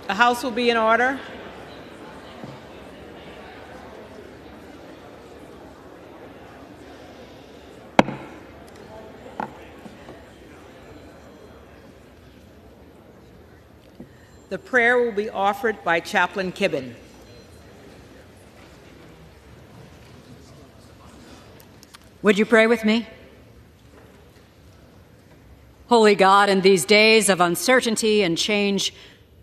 The House will be in order. The prayer will be offered by Chaplain Kibben. Would you pray with me? Holy God, in these days of uncertainty and change,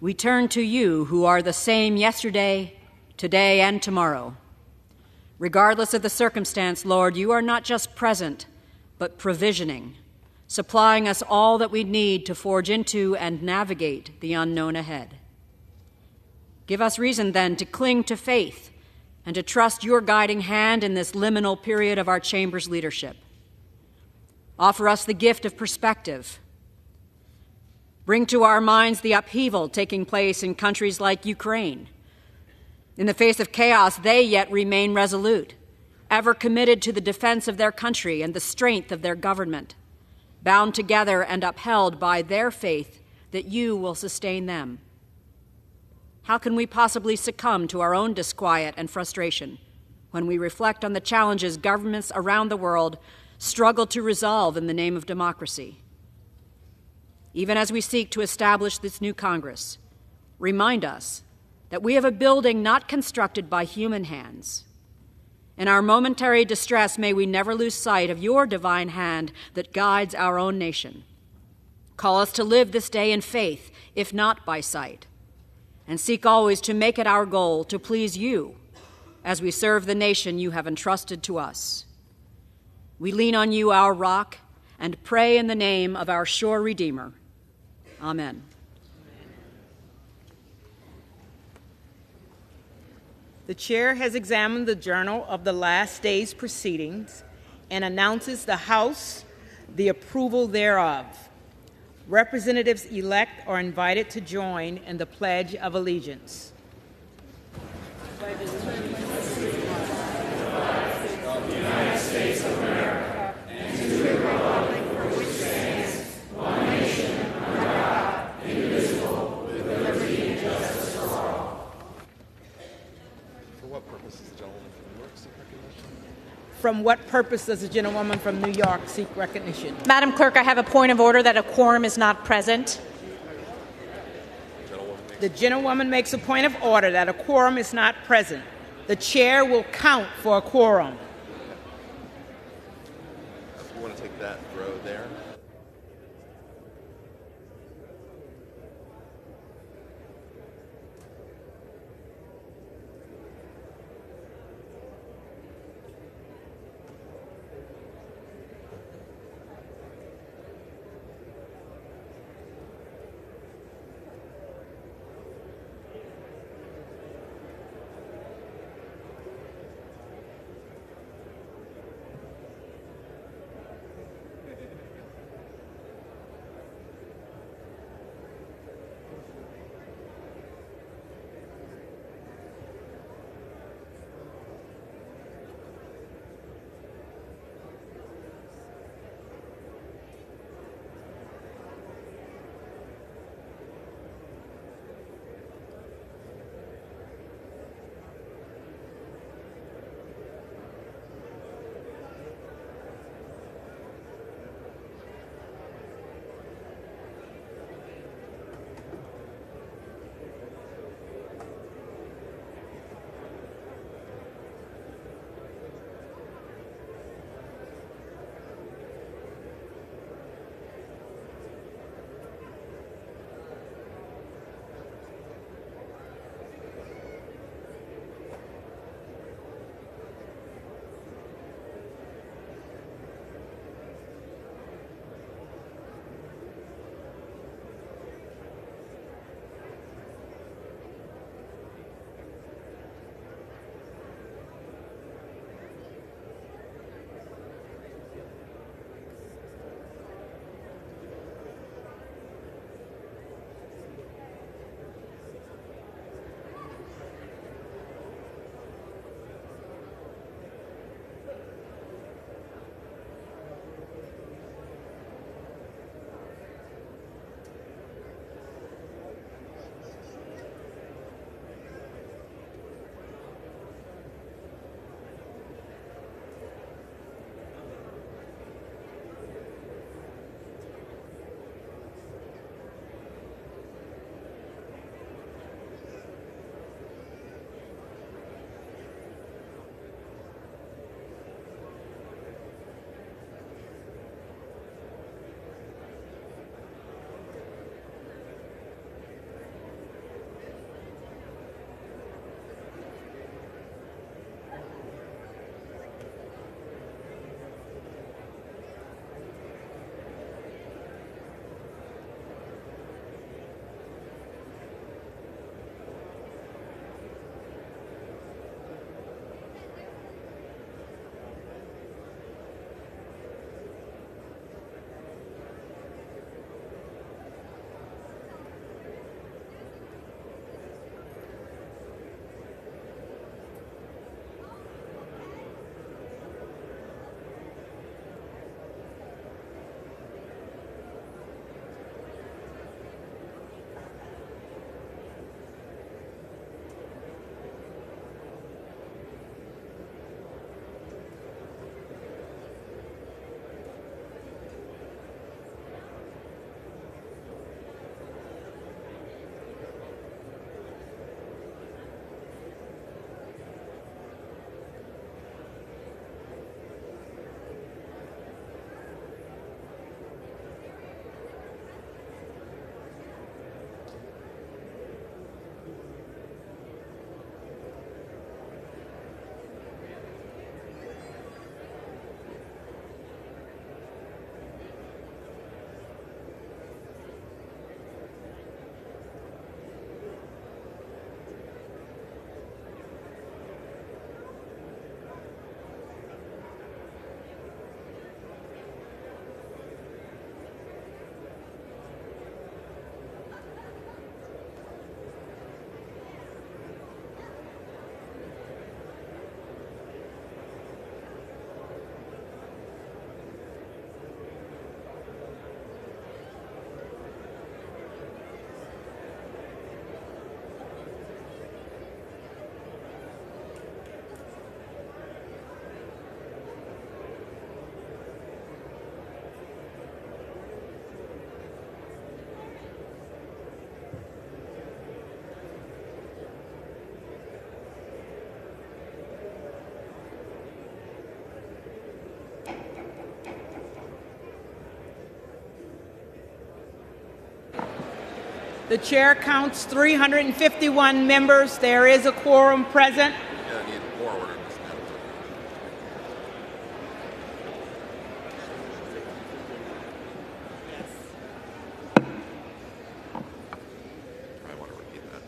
we turn to you who are the same yesterday, today, and tomorrow. Regardless of the circumstance, Lord, you are not just present, but provisioning, supplying us all that we need to forge into and navigate the unknown ahead. Give us reason, then, to cling to faith and to trust your guiding hand in this liminal period of our chamber's leadership. Offer us the gift of perspective. Bring to our minds the upheaval taking place in countries like Ukraine. In the face of chaos, they yet remain resolute, ever committed to the defense of their country and the strength of their government, bound together and upheld by their faith that you will sustain them. How can we possibly succumb to our own disquiet and frustration when we reflect on the challenges governments around the world struggle to resolve in the name of democracy? Even as we seek to establish this new Congress, remind us that we have a building not constructed by human hands. In our momentary distress, may we never lose sight of your divine hand that guides our own nation. Call us to live this day in faith, if not by sight, and seek always to make it our goal to please you as we serve the nation you have entrusted to us. We lean on you, our rock, and pray in the name of our sure Redeemer. Amen. The chair has examined the journal of the last day's proceedings and announces the House the approval thereof. Representatives-elect are invited to join in the Pledge of Allegiance. United States of America and to the republic for which stands one nation under God, indivisible, with liberty and justice for all. For what purpose does the gentlewoman from New York seek recognition? From what purpose does the gentlewoman from New York seek recognition? Madam Clerk, I have a point of order that a quorum is not present. The gentlewoman makes a point of order that a quorum is not present. The chair will count for a quorum. You want to take that row there? The chair counts 351 members. There is a quorum present. Yeah, I need more order in this matter. I want to repeat that.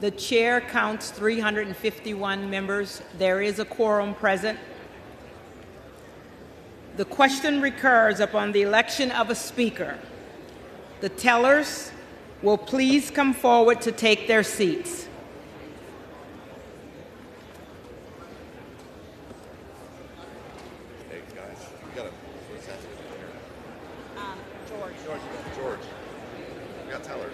The chair counts 351 members. There is a quorum present. The question recurs upon the election of a speaker. The tellers will please come forward to take their seats. Hey, guys, we got a voice active in here. George. We got tellers.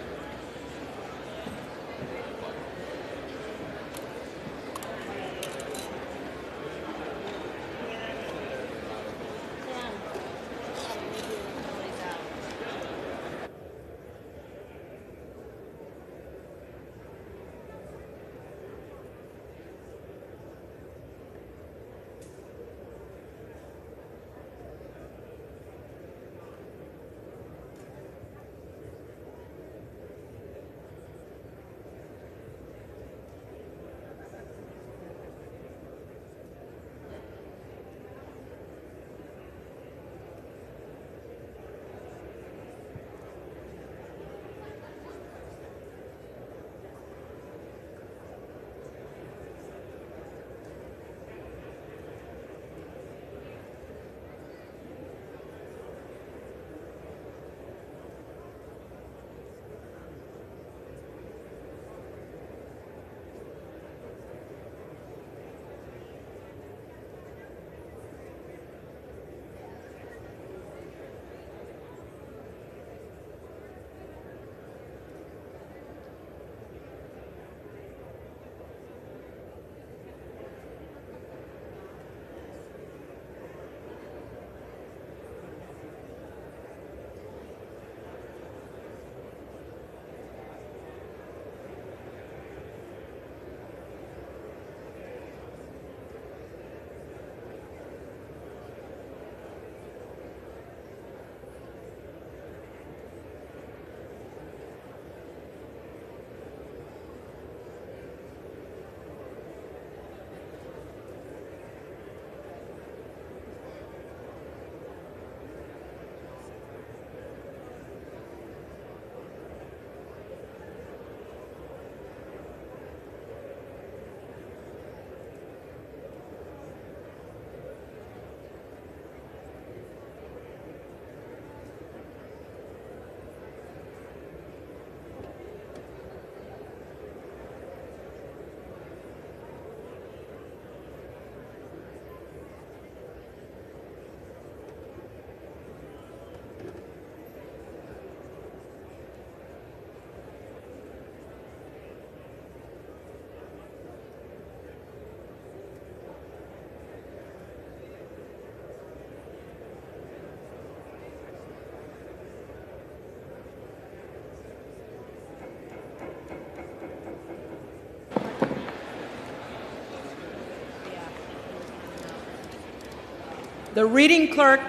The reading clerk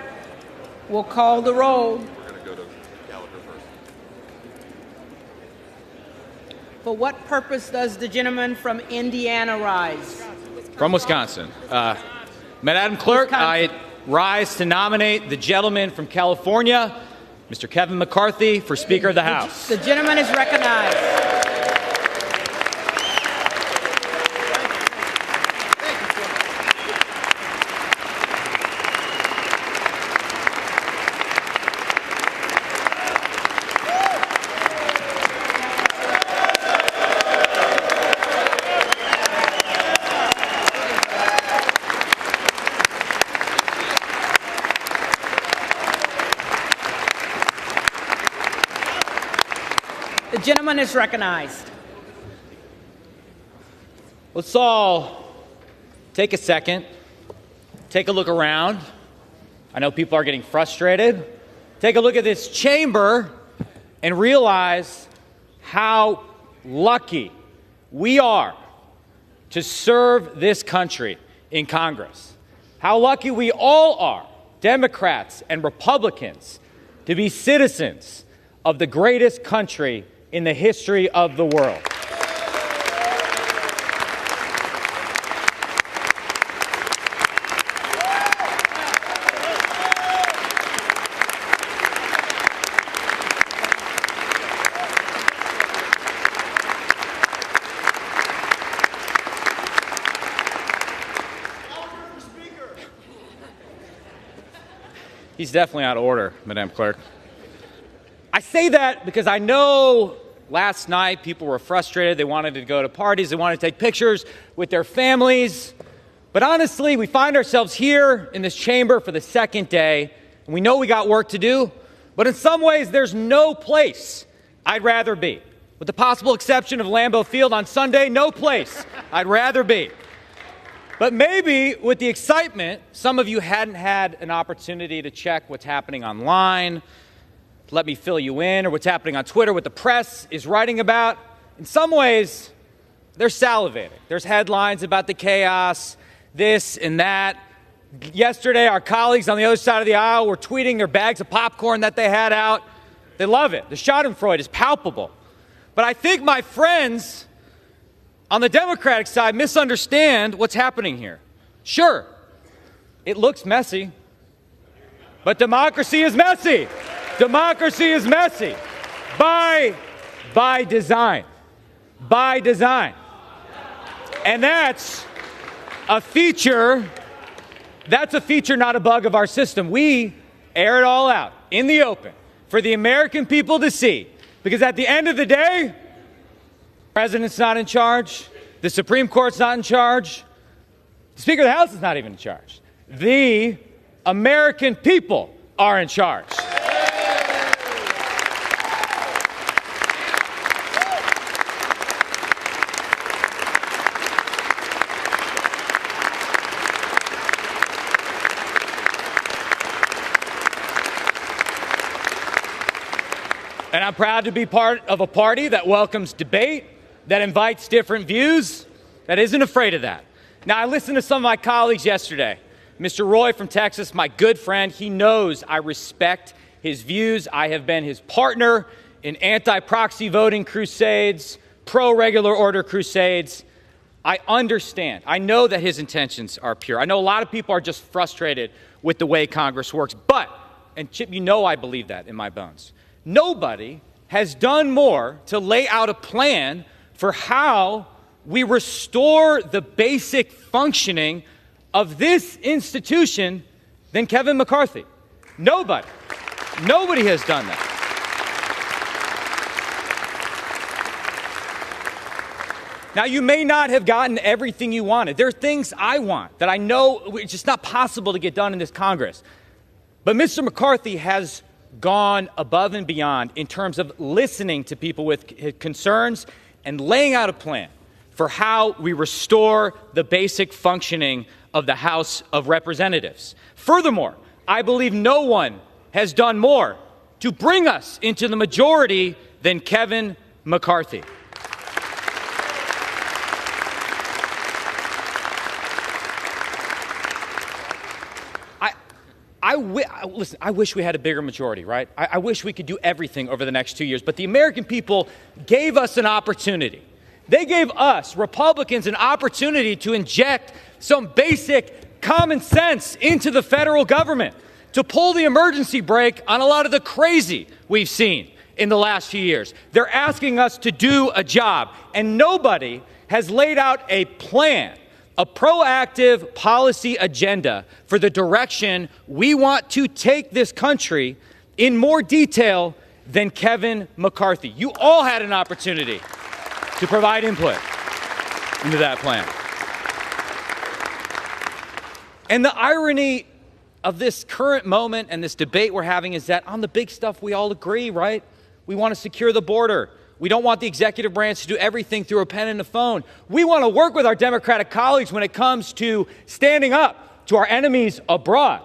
will call the roll. We're going to go to Gallagher first. For what purpose does the gentleman from Indiana rise? From Wisconsin. Madam Clerk, I rise to nominate the gentleman from California, Mr. Kevin McCarthy, for Speaker of the House. The gentleman is recognized. The gentleman is recognized. Let's all take a second, take a look around. I know people are getting frustrated. Take a look at this chamber and realize how lucky we are to serve this country in Congress. How lucky we all are, Democrats and Republicans, to be citizens of the greatest country in the history of the world. He's definitely out of order, Madam Clerk. I say that because I know last night people were frustrated. They wanted to go to parties. They wanted to take pictures with their families. But honestly, we find ourselves here in this chamber for the second day, and we know we got work to do. But in some ways, there's no place I'd rather be. With the possible exception of Lambeau Field on Sunday, no place I'd rather be. But maybe with the excitement, some of you hadn't had an opportunity to check what's happening online, to let me fill you in, or what's happening on Twitter, what the press is writing about. In some ways, they're salivating. There's headlines about the chaos, this and that. Yesterday, our colleagues on the other side of the aisle were tweeting their bags of popcorn that they had out. They love it. The schadenfreude is palpable. But I think my friends on the Democratic side misunderstand what's happening here. Sure, it looks messy, but democracy is messy. Democracy is messy by design. By design. And that's a feature, not a bug of our system. We air it all out in the open for the American people to see. Because at the end of the day, the president's not in charge. The Supreme Court's not in charge. The Speaker of the House is not even in charge. The American people are in charge. And I'm proud to be part of a party that welcomes debate, that invites different views, that isn't afraid of that. Now, I listened to some of my colleagues yesterday. Mr. Roy from Texas, my good friend, he knows I respect his views. I have been his partner in anti-proxy voting crusades, pro-regular order crusades. I understand. I know that his intentions are pure. I know a lot of people are just frustrated with the way Congress works. But, and Chip, you know I believe that in my bones, nobody has done more to lay out a plan for how we restore the basic functioning of this institution than Kevin McCarthy. Nobody. Nobody has done that. Now, you may not have gotten everything you wanted. There are things I want that I know it's just not possible to get done in this Congress. But Mr. McCarthy has gone above and beyond in terms of listening to people with concerns and laying out a plan for how we restore the basic functioning of the House of Representatives. Furthermore, I believe no one has done more to bring us into the majority than Kevin McCarthy. Listen, I wish we had a bigger majority, right? I wish we could do everything over the next 2 years. But the American people gave us an opportunity. They gave us, Republicans, an opportunity to inject some basic common sense into the federal government, to pull the emergency brake on a lot of the crazy we've seen in the last few years. They're asking us to do a job, and nobody has laid out a plan, a proactive policy agenda for the direction we want to take this country in more detail than Kevin McCarthy. You all had an opportunity to provide input into that plan. And the irony of this current moment and this debate we're having is that on the big stuff we all agree, right? We want to secure the border. We don't want the executive branch to do everything through a pen and a phone. We want to work with our Democratic colleagues when it comes to standing up to our enemies abroad,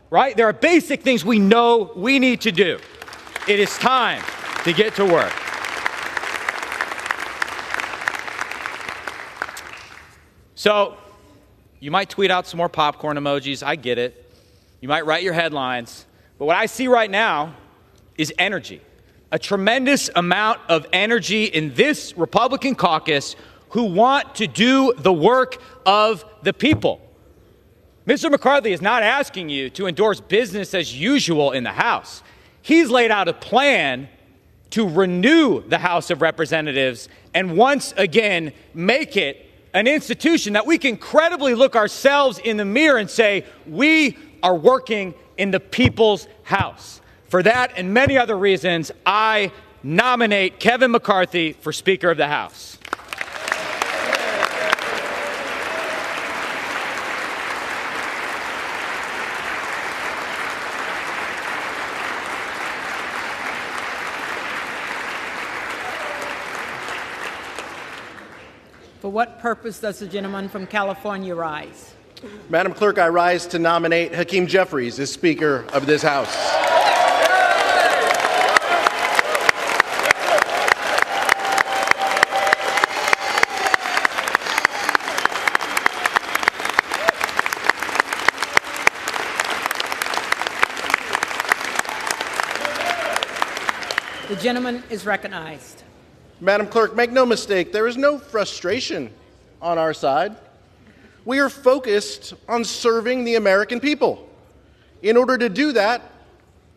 right? There are basic things we know we need to do. It is time to get to work. So, you might tweet out some more popcorn emojis. I get it. You might write your headlines. But what I see right now is energy, a tremendous amount of energy in this Republican caucus who want to do the work of the people. Mr. McCarthy is not asking you to endorse business as usual in the House. He's laid out a plan to renew the House of Representatives and once again make it an institution that we can credibly look ourselves in the mirror and say, we are working in the people's House. For that and many other reasons, I nominate Kevin McCarthy for Speaker of the House. For what purpose does the gentleman from California rise? Madam Clerk, I rise to nominate Hakeem Jeffries as Speaker of this House. The gentleman is recognized. Madam Clerk, make no mistake, there is no frustration on our side. We are focused on serving the American people. In order to do that,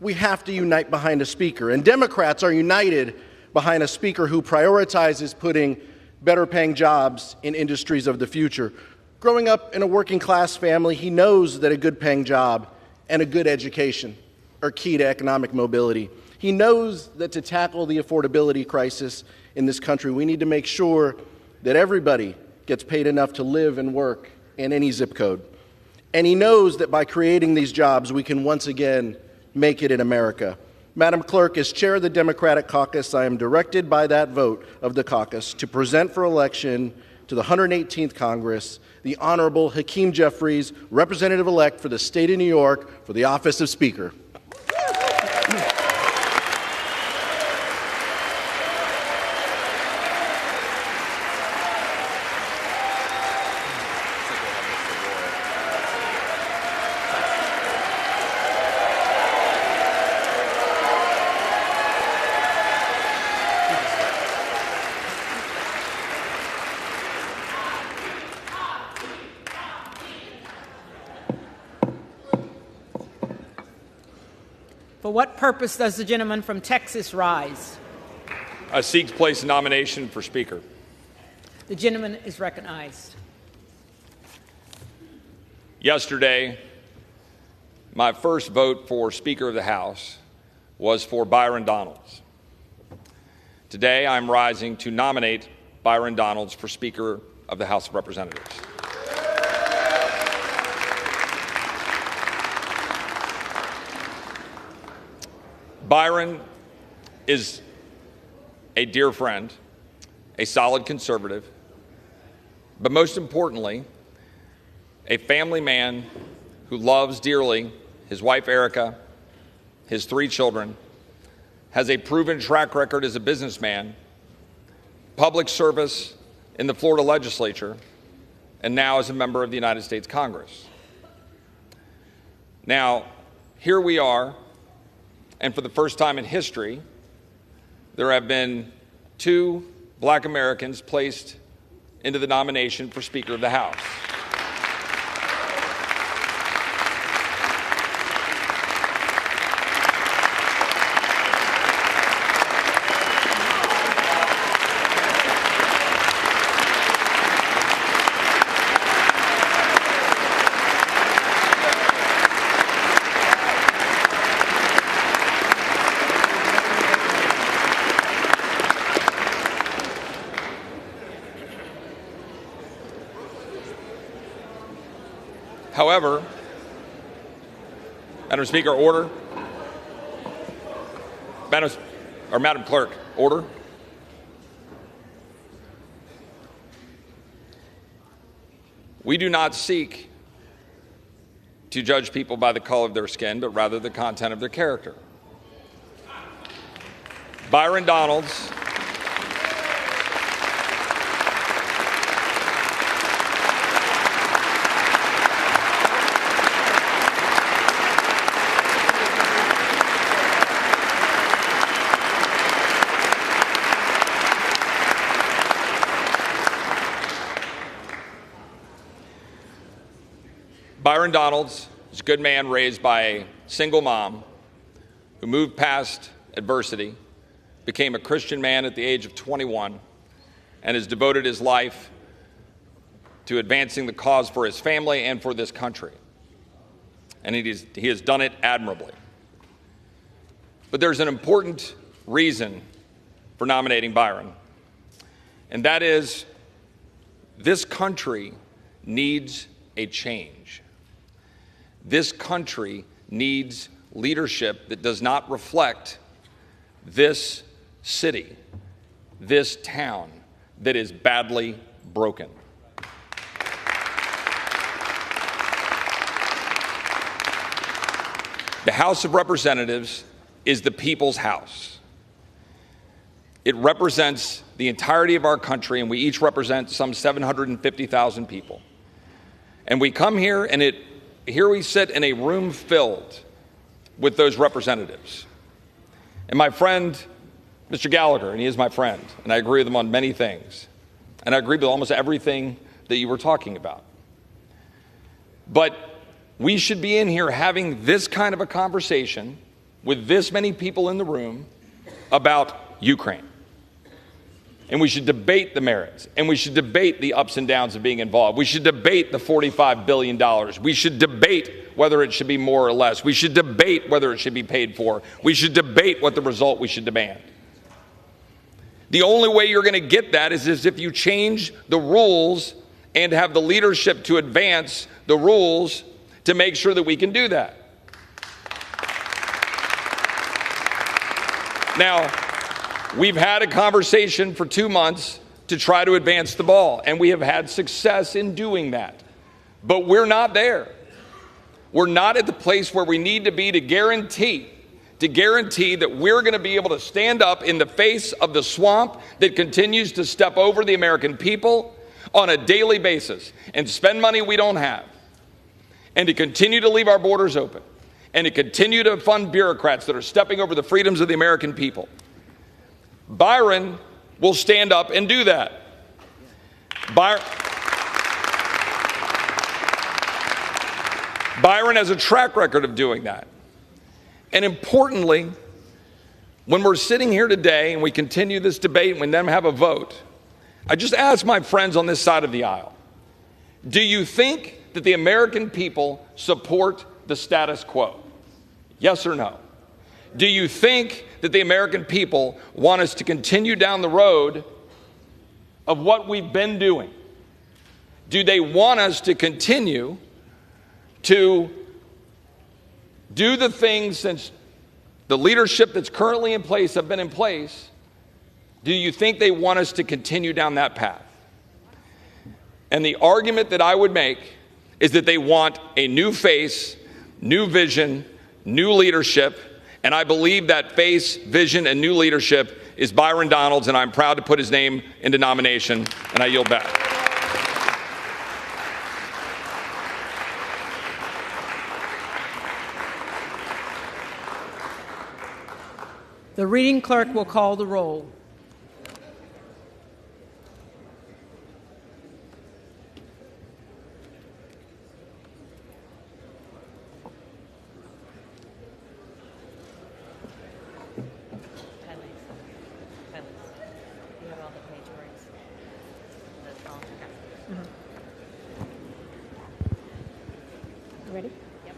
we have to unite behind a speaker, and Democrats are united behind a speaker who prioritizes putting better-paying jobs in industries of the future. Growing up in a working-class family, he knows that a good-paying job and a good education are key to economic mobility. He knows that to tackle the affordability crisis in this country, we need to make sure that everybody gets paid enough to live and work in any zip code. And he knows that by creating these jobs, we can once again make it in America. Madam Clerk, as chair of the Democratic caucus, I am directed by that vote of the caucus to present for election to the 118th Congress the Honorable Hakeem Jeffries, representative-elect for the state of New York, for the office of Speaker. For what purpose does the gentleman from Texas rise? I seek to place a nomination for Speaker. The gentleman is recognized. Yesterday, my first vote for Speaker of the House was for Byron Donalds. Today, I'm rising to nominate Byron Donalds for Speaker of the House of Representatives. Byron is a dear friend, a solid conservative, but most importantly, a family man who loves dearly his wife Erica, his 3 children, has a proven track record as a businessman, public service in the Florida legislature, and now as a member of the United States Congress. Now, here we are. And for the first time in history, there have been 2 black Americans placed into the nomination for Speaker of the House. However, Madam Speaker, order. Madam Clerk, order. We do not seek to judge people by the color of their skin, but rather the content of their character. Byron Donalds Byron Donalds is a good man raised by a single mom who moved past adversity, became a Christian man at the age of 21, and has devoted his life to advancing the cause for his family and for this country. And he has done it admirably. But there's an important reason for nominating Byron, and that is this country needs a change. This country needs leadership that does not reflect this city, this town that is badly broken. The House of Representatives is the people's house. It represents the entirety of our country, and we each represent some 750,000 people. And we come here, and here we sit in a room filled with those representatives. And my friend, Mr. Gallagher, and he is my friend, and I agree with him on many things, and I agree with almost everything that you were talking about. But we should be in here having this kind of a conversation with this many people in the room about Ukraine. And we should debate the merits, and we should debate the ups and downs of being involved. We should debate the $45 billion. We should debate whether it should be more or less. We should debate whether it should be paid for. We should debate what the result we should demand. The only way you're going to get that is if you change the rules and have the leadership to advance the rules to make sure that we can do that. Now, we've had a conversation for 2 months to try to advance the ball, and we have had success in doing that. But we're not there. We're not at the place where we need to be to guarantee that we're going to be able to stand up in the face of the swamp that continues to step over the American people on a daily basis and spend money we don't have, and to continue to leave our borders open, and to continue to fund bureaucrats that are stepping over the freedoms of the American people. Byron will stand up and do that. Byron has a track record of doing that. And importantly, when we're sitting here today and we continue this debate and we then have a vote, I just ask my friends on this side of the aisle, do you think that the American people support the status quo? Yes or no? Do you think that the American people want us to continue down the road of what we've been doing? Do they want us to continue to do the things since the leadership that's currently in place have been in place? Do you think they want us to continue down that path? And the argument that I would make is that they want a new face, new vision, new leadership, and I believe that face, vision, and new leadership is Byron Donalds, and I'm proud to put his name into nomination, and I yield back. The reading clerk will call the roll. Ready? Yep.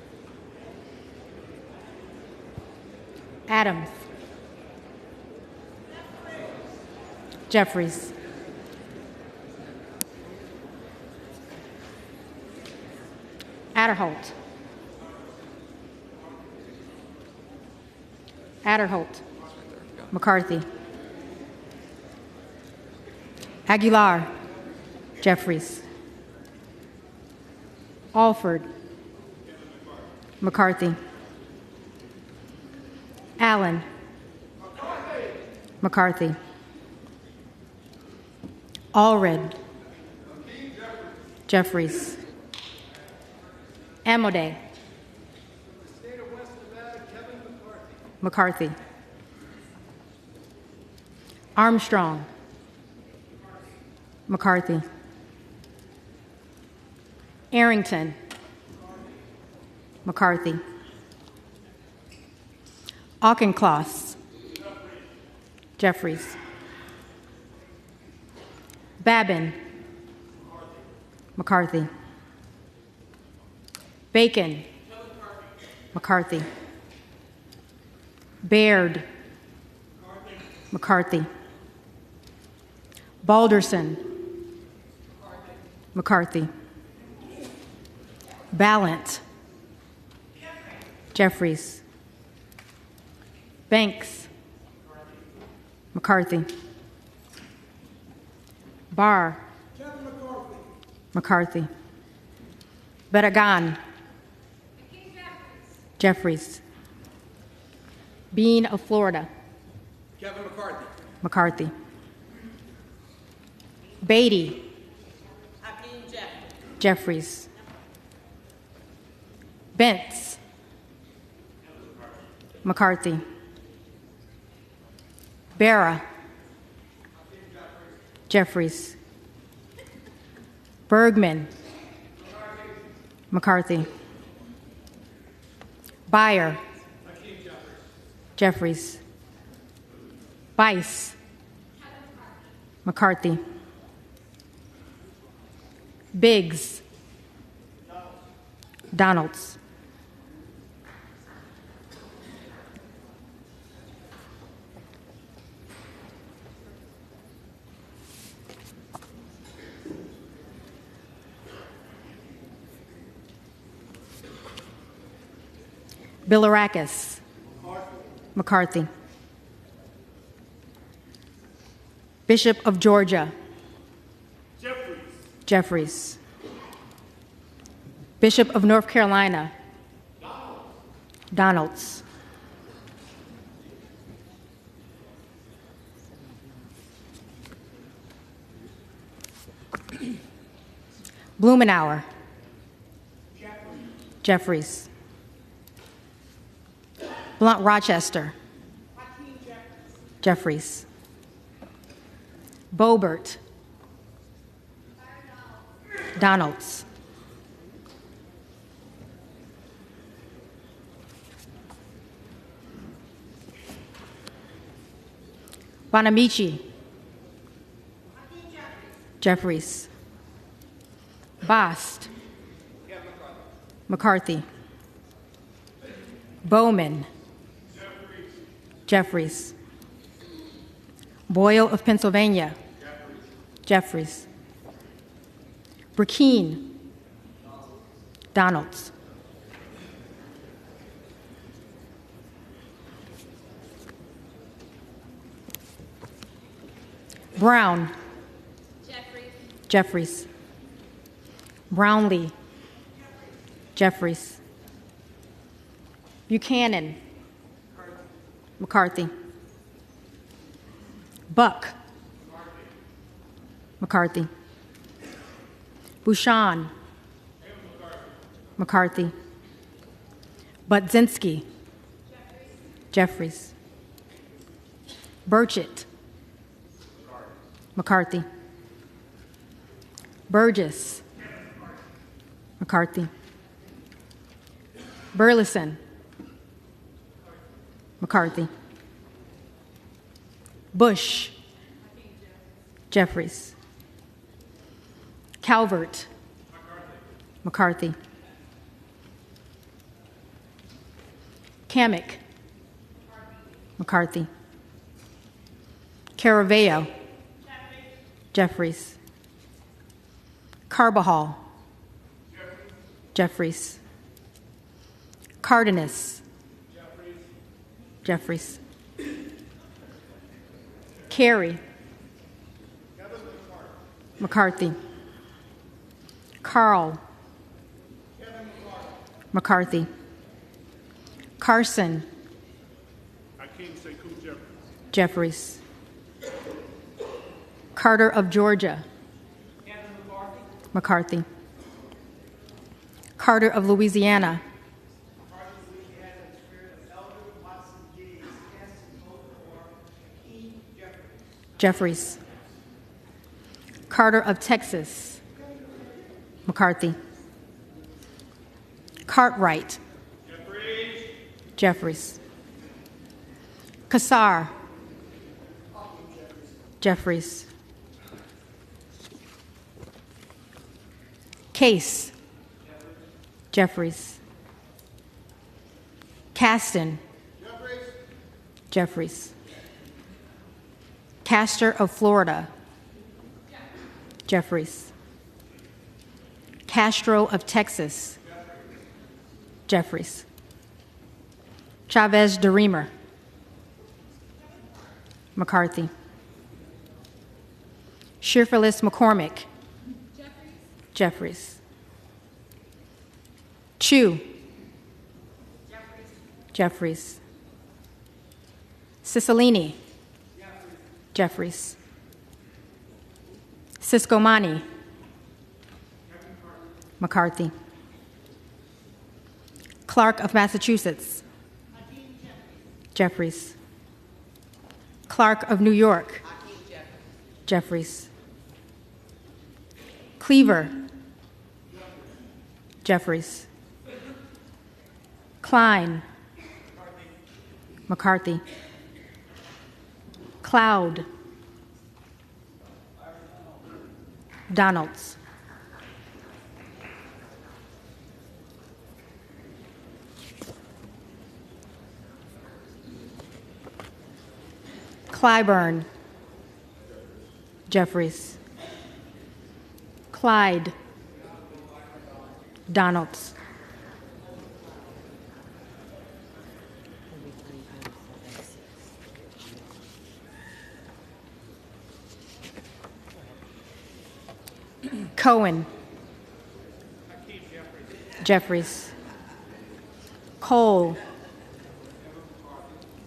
Adams. Jeffries. Adderholt. McCarthy. Aguilar. Jeffries. Alford. McCarthy. Allen. McCarthy. Allred. Jeffries. Amodei. McCarthy. Armstrong. McCarthy. Arrington. McCarthy. Auchincloss. Jeffries. Babin. McCarthy. Bacon. McCarthy. Baird. McCarthy. Balderson. McCarthy. Ballant. Jeffries. Banks. McCarthy. Barr. McCarthy. Barragan. Jeffries. Bean of Florida. Kevin McCarthy. McCarthy. Beatty. Hakeem Jeffries. Jeffries. Bentz. McCarthy. Barra. Jeffries. Bergman. McCarthy. Beyer. Jeffries. Bice. McCarthy. Biggs. Donalds. Bilirakis. McCarthy. Bishop of Georgia. Jeffries. Bishop of North Carolina. Donalds. Blumenauer. Jeffries. Blunt Rochester. Jeffries. Boebert. Donalds. Bonamici. Jeffries. Bost. McCarthy. Bowman. Jeffries. Boyle of Pennsylvania. Jeffries. Burkeen. Donalds. Brown. Jeffries. Brownlee. Jeffries. Buchanan. McCarthy. Buck. McCarthy. Bouchon. McCarthy. Budzinski. Jeffries. Burchett. McCarthy. Burgess. McCarthy. Burleson. McCarthy. Bush. Jeffries. Calvert. McCarthy. Kamek. McCarthy. Caraveo. Jeffries. Carbajal. Jeffries. Cardenas. Jeffries. Carey. McCarthy. Carl. McCarthy. Carson. Jeffries. Carter of Georgia. McCarthy. Carter of Louisiana. Jeffries. Carter of Texas. McCarthy. Cartwright. Jeffries. Kassar. Jeffries. Case. Jeffries. Caston. Jeffries. Castor of Florida. Jeffries. Castro of Texas. Jeffries. Chavez de Reamer. McCarthy. Shirfelis McCormick. Jeffries. Chu. Jeffries. Cicilline. Jeffries. Siscomani. McCarthy. Clark of Massachusetts. Jeffries. Clark of New York. Jeffries. Cleaver. Jeffries. Klein. McCarthy. Cloud. Donalds. Clyburn. Jeffries. Clyde. Donalds. Cohen. Jeffries. Cole.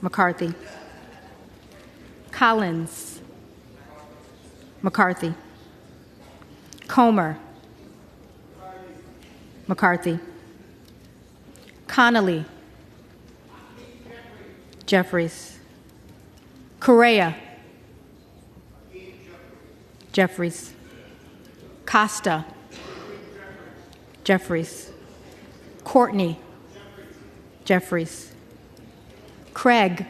McCarthy. Collins. McCarthy. Comer. McCarthy. Connolly. Jeffries. Correa. Jeffries. Costa. Jeffries. Courtney. Jeffries. Craig.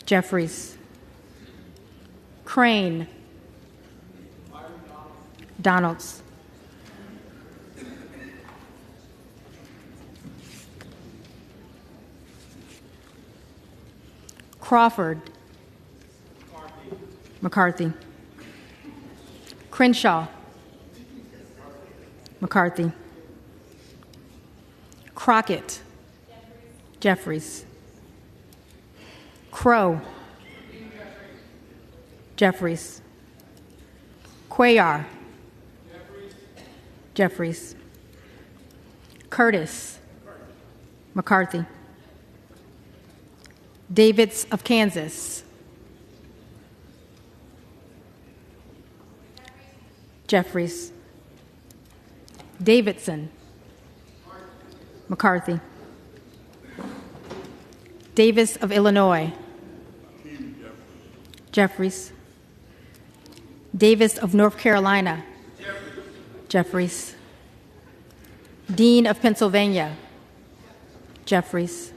Jeffries. Crane. Donalds. Crawford. McCarthy. Crenshaw. McCarthy. Crockett. Jeffries. Crow. Jeffries. Cuellar. Jeffries. Curtis. McCarthy. Davids of Kansas. Jeffries. Davidson. McCarthy. Davis of Illinois. Jeffries. Davis of North Carolina. Jeffries. Dean of Pennsylvania. Jeffries.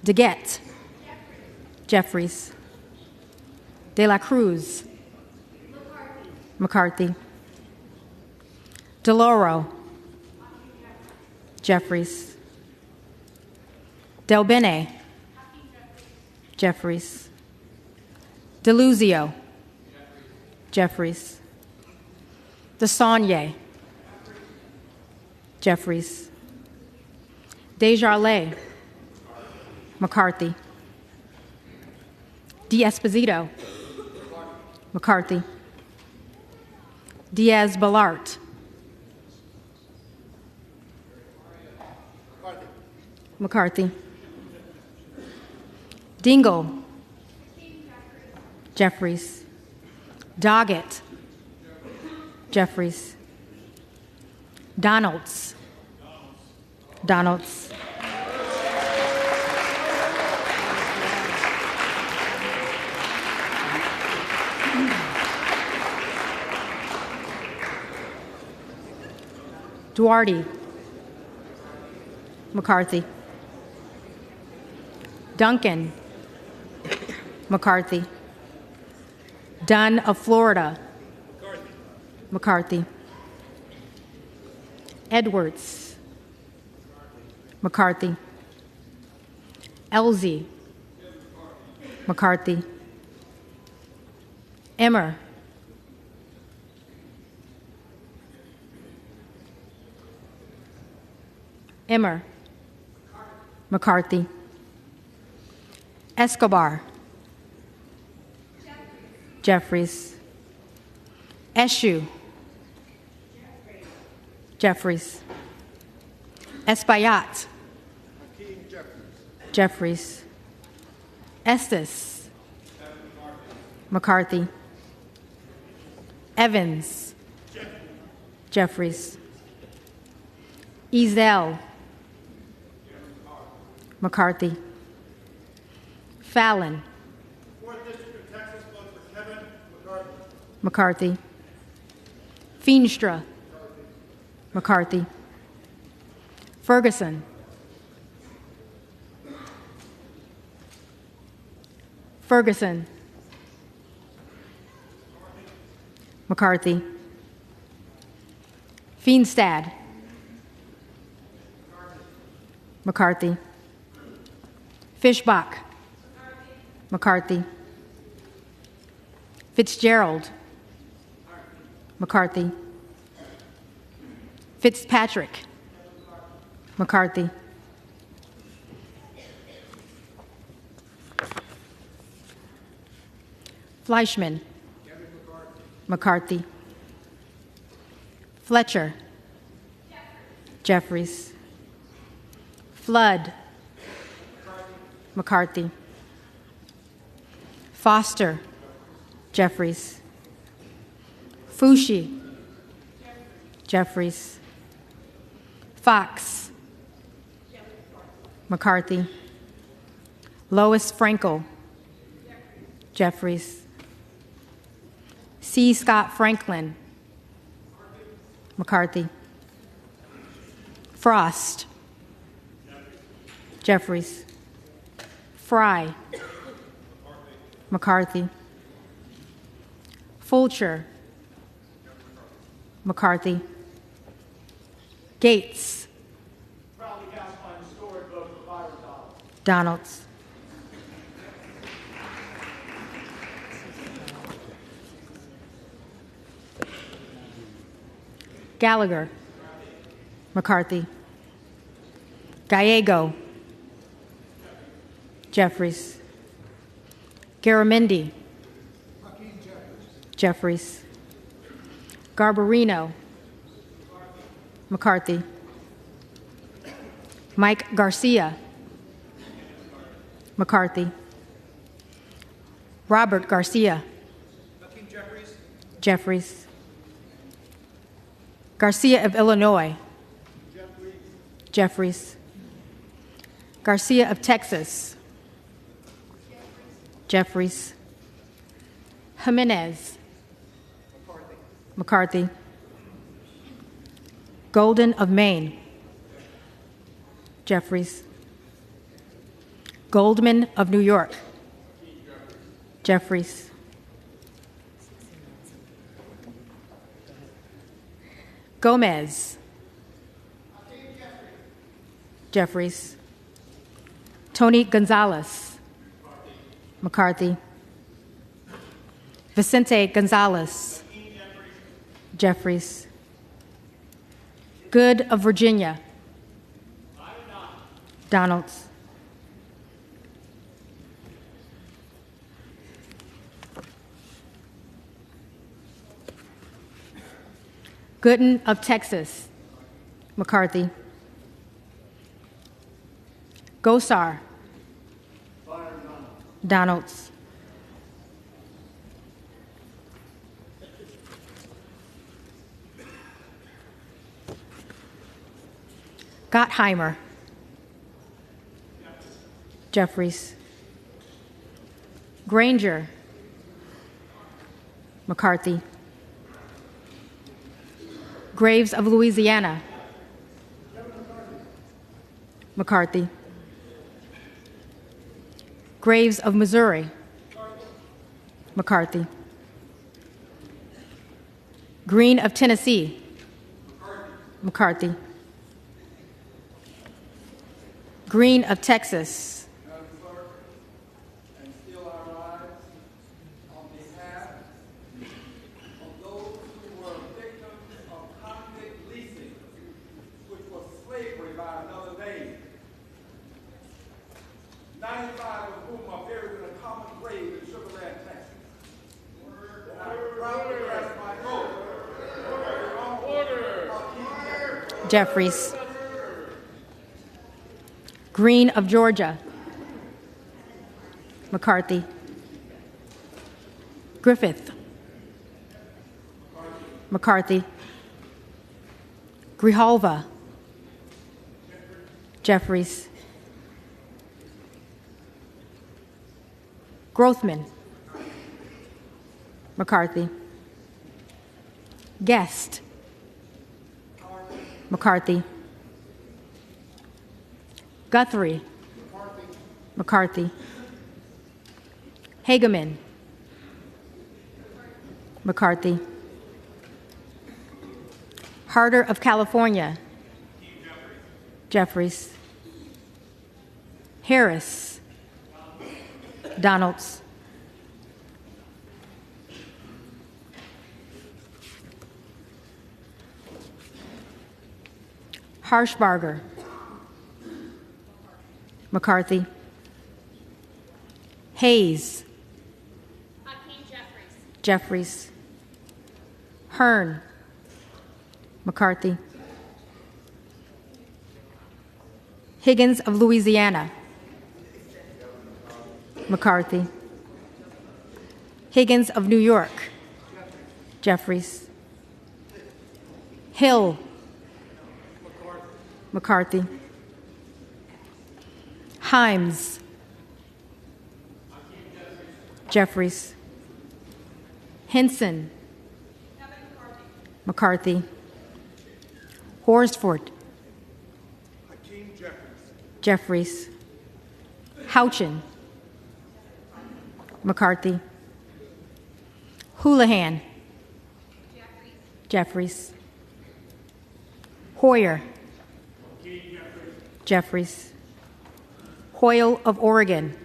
DeGette. Jeffries. De la Cruz. McCarthy. DeLauro. Jeffries. Del Bene. Jeffries. DeLuzio. Jeffries. DeSaulnier. Jeffries. Desjardins. McCarthy. D'Esposito. McCarthy. Diaz-Balart. McCarthy. Dingle. Jeffries. Doggett. Jeffries. Donalds. Donalds. Duarte. McCarthy. Duncan. McCarthy. Dunn of Florida. McCarthy. Edwards. McCarthy. Elsie. McCarthy. Emmer. Emmer. McCarthy. Escobar. Jeffries. Eshoo. Jeffries. Espaillat. Jeffries. Estes. McCarthy. Evans. Jeffries. Ezel. McCarthy. Fallon. 4th District of Texas votes for Kevin McCarthy. McCarthy. Feenstra. McCarthy. Ferguson. Ferguson. McCarthy. Feenstad. McCarthy. Fishbach. McCarthy. Fitzgerald. McCarthy. Fitzpatrick. McCarthy. Fleischman. McCarthy. Fletcher. Jeffries. Flood. McCarthy. Foster. Jeffries. Fushi. Jeffries. Fox. McCarthy. Lois Frankel. Jeffries. C. Scott Franklin. McCarthy. Frost. Jeffries. Fry. McCarthy. Fulcher. McCarthy. Gates. Proudly cast my historic vote for Byron Donalds. Donalds. Gallagher. McCarthy. Gallego. Jeffries. Garamendi. Jeffries. Garbarino. McCarthy. Mike Garcia. McCarthy. Robert Garcia. Hakeem Jeffries. Jeffries. Garcia of Illinois. Jeffries. Garcia of Texas. Jeffries. Jimenez. McCarthy. Golden of Maine. Jeffries. Goldman of New York. Jeffries. Gomez. Jeffries. Tony Gonzalez. McCarthy. Vicente Gonzalez. Jeffries. Good of Virginia. Donalds. Gooden of Texas. McCarthy. Gosar. Donalds. Gottheimer. Jeffries. Granger. McCarthy. Graves of Louisiana. McCarthy. Graves of Missouri. McCarthy. Green of Tennessee. McCarthy. Green of Texas. Jeffries. Green of Georgia. McCarthy. Griffith. McCarthy. Grijalva. Jeffries. Grothman. McCarthy. Guest. McCarthy. Guthrie. McCarthy. Hageman. McCarthy. Harder of California. Jeffries. Harris. Donalds. Harshbarger. McCarthy. Hayes. Hakeem Jeffries. Jeffries. Hearn. McCarthy. Higgins of Louisiana. McCarthy. Higgins of New York. Jeffries. Hill. McCarthy. Himes. Jeffries. Henson. McCarthy. Horsford. Jeffries. Houchin. McCarthy. Houlihan. Jeffries. Hoyer. Jeffries. Hoyle of Oregon.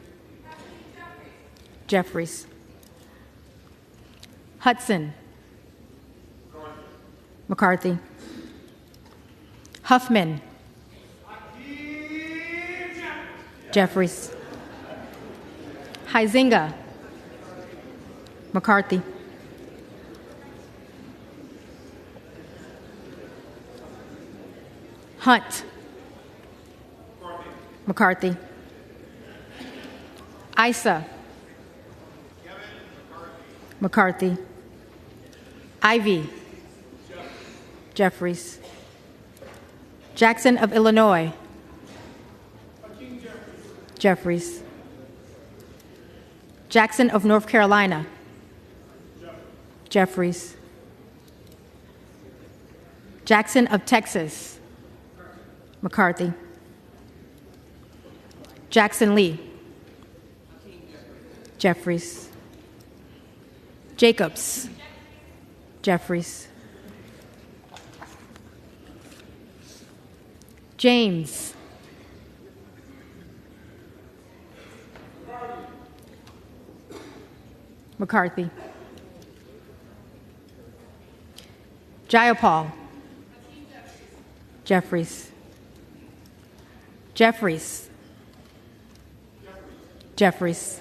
Jeffries. Hudson. McCarthy. Huffman. Jeffries. Huizinga. McCarthy. Hunt. McCarthy. Issa. McCarthy. Ivy. Jeffries. Jackson of Illinois. Jeffries. Jackson of North Carolina. Jeffries. Jackson of Texas. McCarthy. Jackson Lee. Jeffries. Jacobs. Jeffries. James. McCarthy. Jayapal. Jeffries. Jeffries. Jeffries.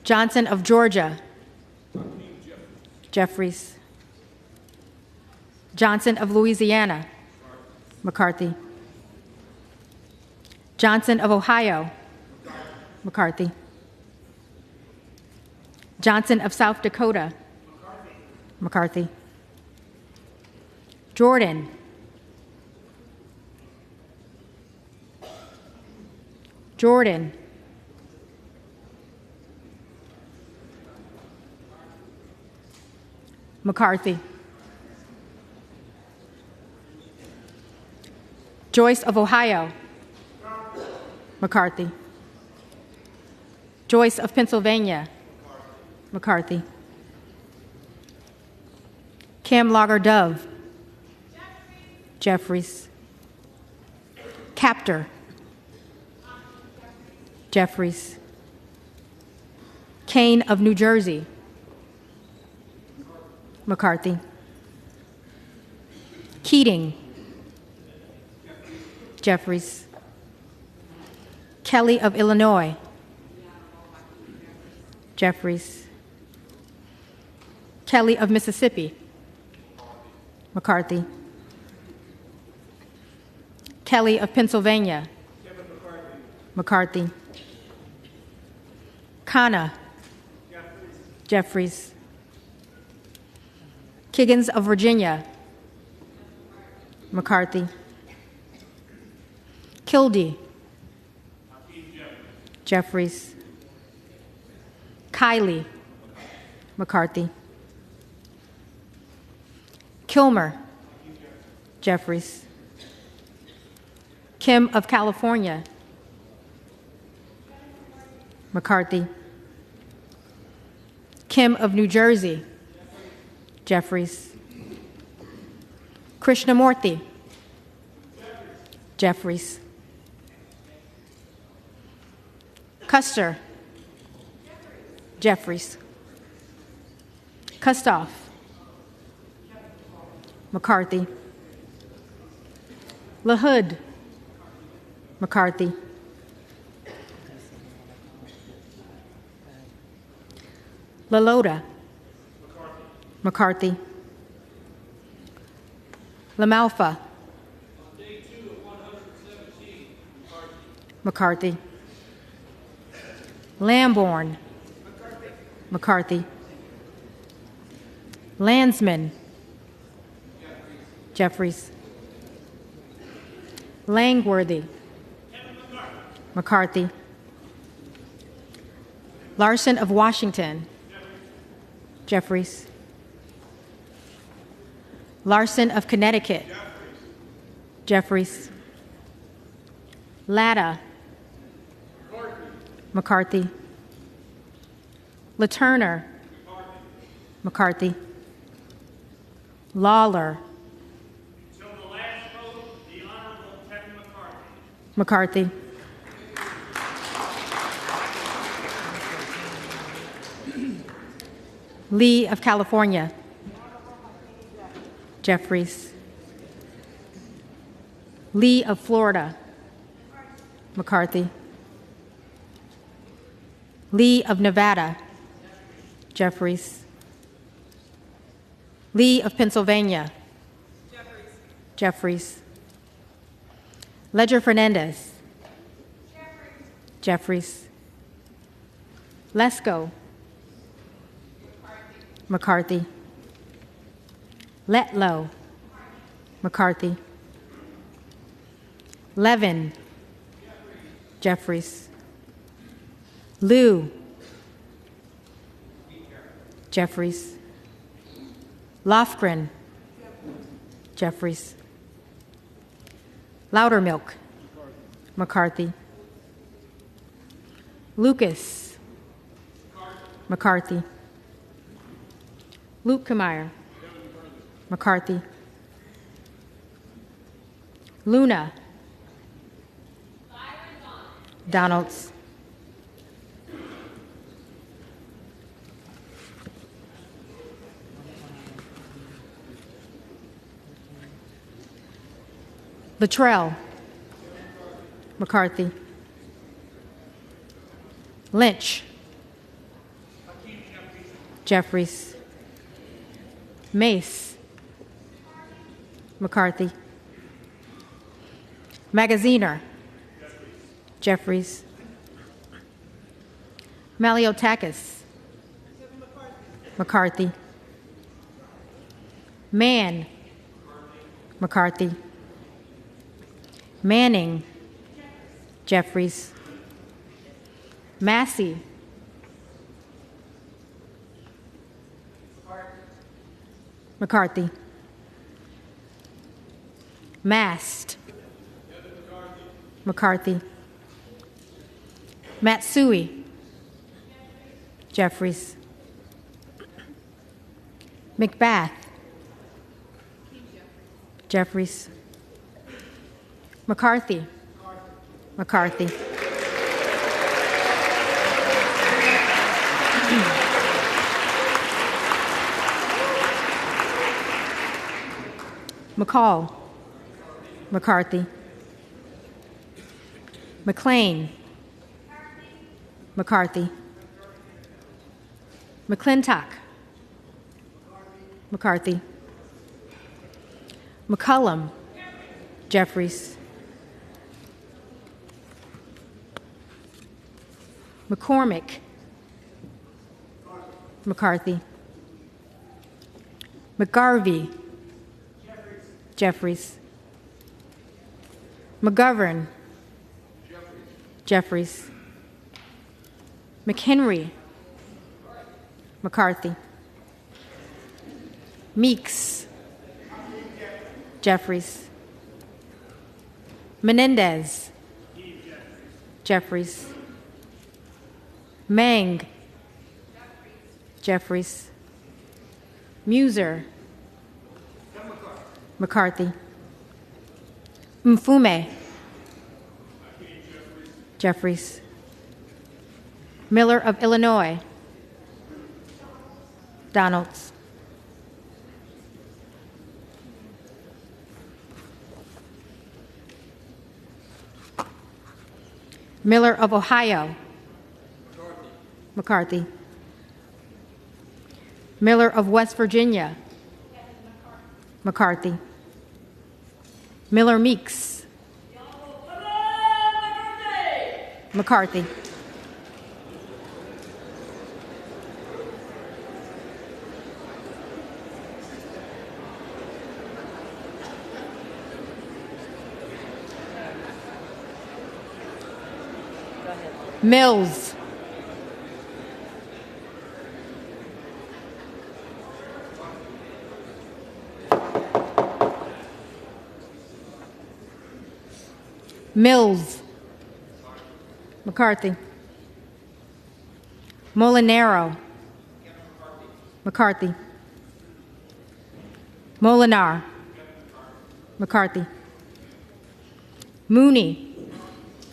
Johnson of Georgia. Jeffries. Johnson of Louisiana. McCarthy. Johnson of Ohio. McCarthy. Johnson of South Dakota. McCarthy. Jordan. Jordan. McCarthy. Joyce of Ohio. McCarthy. Joyce of Pennsylvania. McCarthy. Kim Lager-Dove. Jeffries. Captor. Jeffries. Kane of New Jersey. McCarthy. Keating. Jeffries. Kelly of Illinois. Jeffries. Kelly of Mississippi. McCarthy. Kelly of Pennsylvania. McCarthy. Khanna. Jeffries. Kiggins of Virginia. McCarthy. Kildee. Jeffries. Kiley. McCarthy. Kilmer. Jeffries. Kim of California. McCarthy. Kim of New Jersey. Jeffries. Krishnamurthy. Jeffries. Custer. Jeffries. Kustoff. McCarthy. LaHood. McCarthy. LaLota. McCarthy. LaMalfa. McCarthy. Lamborn. McCarthy. Landsman. Jeffries. Langworthy. McCarthy. Larson of Washington. Jeffries. Larson of Connecticut. Jeffries. Latta. McCarthy. LaTurner. McCarthy. Lawler. Until the last vote, the Honorable Kevin McCarthy. McCarthy. Lee of California. Jeffries. Lee of Florida. McCarthy. Lee of Nevada. Jeffries. Lee of Pennsylvania. Jeffries. Ledger Fernandez. Jeffries. Lesko. McCarthy. Letlow. McCarthy. Levin. Jeffries. Liu. Jeffries. Lofgren. Jeffries. Loudermilk. McCarthy. Lucas. McCarthy. Lukemeyer. McCarthy. Luna. Donalds. Luttrell. McCarthy. Lynch. Jeffries. Mace. McCarthy. Magaziner. Jeffries. Maliotakis. McCarthy. Mann. McCarthy. Manning. Jeffries. Massey. McCarthy. Mast. McCarthy. Matsui. Jeffries. McBath. Jeffries. McCarthy. McCarthy. McCall. McCarthy. McLean. McCarthy. McClintock. McCarthy. McCullum. Jeffries. McCormick. McCarthy. McGarvey. Jeffries. McGovern. Jeffries. McHenry. McCarthy. Meeks. Jeffries. Menendez. Jeffries. Mang. Jeffries. Muser. McCarthy. Mfume. Jeffries. Miller of Illinois. Donalds. Miller of Ohio. McCarthy. Miller of West Virginia. McCarthy. Miller Meeks. McCarthy. Mills. Mills. McCarthy. Molinaro. McCarthy. Molinar. McCarthy. Mooney.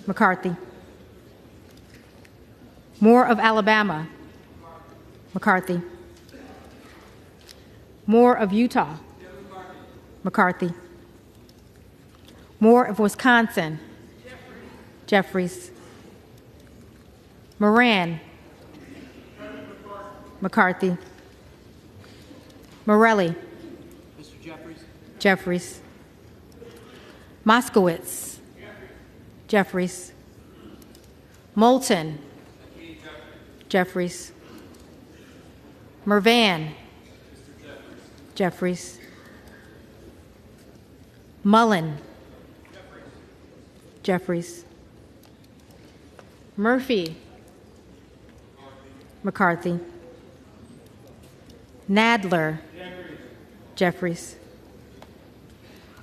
McCarthy. Moore of Alabama. McCarthy. Moore of Utah. McCarthy. Moore of Wisconsin. Jeffries. Moran. McCarthy. Morelli. Mr. Jeffries. Jeffries. Moskowitz. Jeffries. Moulton. Jeffries. Mervan. Jeffries. Mullen. Jeffries. Murphy. McCarthy. Nadler. Jeffries.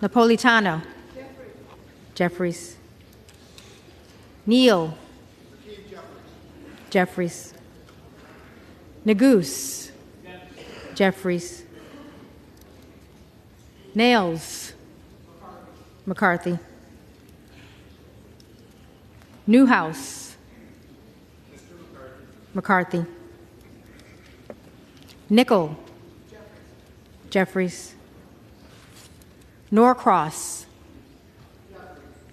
Napolitano. Jeffries. Neal. Jeffries. Nagoose. Jeffries. Nails. McCarthy. Newhouse. McCarthy. Nickel. Jeffries. Norcross.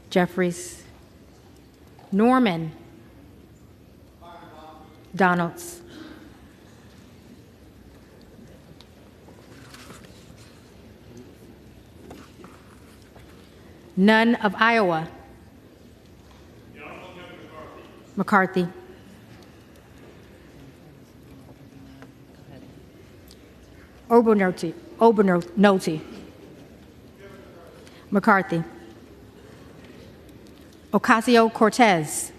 Jeffries. Norman. Donalds. None of Iowa. McCarthy. Obernolte. McCarthy. Ocasio-Cortez.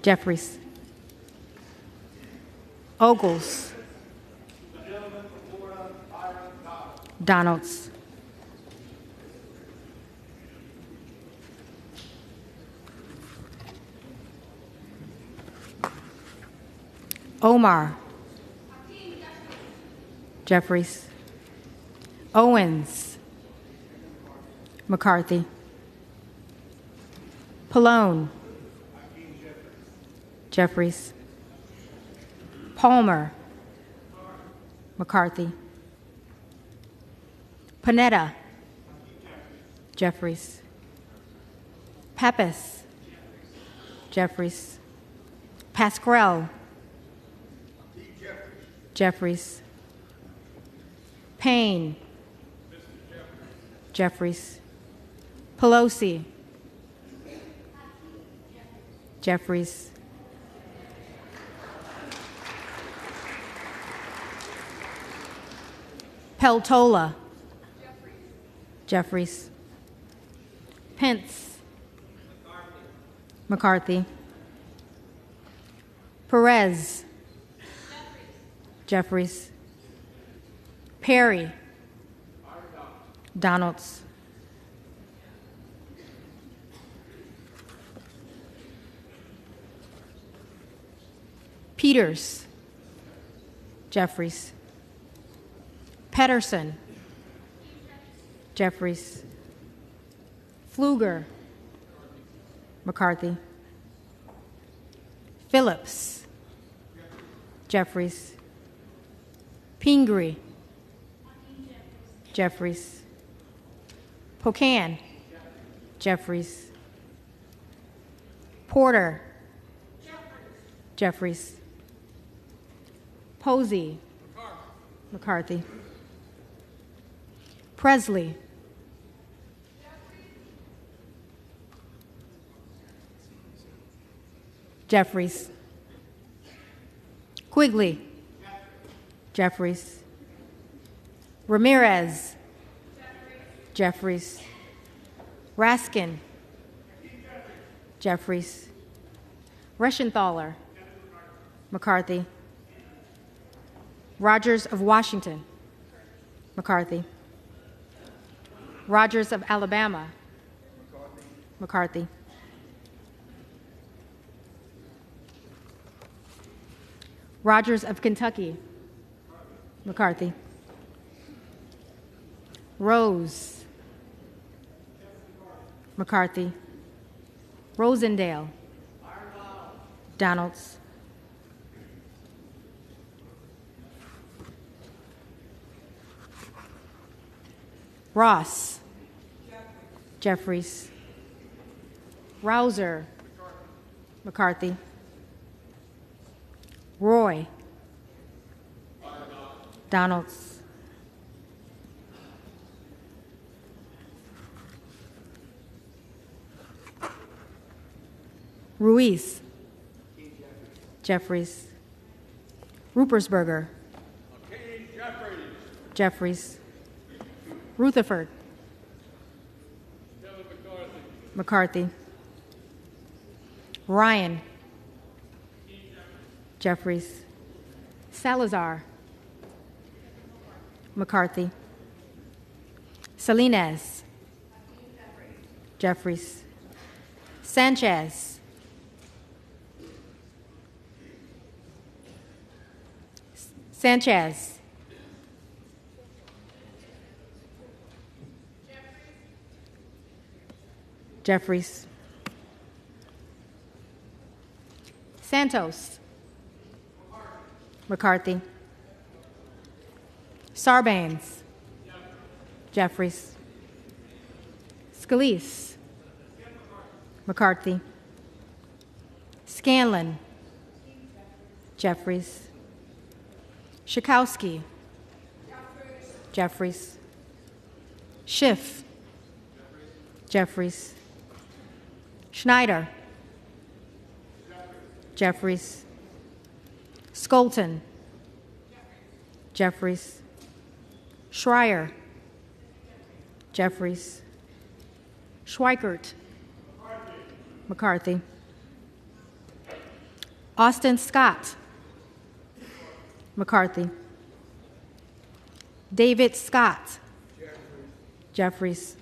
Jeffries. Ogles. Donalds. Omar. Jeffries. Owens. McCarthy. Pallone. Jeffries. Palmer. McCarthy. Panetta. Jeffries. Pappas. Jeffries. Pascrell. Jeffries. Payne. Jeffries. Pelosi. Jeffries. Peltola. Jeffries. Pence. McCarthy. Perez. Jeffries. Perry. Donalds. Peters. Jeffries. Pedersen. Jeffries. Pfluger. McCarthy. Phillips. Jeffries. Pingree. Jeffries. Pocan. Jeffries. Porter. Jeffries. Posey. McCarthy. Presley. Jeffries. Quigley. Jeffries. Ramirez. Jeffries. Raskin. Jeffries. Reschenthaler. McCarthy. Rogers of Washington. McCarthy. Rogers of Alabama. McCarthy. Rogers of Kentucky. McCarthy. Rose. McCarthy. Rosendale. Donalds. Ross. Jeffries. Rouser. McCarthy. Roy. Donalds. Ruiz. Jeffries. Rupersberger. Jeffries. Rutherford. McCarthy. Ryan. Jeffries. Salazar. McCarthy. Salinas. Jeffries. Sanchez. Sanchez. Jeffries. Santos. McCarthy. Sarbanes. Jeffries. Scalise. McCarthy. Scanlon. Jeffries. Schakowsky. Jeffries. Schiff. Jeffries. Schneider. Jeffries. Skolton. Jeffries. Schreier. Jeffries. Schweikert. McCarthy. Austin Scott. McCarthy. David Scott. Jeffries.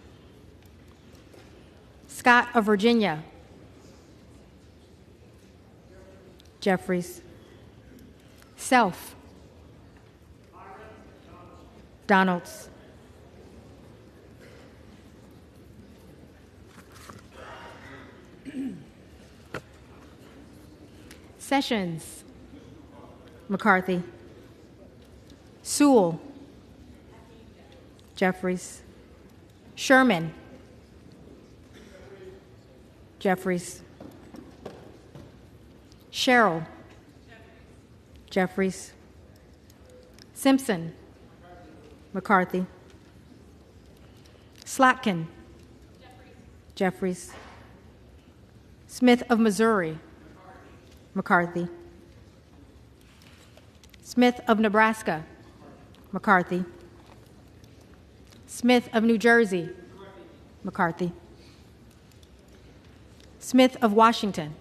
Scott of Virginia. Jeffries. Self. Donalds. Sessions. McCarthy. Sewell. Jeffries. Sherman. Jeffries. Sherrill. Jeffries. Simpson. McCarthy. Slotkin. Jeffries. Smith of Missouri. McCarthy. Smith of Nebraska. McCarthy. Smith of New Jersey. McCarthy. Smith of Washington.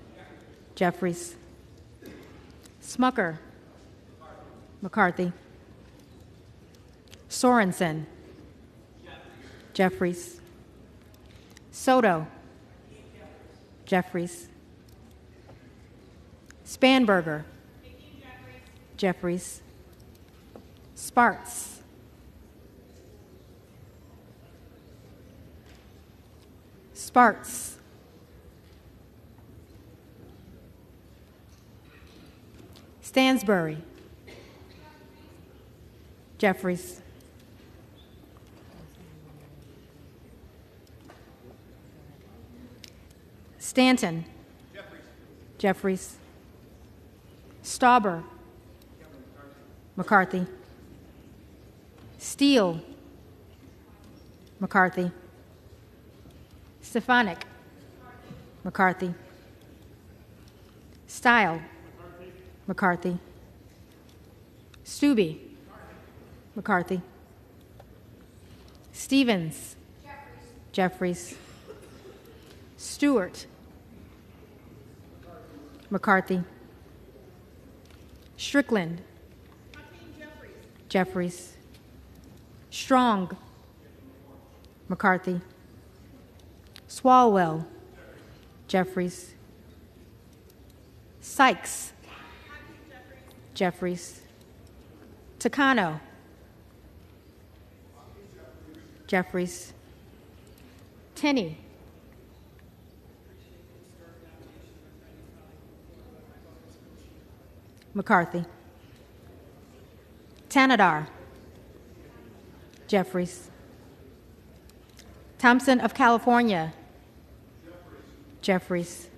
Jeffries. Smucker. McCarthy. Sorensen. Jeffries. Soto. Jeffries. Spanberger. Jeffries. Sparks. Sparks. Stansbury. Jeffries. Stanton. Jeffries. Stauber. McCarthy. Steele. McCarthy. Stefanik. McCarthy. Stile. McCarthy. Stubbe. McCarthy. Stevens. Jeffries. Stewart. McCarthy. Strickland. Jeffries. Strong. McCarthy. Swalwell. Jeffries. Sykes. Jeffries. Takano. Jeffries. Tenney. McCarthy. Tanadar. Jeffries. Thompson of California. Jeffries.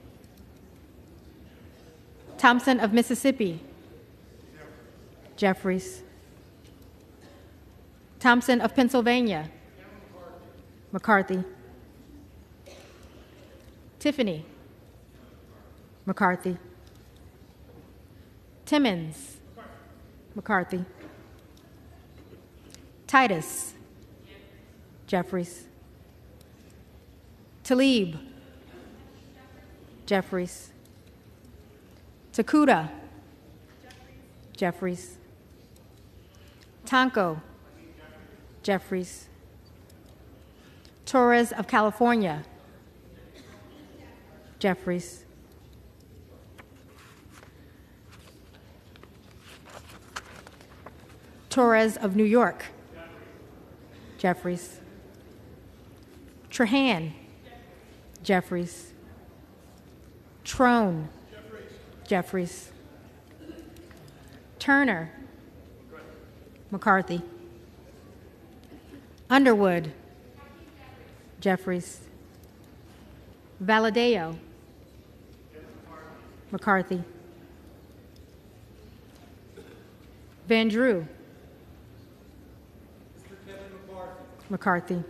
Thompson of Mississippi. Jeffries. Thompson of Pennsylvania. McCarthy. Tiffany. McCarthy. Timmons. McCarthy. Titus. Jeffries. Tlaib. Jeffries. Takuda. Jeffries. Tonko. Jeffries. Torres of California. Jeffries. Torres of New York. Jeffries. Trahan. Jeffries. Trone. Jeffries. Turner. McCarthy. Underwood. Jeffries. Valadeo. McCarthy. Van Drew. McCarthy.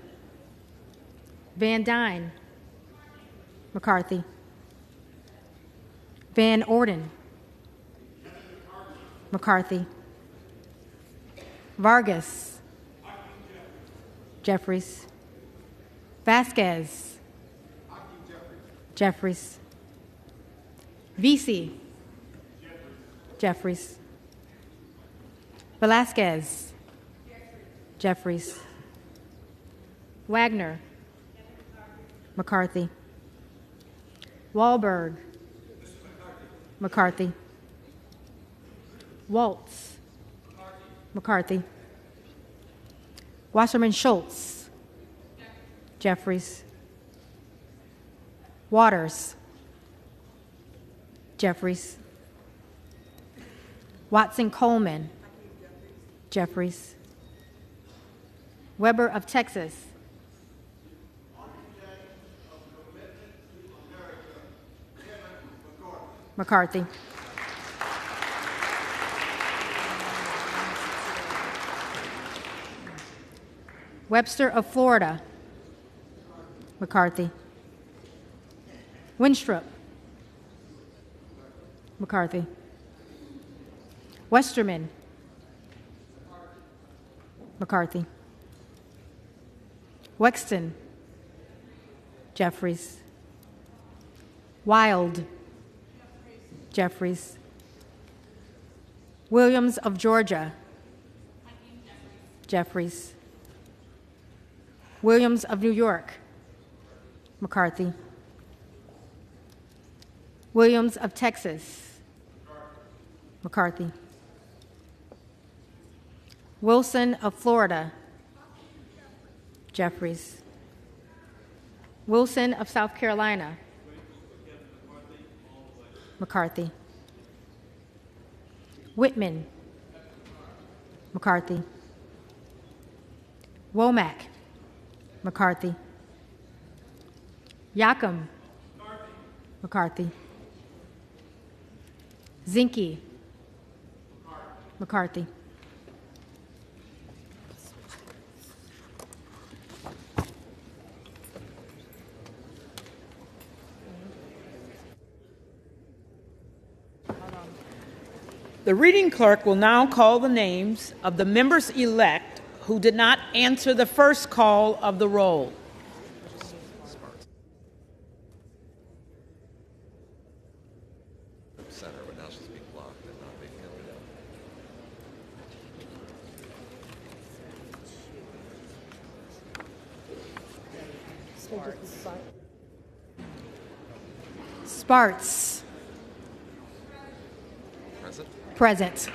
Van Dyne. McCarthy. Van Orden. McCarthy. Vargas. Jeffries. Vasquez. Jeffries. Vesey. Jeffries. Velasquez. Jeffries. Wagner. McCarthy. Wahlberg. McCarthy. Waltz. McCarthy. Wasserman Schultz. Jeffries. Waters. Jeffries. Watson Coleman. Jeffries. Weber of Texas. McCarthy. Webster of Florida. McCarthy. Winstrup. McCarthy. Westerman. McCarthy. Wexton. Jeffries. Wild. Jeffries. Williams of Georgia. Jeffries. Williams of New York. McCarthy. Williams of Texas. McCarthy. Wilson of Florida. Jeffries. Wilson of South Carolina. McCarthy. Whitman. McCarthy. Womack. McCarthy. Yacom. McCarthy. Zinke. McCarthy. The reading clerk will now call the names of the members-elect who did not answer the first call of the roll. Center, but now she's being blocked and not making it. Sparts. Present. Present.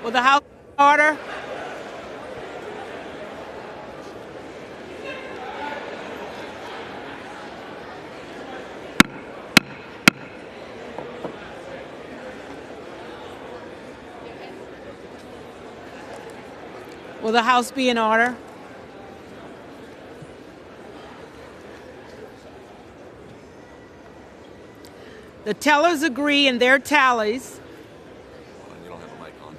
Will the House order? Will the House be in order? The tellers agree in their tallies. You don't have a mic on.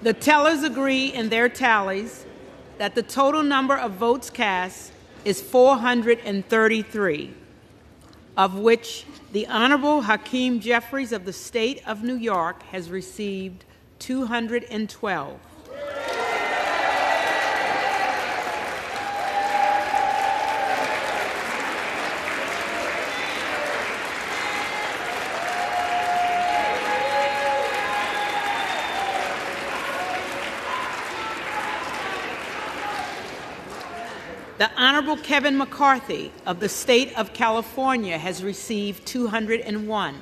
The tellers agree in their tallies that the total number of votes cast is 433, of which the Honorable Hakeem Jeffries of the state of New York has received 212. The Honorable Kevin McCarthy of the state of California has received 201.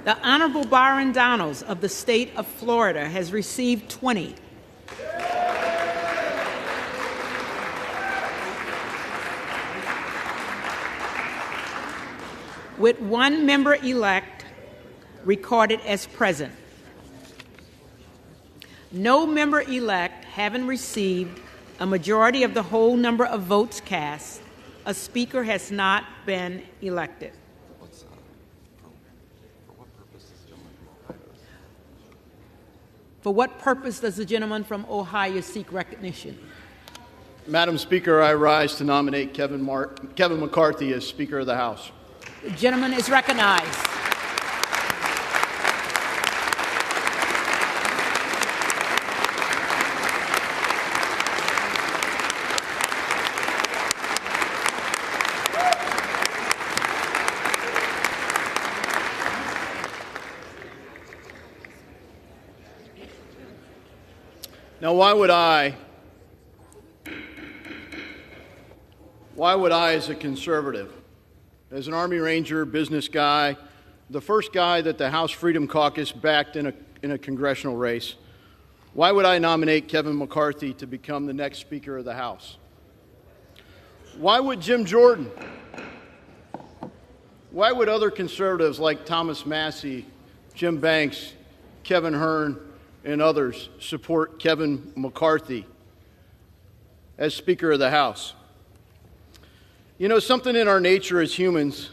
The Honorable Byron Donalds of the state of Florida has received 20. With one member-elect recorded as present. No member-elect having received a majority of the whole number of votes cast, a speaker has not been elected. For what purpose does the gentleman from Ohio seek recognition? Madam Speaker, I rise to nominate Kevin McCarthy as Speaker of the House. The gentleman is recognized. Now, why would I, as a conservative, as an Army Ranger, business guy, the first guy that the House Freedom Caucus backed in a congressional race, why would I nominate Kevin McCarthy to become the next Speaker of the House? Why would Jim Jordan? Why would other conservatives like Thomas Massey, Jim Banks, Kevin Hern, and others support Kevin McCarthy as Speaker of the House? You know, something in our nature as humans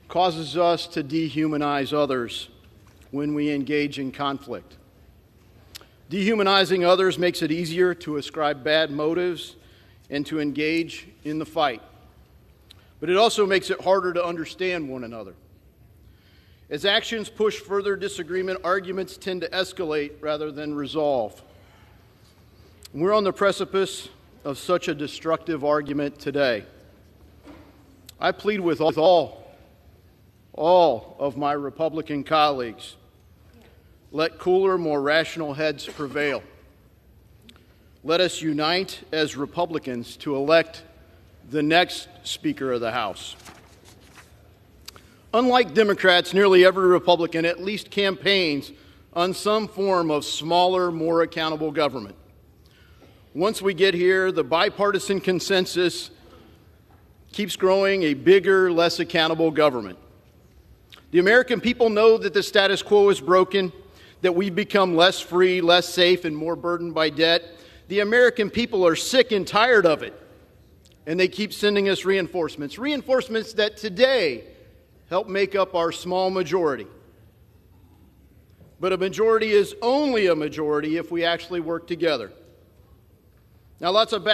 causes us to dehumanize others when we engage in conflict. Dehumanizing others makes it easier to ascribe bad motives and to engage in the fight. But it also makes it harder to understand one another. As actions push further disagreement, arguments tend to escalate rather than resolve. We're on the precipice of such a destructive argument today. I plead with all of my Republican colleagues, let cooler, more rational heads prevail. Let us unite as Republicans to elect the next Speaker of the House. Unlike Democrats, nearly every Republican at least campaigns on some form of smaller, more accountable government. Once we get here, the bipartisan consensus keeps growing a bigger, less accountable government. The American people know that the status quo is broken, that we've become less free, less safe, and more burdened by debt. The American people are sick and tired of it, and they keep sending us reinforcements. Reinforcements that today help make up our small majority. But a majority is only a majority if we actually work together. Now, lots of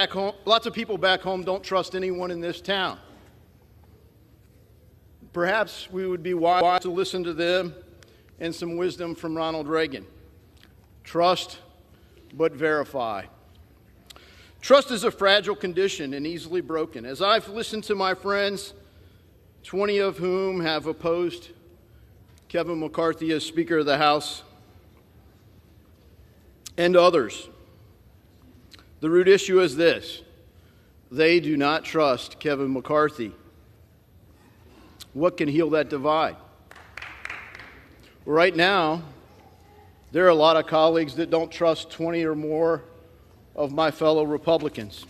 people back home don't trust anyone in this town. Perhaps we would be wise to listen to them and some wisdom from Ronald Reagan. Trust, but verify. Trust is a fragile condition and easily broken. As I've listened to my friends, 20 of whom have opposed Kevin McCarthy as Speaker of the House, and others. The root issue is this: they do not trust Kevin McCarthy. What can heal that divide? Right now, there are a lot of colleagues that don't trust 20 or more of my fellow Republicans.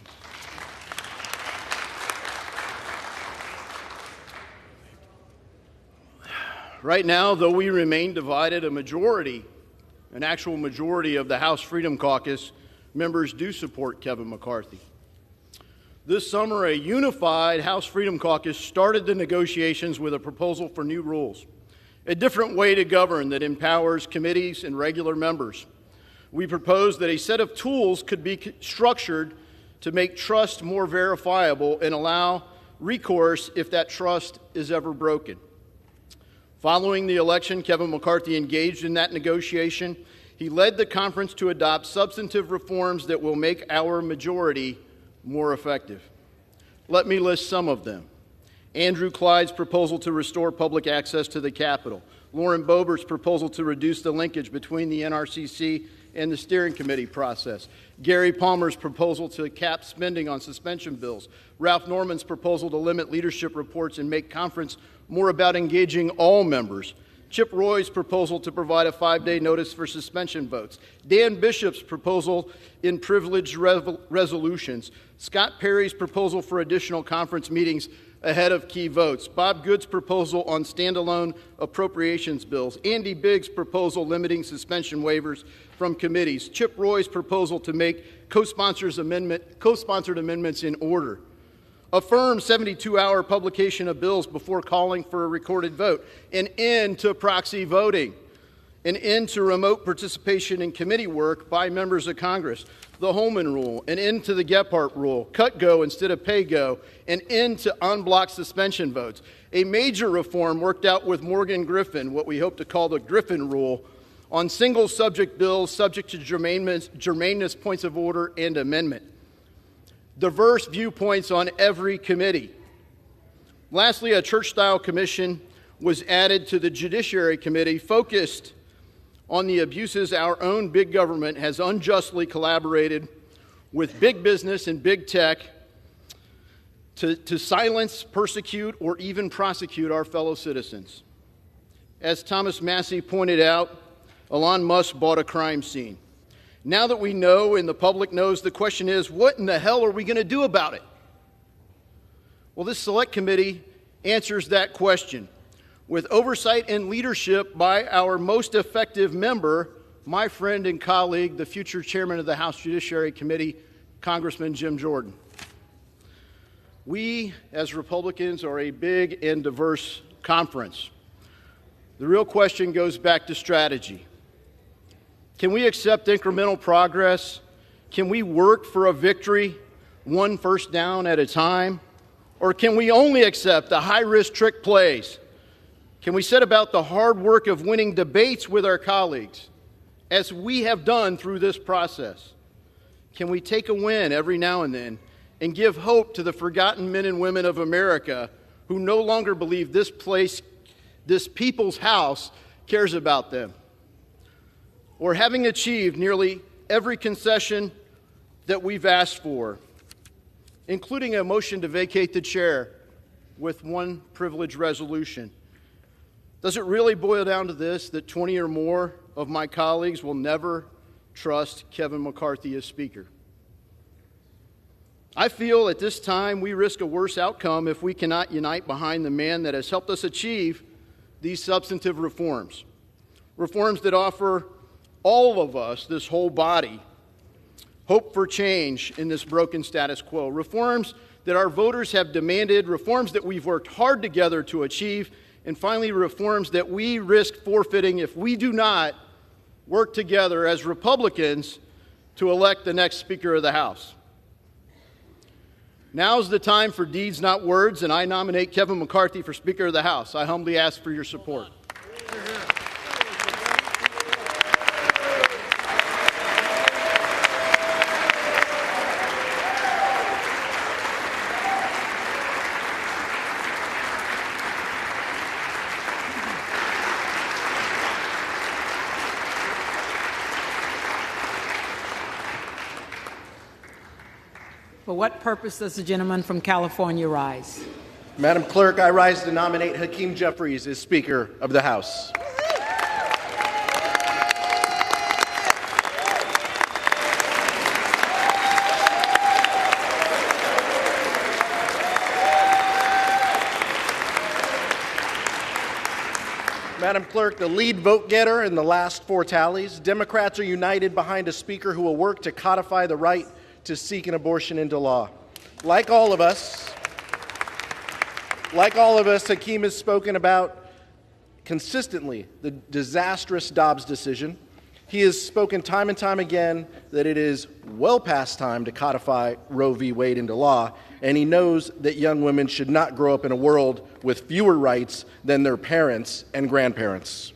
Right now, though we remain divided, an actual majority of the House Freedom Caucus members do support Kevin McCarthy. This summer, a unified House Freedom Caucus started the negotiations with a proposal for new rules, a different way to govern that empowers committees and regular members. We proposed that a set of tools could be structured to make trust more verifiable and allow recourse if that trust is ever broken. Following the election, Kevin McCarthy engaged in that negotiation. He led the conference to adopt substantive reforms that will make our majority more effective. Let me list some of them. Andrew Clyde's proposal to restore public access to the Capitol. Lauren Boebert's proposal to reduce the linkage between the NRCC and the steering committee process. Gary Palmer's proposal to cap spending on suspension bills. Ralph Norman's proposal to limit leadership reports and make conference more about engaging all members. Chip Roy's proposal to provide a 5-day notice for suspension votes. Dan Bishop's proposal in privileged resolutions. Scott Perry's proposal for additional conference meetings ahead of key votes. Bob Good's proposal on standalone appropriations bills. Andy Biggs' proposal limiting suspension waivers from committees. Chip Roy's proposal to make co-sponsored amendments in order. Affirm 72-hour publication of bills before calling for a recorded vote. An end to proxy voting. An end to remote participation in committee work by members of Congress. The Holman Rule. An end to the Gephardt Rule. Cut go instead of pay go. An end to unblocked suspension votes. A major reform worked out with Morgan Griffin, what we hope to call the Griffin Rule, on single subject bills subject to germaneness points of order and amendment. Diverse viewpoints on every committee. Lastly, a church-style commission was added to the Judiciary Committee focused on the abuses our own big government has unjustly collaborated with big business and big tech to silence, persecute, or even prosecute our fellow citizens. As Thomas Massey pointed out, Elon Musk bought a crime scene. Now that we know and the public knows, the question is, what in the hell are we going to do about it? Well, this select committee answers that question with oversight and leadership by our most effective member, my friend and colleague, the future chairman of the House Judiciary Committee, Congressman Jim Jordan. We, as Republicans, are a big and diverse conference. The real question goes back to strategy. Can we accept incremental progress? Can we work for a victory, one first down at a time? Or can we only accept the high-risk trick plays? Can we set about the hard work of winning debates with our colleagues, as we have done through this process? Can we take a win every now and then and give hope to the forgotten men and women of America who no longer believe this place, this people's house, cares about them? Or having achieved nearly every concession that we've asked for, including a motion to vacate the chair with one privilege resolution, does it really boil down to this, that 20 or more of my colleagues will never trust Kevin McCarthy as Speaker? I feel at this time we risk a worse outcome if we cannot unite behind the man that has helped us achieve these substantive reforms. Reforms that offer all of us, this whole body, hope for change in this broken status quo. Reforms that our voters have demanded, reforms that we've worked hard together to achieve, and finally, reforms that we risk forfeiting if we do not work together as Republicans to elect the next Speaker of the House. Now's the time for deeds, not words, and I nominate Kevin McCarthy for Speaker of the House. I humbly ask for your support. For what purpose does the gentleman from California rise? Madam Clerk, I rise to nominate Hakeem Jeffries as Speaker of the House. Madam Clerk, the lead vote getter in the last 4 tallies, Democrats are united behind a Speaker who will work to codify the right to seek an abortion into law. Like all of us, Hakeem has spoken about consistently the disastrous Dobbs decision. He has spoken time and time again that it is well past time to codify Roe v. Wade into law, and he knows that young women should not grow up in a world with fewer rights than their parents and grandparents.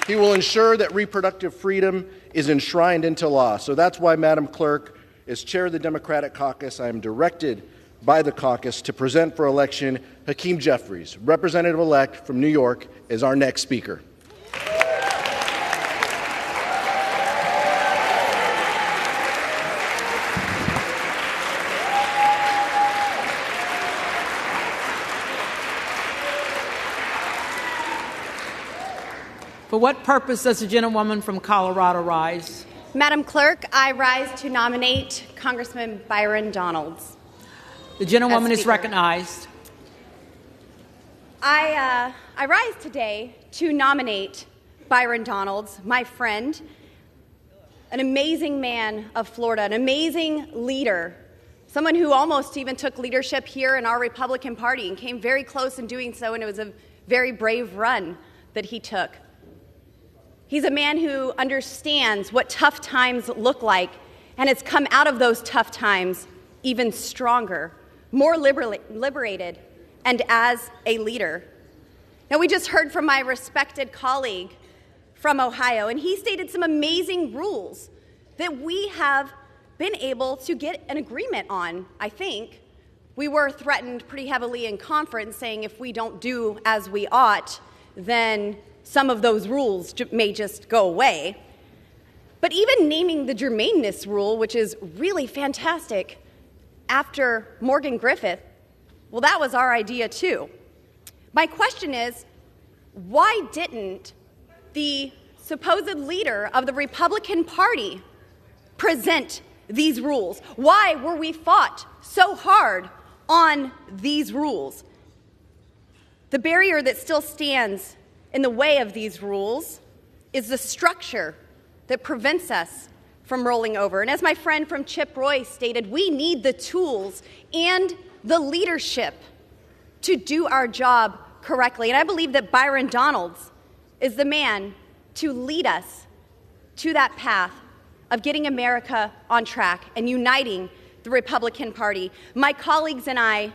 He will ensure that reproductive freedom is enshrined into law. So that's why, Madam Clerk, as chair of the Democratic caucus, I am directed by the caucus to present for election Hakeem Jeffries, representative-elect from New York, as our next Speaker. For what purpose does the gentlewoman from Colorado rise? Madam Clerk, I rise to nominate Congressman Byron Donalds. The gentlewoman is recognized. I rise today to nominate Byron Donalds, my friend, an amazing man of Florida, an amazing leader, someone who almost even took leadership here in our Republican Party and came very close in doing so, and it was a very brave run that he took. He's a man who understands what tough times look like and has come out of those tough times even stronger, more liberated, and as a leader. Now, we just heard from my respected colleague from Ohio, and he stated some amazing rules that we have been able to get an agreement on, I think. We were threatened pretty heavily in conference, saying if we don't do as we ought, then some of those rules may just go away. But even naming the germaneness rule, which is really fantastic, after Morgan Griffith, well, that was our idea too. My question is, why didn't the supposed leader of the Republican Party present these rules? Why were we fought so hard on these rules? The barrier that still stands in the way of these rules is the structure that prevents us from rolling over. And as my friend from Chip Roy stated, we need the tools and the leadership to do our job correctly. And I believe that Byron Donalds is the man to lead us to that path of getting America on track and uniting the Republican Party. My colleagues and I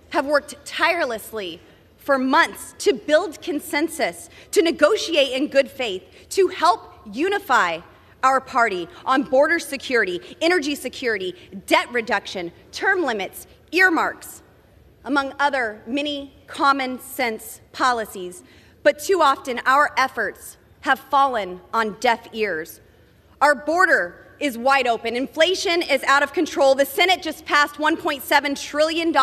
have worked tirelessly for months to build consensus, to negotiate in good faith, to help unify our party on border security, energy security, debt reduction, term limits, earmarks, among other many common sense policies. But too often our efforts have fallen on deaf ears. Our border is wide open. Inflation is out of control. The Senate just passed $1.7 trillion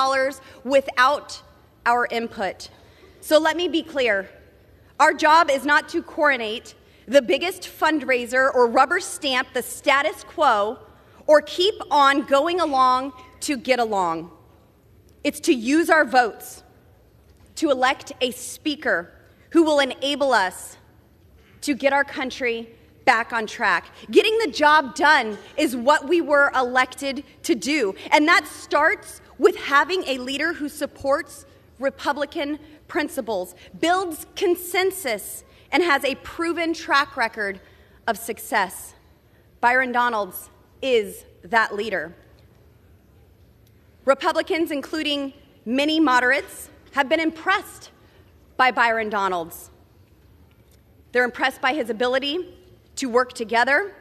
without our input. So let me be clear. Our job is not to coronate the biggest fundraiser or rubber stamp the status quo or keep on going along to get along. It's to use our votes to elect a speaker who will enable us to get our country back on track. Getting the job done is what we were elected to do, and that starts with having a leader who supports Republican principles, builds consensus, and has a proven track record of success. Byron Donalds is that leader. Republicans, including many moderates, have been impressed by Byron Donalds. They're impressed by his ability to work together.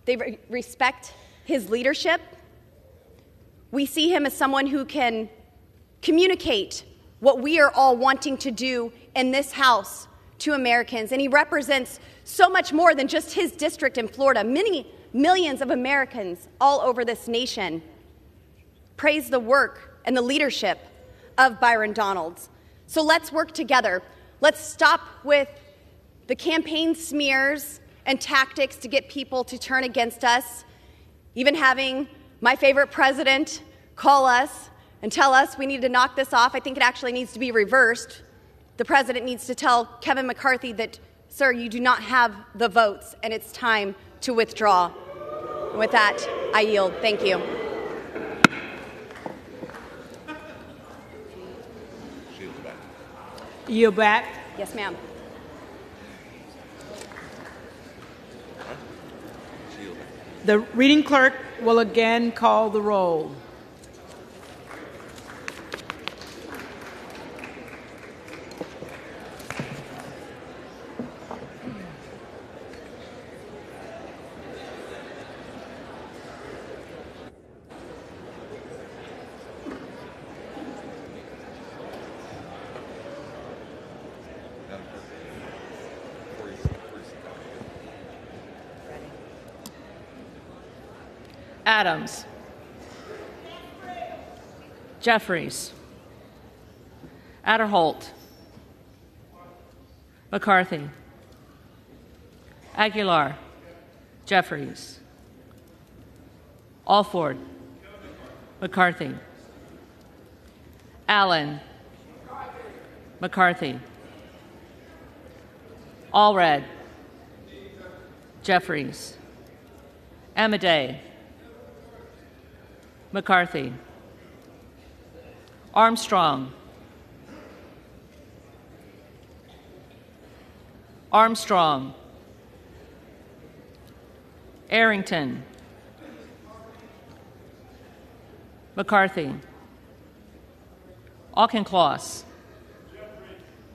They respect his leadership. We see him as someone who can communicate what we are all wanting to do in this House to Americans, and he represents so much more than just his district in Florida. Many millions of Americans all over this nation praise the work and the leadership of Byron Donalds. So let's work together. Let's stop with the campaign smears and tactics to get people to turn against us, even having my favorite president call us and tell us we need to knock this off. I think it actually needs to be reversed. The president needs to tell Kevin McCarthy that, sir, you do not have the votes, and it's time to withdraw. And with that, I yield. Thank you. Yield back. Yes, ma'am. The reading clerk will again call the roll. Adams. Jeffries. Adderholt. McCarthy. Aguilar. Jeffries. Alford. McCarthy. Allen. McCarthy. Allred. Jeffries. Amadei. McCarthy. Armstrong. Armstrong. Arrington. McCarthy. Auchincloss.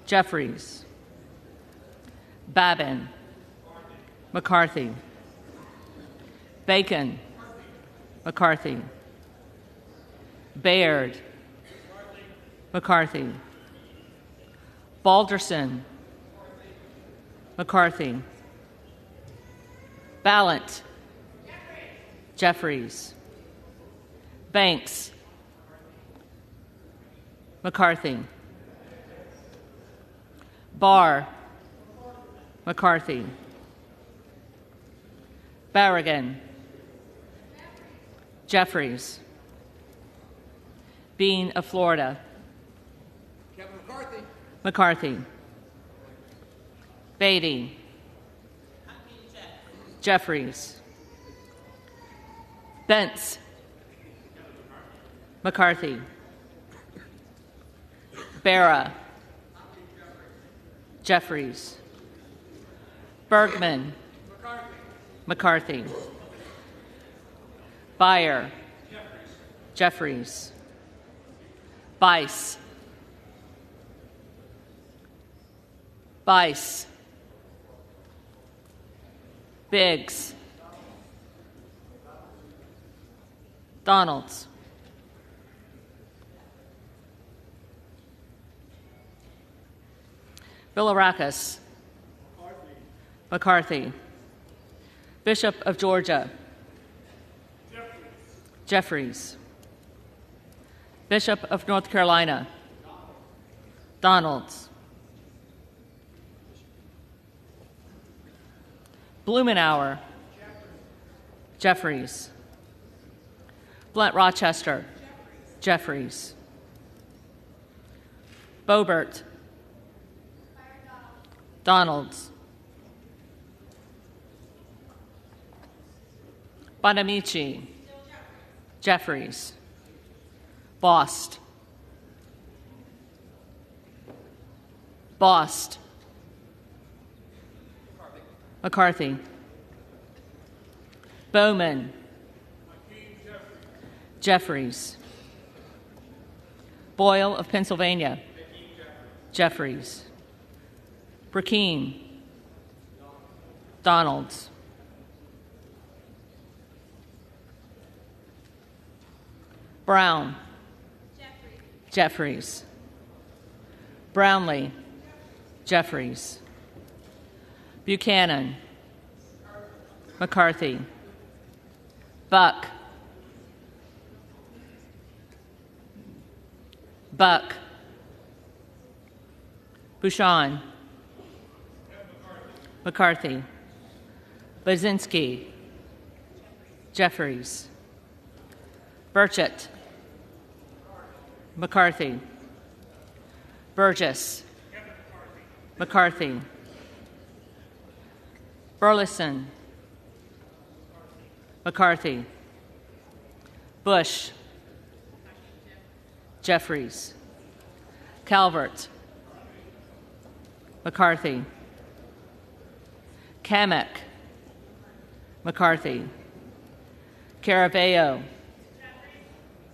Jeffries. Babin. McCarthy. Bacon. McCarthy. Baird. McCarthy. Balderson. McCarthy. Ballot. Jeffries. Banks. McCarthy. Barr. McCarthy. Barragan. Jeffries. Bean of Florida. Kevin McCarthy. McCarthy. Beatty. Jeffries. Bentz. McCarthy. Barra. Jeffries. Bergman. McCarthy. Beyer. Jeffries. Bice. Bice. Biggs. Donalds. Bilirakis. McCarthy. Bishop of Georgia. Jeffries. Bishop of North Carolina. Donalds. Blumenauer. Jeffries. Blunt Rochester. Jeffries. Boebert. Donalds. Bonamici. Jeffries. Bost. Bost. McCarthy. Bowman. Jeffries. Boyle of Pennsylvania. Jeffries. Brackeen. Donalds. Brown. Jeffries. Brownlee. Jeffries. Buchanan, McCarthy, Buck, Bouchon, McCarthy, Baczynski, Jeffries, Burchett, McCarthy, Burgess, McCarthy, Burleson, McCarthy, Bush, Jeffries, Calvert, McCarthy, Kamek, McCarthy, Caravello,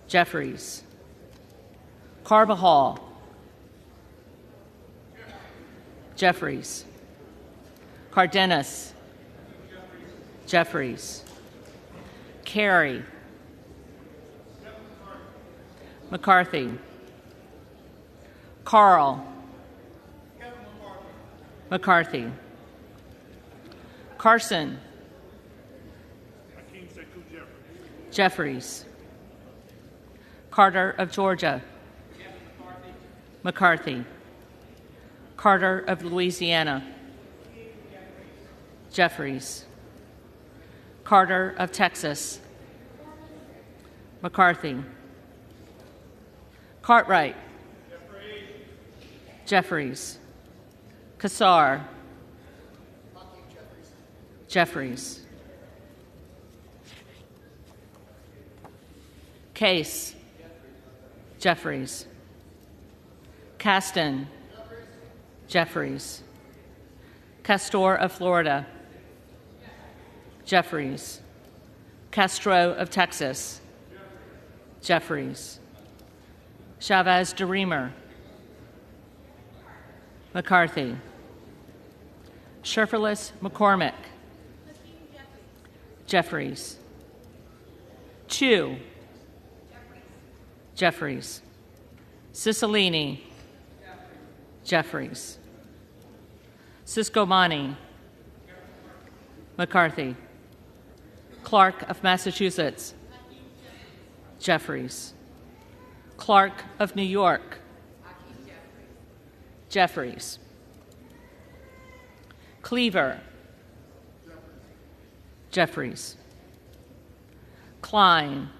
Jeffries, Carbajal, Jeffries, Cardenas, Jeffries, Carey, McCarthy, Carl, McCarthy, Carson, Jeffries, Carter of Georgia, McCarthy, Carter of Louisiana, Jeffries, Carter of Texas, McCarthy, Cartwright, Jeffries, Kassar, Jeffries, Case, Jeffries, Caston, Jeffries, Castor of Florida, Jeffries, Castro of Texas, Jeffries, Chavez DeReamer, McCarthy, Sherferless McCormick, Jeffries, Chu, Jeffries, Cicilline, Jeffries, Ciscomani, McCarthy, Clark of Massachusetts, Jeffries, Clark of New York, Jeffries, Cleaver, Jeffries, Klein,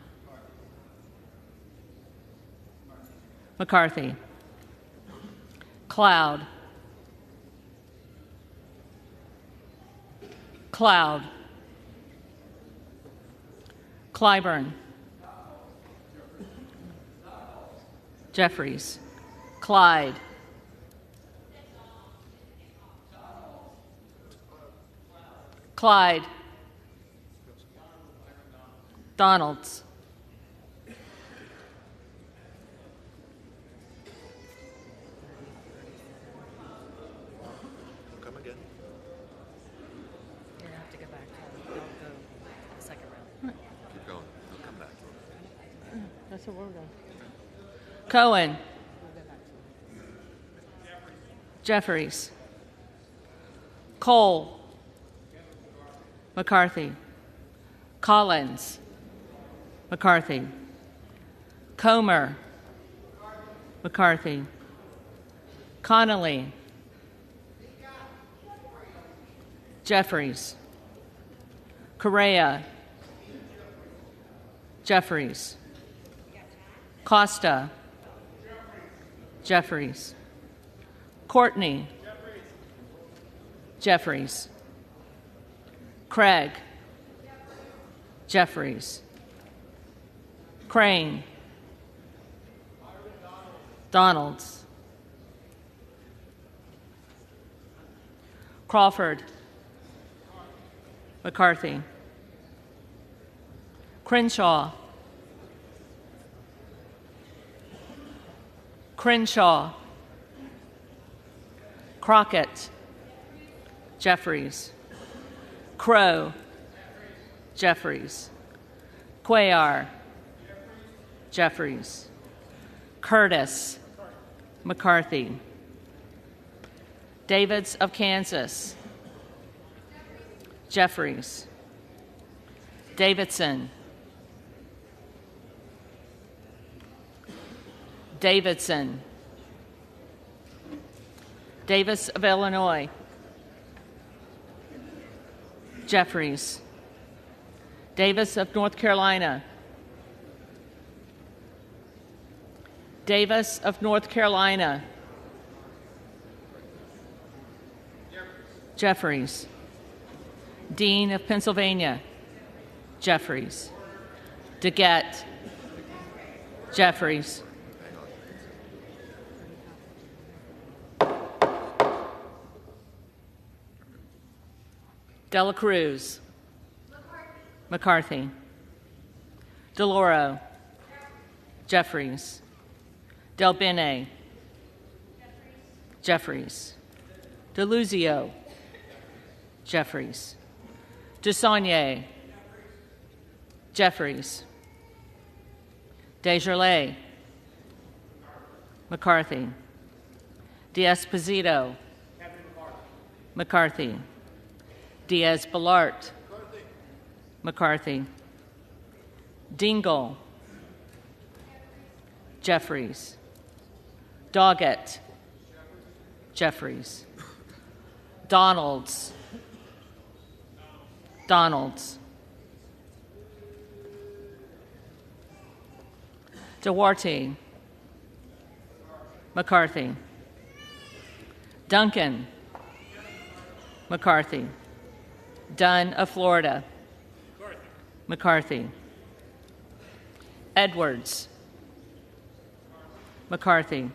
McCarthy, Cloud, Clyburn, Jeffries, Clyde, Donalds, Come again. You're going to have to go back. Don't go the second round. Keep going. They'll come back. That's what we're doing. Cohen, Jeffries, Cole, McCarthy, Collins, McCarthy, Comer, McCarthy, Connolly, Jeffries, Correa, Jeffries, Costa, Jeffries, Courtney, Jeffries, Craig, Jeffries, Crane, Donalds, Crawford, McCarthy, Crenshaw, Crockett, Jeffries, Crow, Jeffries, Cuellar, Jeffries, Curtis, McCarthy, Davids of Kansas, Jeffries. Davidson. Davidson. Davis of Illinois. Jeffries. Davis of North Carolina. Davis of North Carolina. Jeffries. Dean of Pennsylvania. Jeffries. DeGette. Jeffries. Dela Cruz. McCarthy. DeLauro. Jeffries. Del Bene. Jeffries. DeLuzio. Jeffries. DeSaulnier. Jeffries. Desjardins. McCarthy. D'Esposito. McCarthy. Diaz-Balart. McCarthy. Dingell. Jeffries. Doggett. Jeffries. Donalds. Donalds. Duarte. McCarthy. Duncan. McCarthy. Dunn of Florida. McCarthy. Edwards. McCarthy.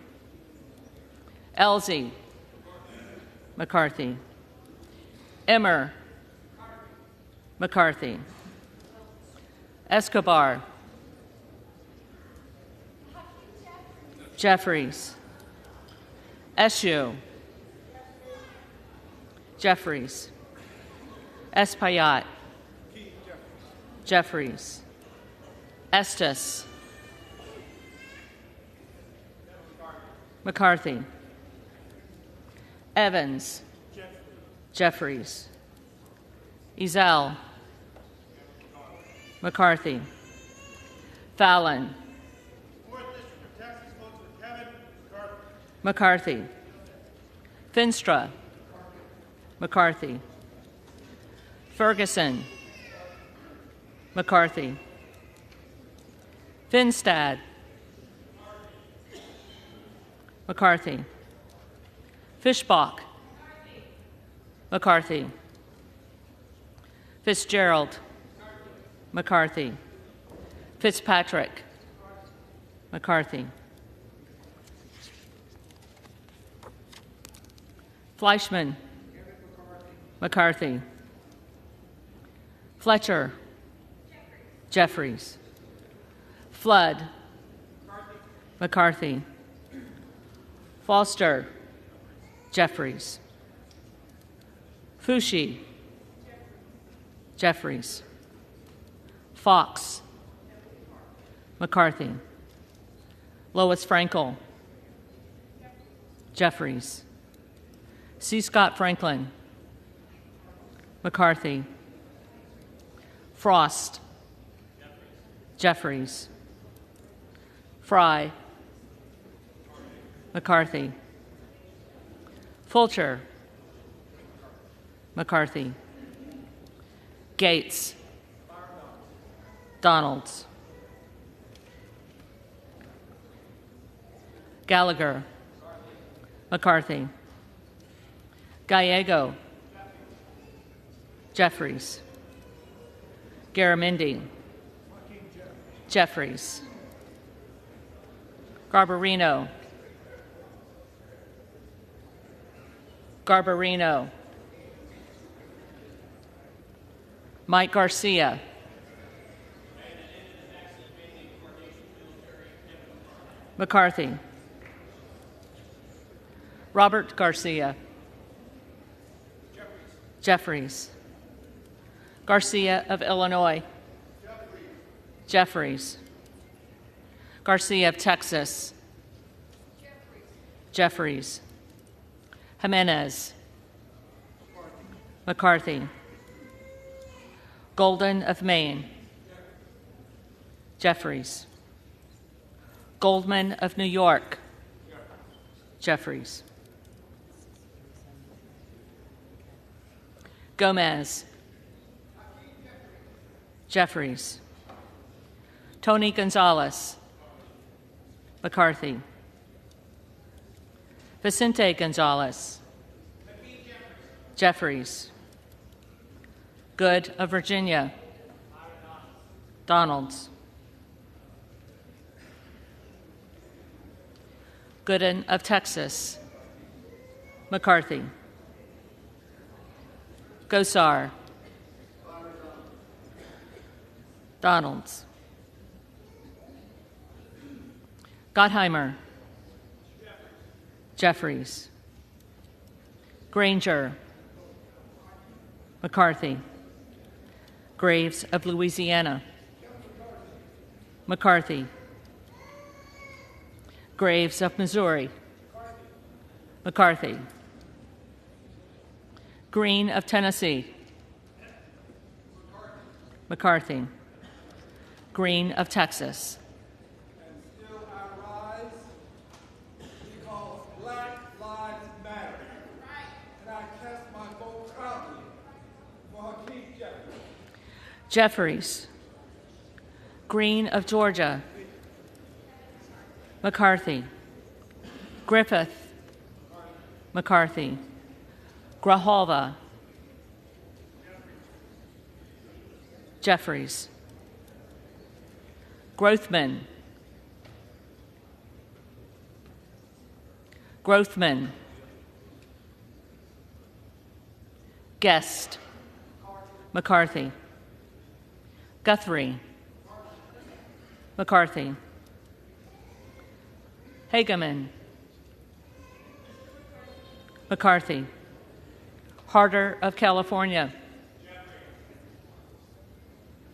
Elsie. McCarthy. Emmer. McCarthy. Escobar. Jeffries. Eshoo. Jeffries. Espaillat. Jeffries. Estes. McCarthy. Evans. Jeffries. Ezell. McCarthy. Fallon. McCarthy. Finstra. McCarthy. Ferguson. McCarthy. Finstad. McCarthy. Fischbach. McCarthy. Fitzgerald. McCarthy. Fitzpatrick. McCarthy. Fleischman. McCarthy. Fletcher. Jeffries. Flood. McCarthy. Foster. Jeffries. Fushi. Jeffries. Fox. McCarthy. Lois Frankel. Jeffries. C. Scott Franklin. McCarthy. Frost. Jeffries. Fry. McCarthy. Fulcher. McCarthy. Gates. Donalds. Gallagher. McCarthy. Gallego. Jeffries. Garamendi. Jeffries. Garbarino. Garbarino. Mike Garcia. McCarthy. Robert Garcia. Jeffries. Garcia of Illinois. Jeffries. Garcia of Texas. Jeffries. Jimenez. McCarthy. Golden of Maine. Jeffries. Goldman of New York. Jeffries. Gomez. Jeffries. Tony Gonzalez. McCarthy. Vicente Gonzalez. Jeffries. Good of Virginia. Donalds. Gooden of Texas. McCarthy. Gosar. Donalds. Gottheimer. Jeffries. Granger. McCarthy. Graves of Louisiana. McCarthy. Graves of Missouri. McCarthy. Green of Tennessee. McCarthy. Green of Texas. And still I rise because Black Lives Matter. And I cast my vote proudly for Hakeem Jeffries. Jeffries. Green of Georgia. McCarthy. Griffith. McCarthy. Grijalva. Jeffries. Grothman. Grothman. Guest. McCarthy. Guthrie. McCarthy. Hageman. McCarthy. Harder of California.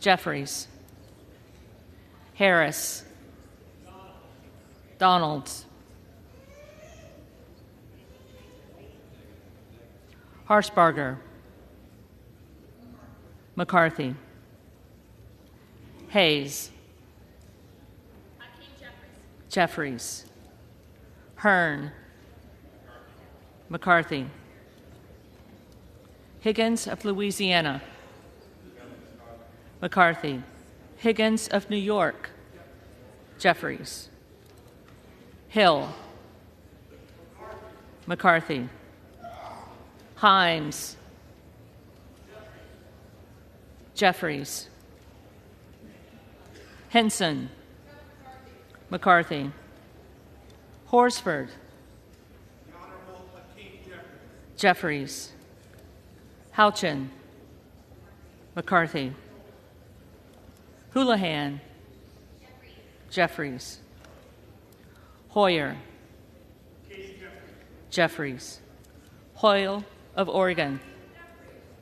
Jeffries. Harris. Donalds. Harsbarger. McCarthy. Hayes. Jeffries. Hearn. McCarthy. Higgins of Louisiana. McCarthy. Higgins of New York. Jeffries. Hill. McCarthy. Himes. Jeffries. Henson. McCarthy. Horsford. Jeffries. Houchin. McCarthy. Houlihan. Jeffries. Hoyer. Jeffries. Hoyle of Oregon.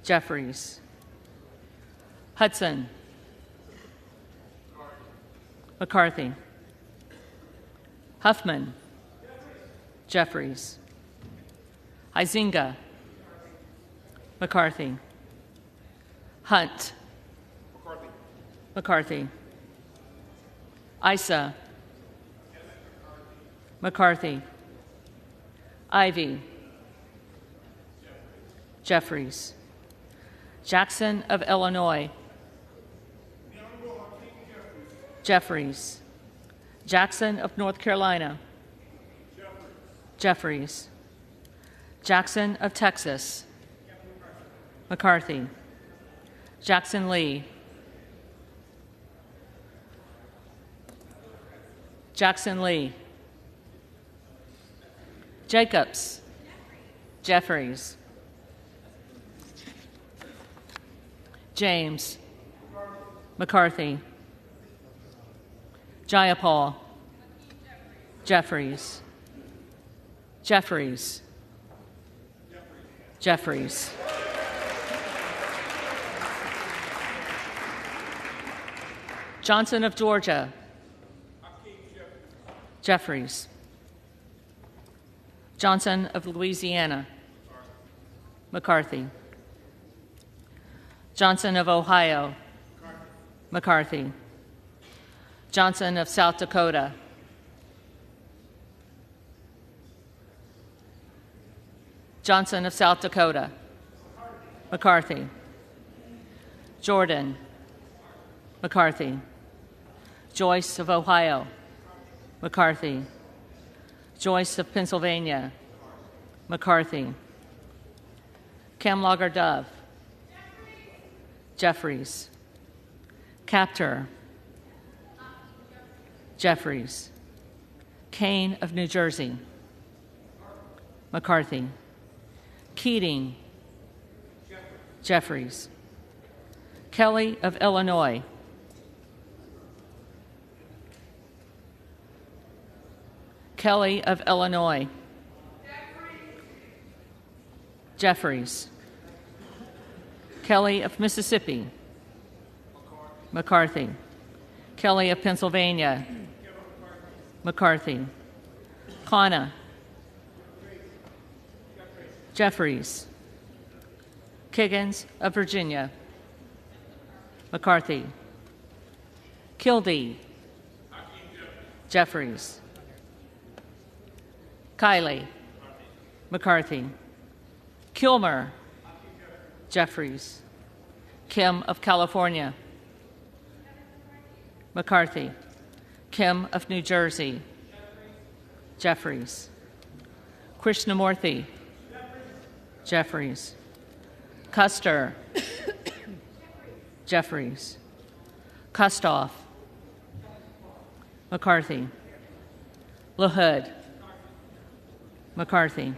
Jeffries. Hudson. McCarthy. Huffman. Jeffries. Huizinga. McCarthy. Hunt. McCarthy. Issa. McCarthy. Ivy. Jeffries. Jackson of Illinois. Jeffries. Jackson of North Carolina. Jeffries. Jackson of Texas. McCarthy. Jackson Lee. Jackson Lee. Jacobs. Jeffries. James. McCarthy. Jayapal. Jeffries. Jeffries. Jeffries. Johnson of Georgia. Jeffries. Johnson of Louisiana. McCarthy. Johnson of Ohio. McCarthy. Johnson of South Dakota. Johnson of South Dakota. McCarthy. Jordan. McCarthy. Joyce of Ohio. McCarthy. Joyce of Pennsylvania. McCarthy. Kamlager Dove. Jeffries. Capter. Jeffries. Kane of New Jersey. McCarthy. Keating. Jeffries. Kelly of Illinois. Kelly of Illinois. Jeffries. Kelly of Mississippi. McCarthy. Kelly of Pennsylvania. McCarthy. Khanna. Jeffries. Kiggins of Virginia. McCarthy. Kildee. Jeffries. Kiley. McCarthy. Kilmer. Jeffries. Kim of California. McCarthy. Kim of New Jersey. Jeffries. Krishnamurthy. Jeffries. Custer. Jeffries. Kustoff. McCarthy. LaHood. McCarthy.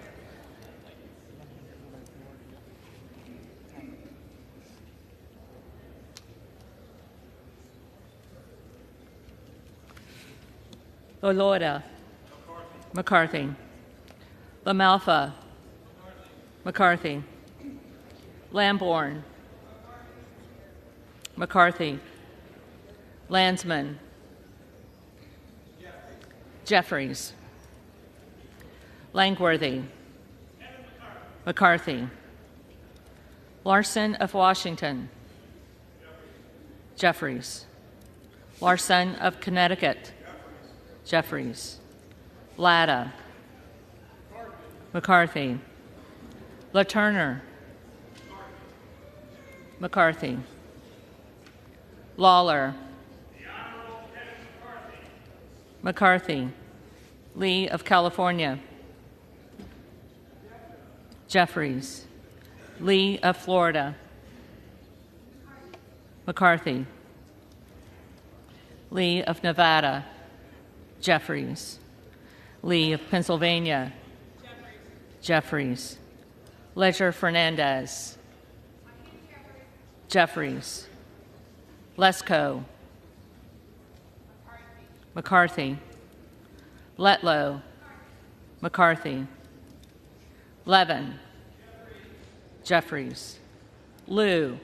LaLorda. McCarthy. LaMalfa. McCarthy. Lamborn. McCarthy. Landsman. Jeffries. Langworthy. McCarthy. Larson of Washington. Jeffries. Larson of Connecticut. Jeffries. Latta. McCarthy. LaTurner. McCarthy. Lawler. McCarthy. Lee of California. Jeffries. Lee of Florida. McCarthy. Lee of Nevada. Jeffries. Lee of Pennsylvania. Jeffries. Ledger Fernandez. Jeffries. Lesko. McCarthy. Letlow. McCarthy. Levin. Jeffries. Liu.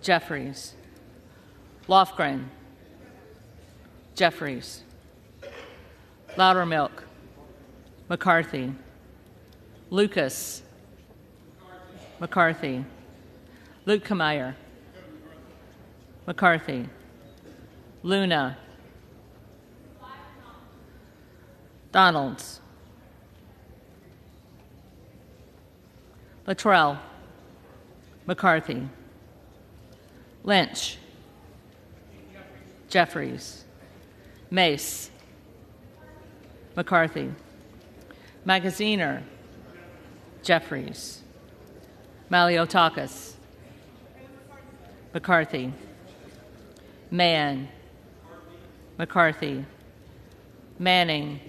Jeffries. Lofgren. Jeffries. Loudermilk. McCarthy. Lucas. McCarthy. Lukemeyer. McCarthy. Luna. Donalds. Luttrell. McCarthy. Lynch. Jeffries. Mace. McCarthy. Magaziner. Jeffries. Maliotakis. McCarthy. Mann. McCarthy. Manning.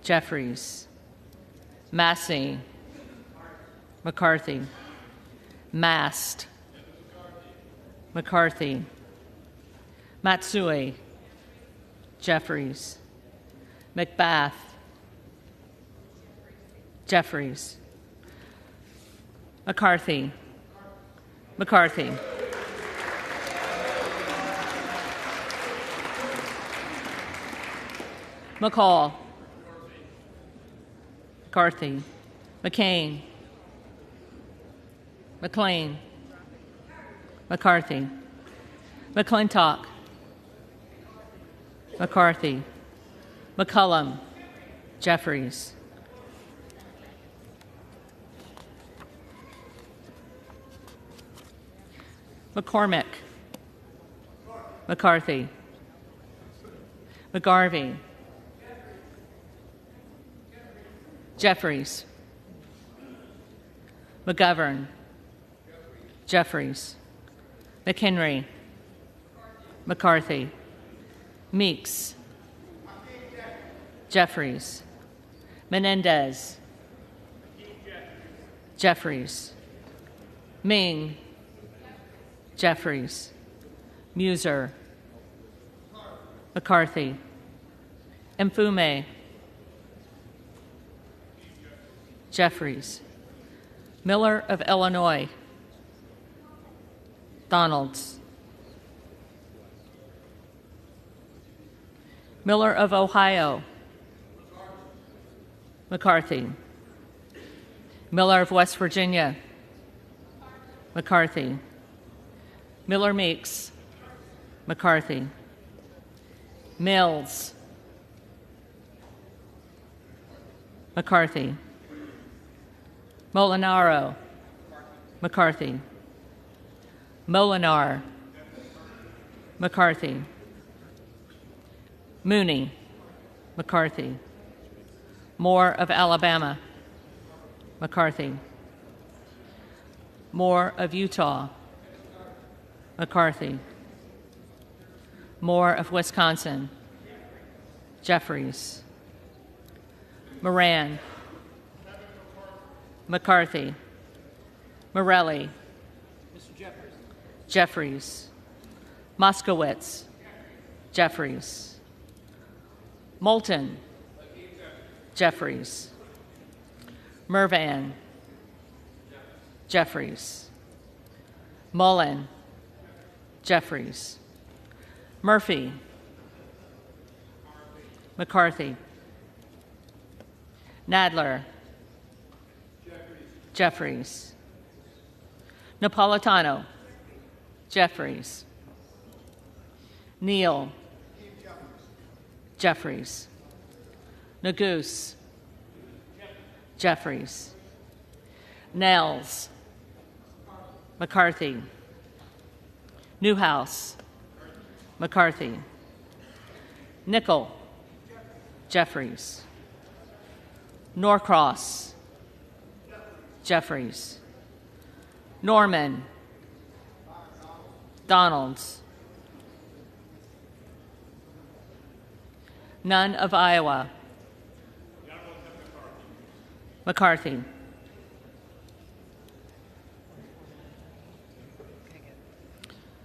Jeffries. Massey. McCarthy. Mast. McCarthy. Matsui. Jeffries. McBath. Jeffries. McCarthy. McCarthy. McCall. McCarthy. McCain. McLean, McCarthy, McClintock, McCarthy, McCullum, Jeffries, McCormick, McCarthy, McGarvey, Jeffries, McGovern, Jeffries, McHenry, McCarthy, Meeks, Jeffries, Menendez, Jeffries, Ming, Jeffries, Muser, McCarthy, Mfume, Jeffries, Miller of Illinois, Donalds, Miller of Ohio, McCarthy, Miller of West Virginia, McCarthy, Miller Meeks, McCarthy, Mills, McCarthy, Molinaro, McCarthy, Molinar, McCarthy, Mooney, McCarthy, Moore of Alabama, McCarthy, Moore of Utah, McCarthy, Moore of Wisconsin, Jeffries, Moran, McCarthy, Morelli, Jeffries, Moskowitz, Jeffries, Moulton, Jeffries, Mervan, Jeffries, Mullen, Jeffries, Murphy, McCarthy, Nadler, Jeffries, Napolitano, Jeffries, Neal, Jeffries, Nagoose, Jeffries, Nels, McCarthy, Newhouse, McCarthy, Nickel, Jeffries, Norcross, Jeffries, Norman, Donalds, None of Iowa, McCarthy,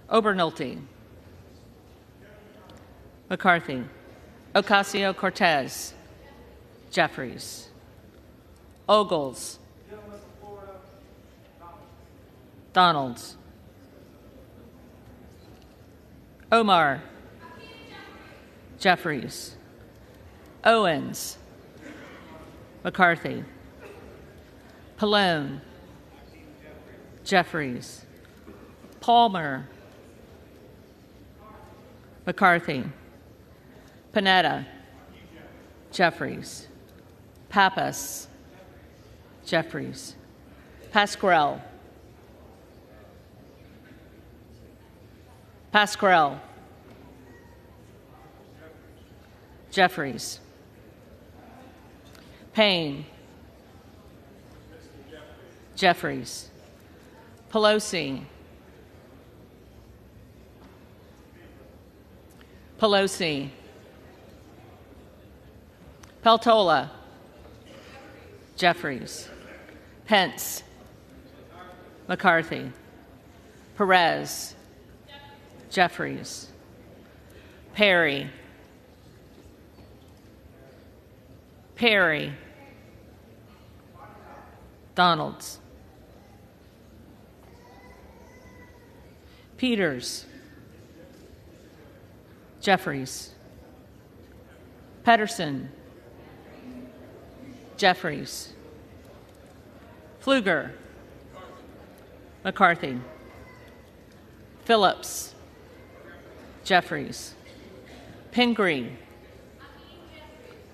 Obernolte, McCarthy, Ocasio-Cortez, Jeffries, Ogles, Donalds, Omar, Jeffries, Owens, McCarthy, Pallone, Jeffries, Palmer, McCarthy, Panetta, Jeffries, Pappas, Jeffries, Pasquarel, Jeffries, Payne, Jeffries, Pelosi, Peltola, Jeffries, Pence, McCarthy, Perez, Jeffries, Perry, Donalds, Peters, Jeffries, Pedersen, Jeffries, Pfluger, McCarthy. Phillips. Jeffries. Pingree.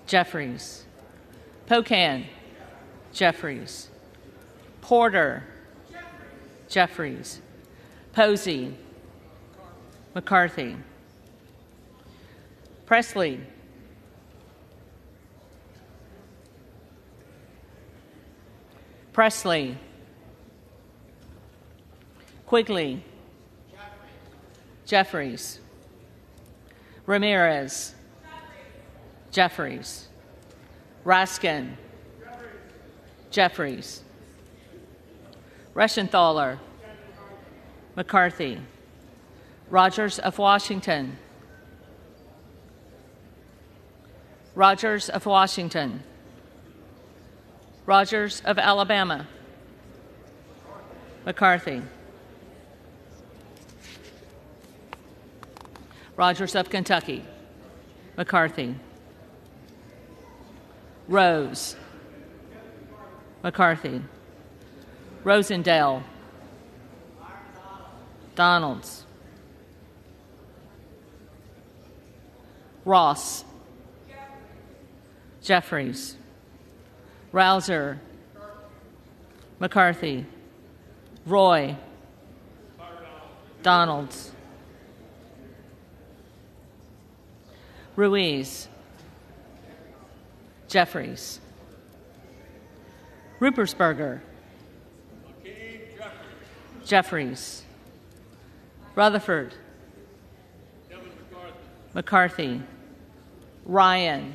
Jeffries. Pocan. Jeffries. Porter. Jeffries. Posey. McCarthy. Presley. Presley. Quigley. Jeffries. Ramirez. Jeffries. Raskin. Jeffries. Reschenthaler. McCarthy. Rogers of Washington. Rogers of Washington. Rogers of Alabama. McCarthy. Rogers of Kentucky. McCarthy. Rose. McCarthy. Rosendale. Donalds. Ross. Jeffries. Rouser. McCarthy. Roy. Donalds. Ruiz. Jeffries. Rupersberger. Jeffries. Rutherford. McCarthy. Ryan.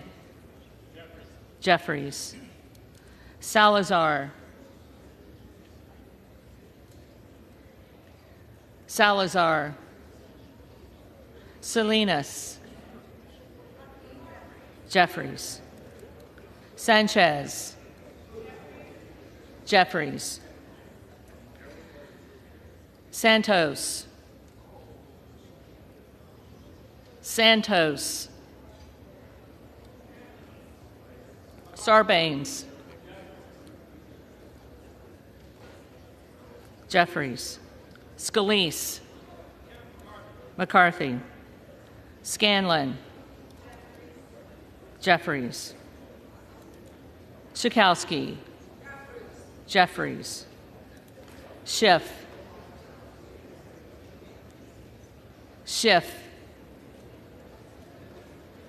Jeffries. Salazar. Salazar. Salinas. Jeffries. Sanchez. Jeffries. Santos. Santos. Sarbanes. Jeffries. Scalise. McCarthy. Scanlon. Jeffries. Schakowsky. Jeffries. Schiff. Schiff.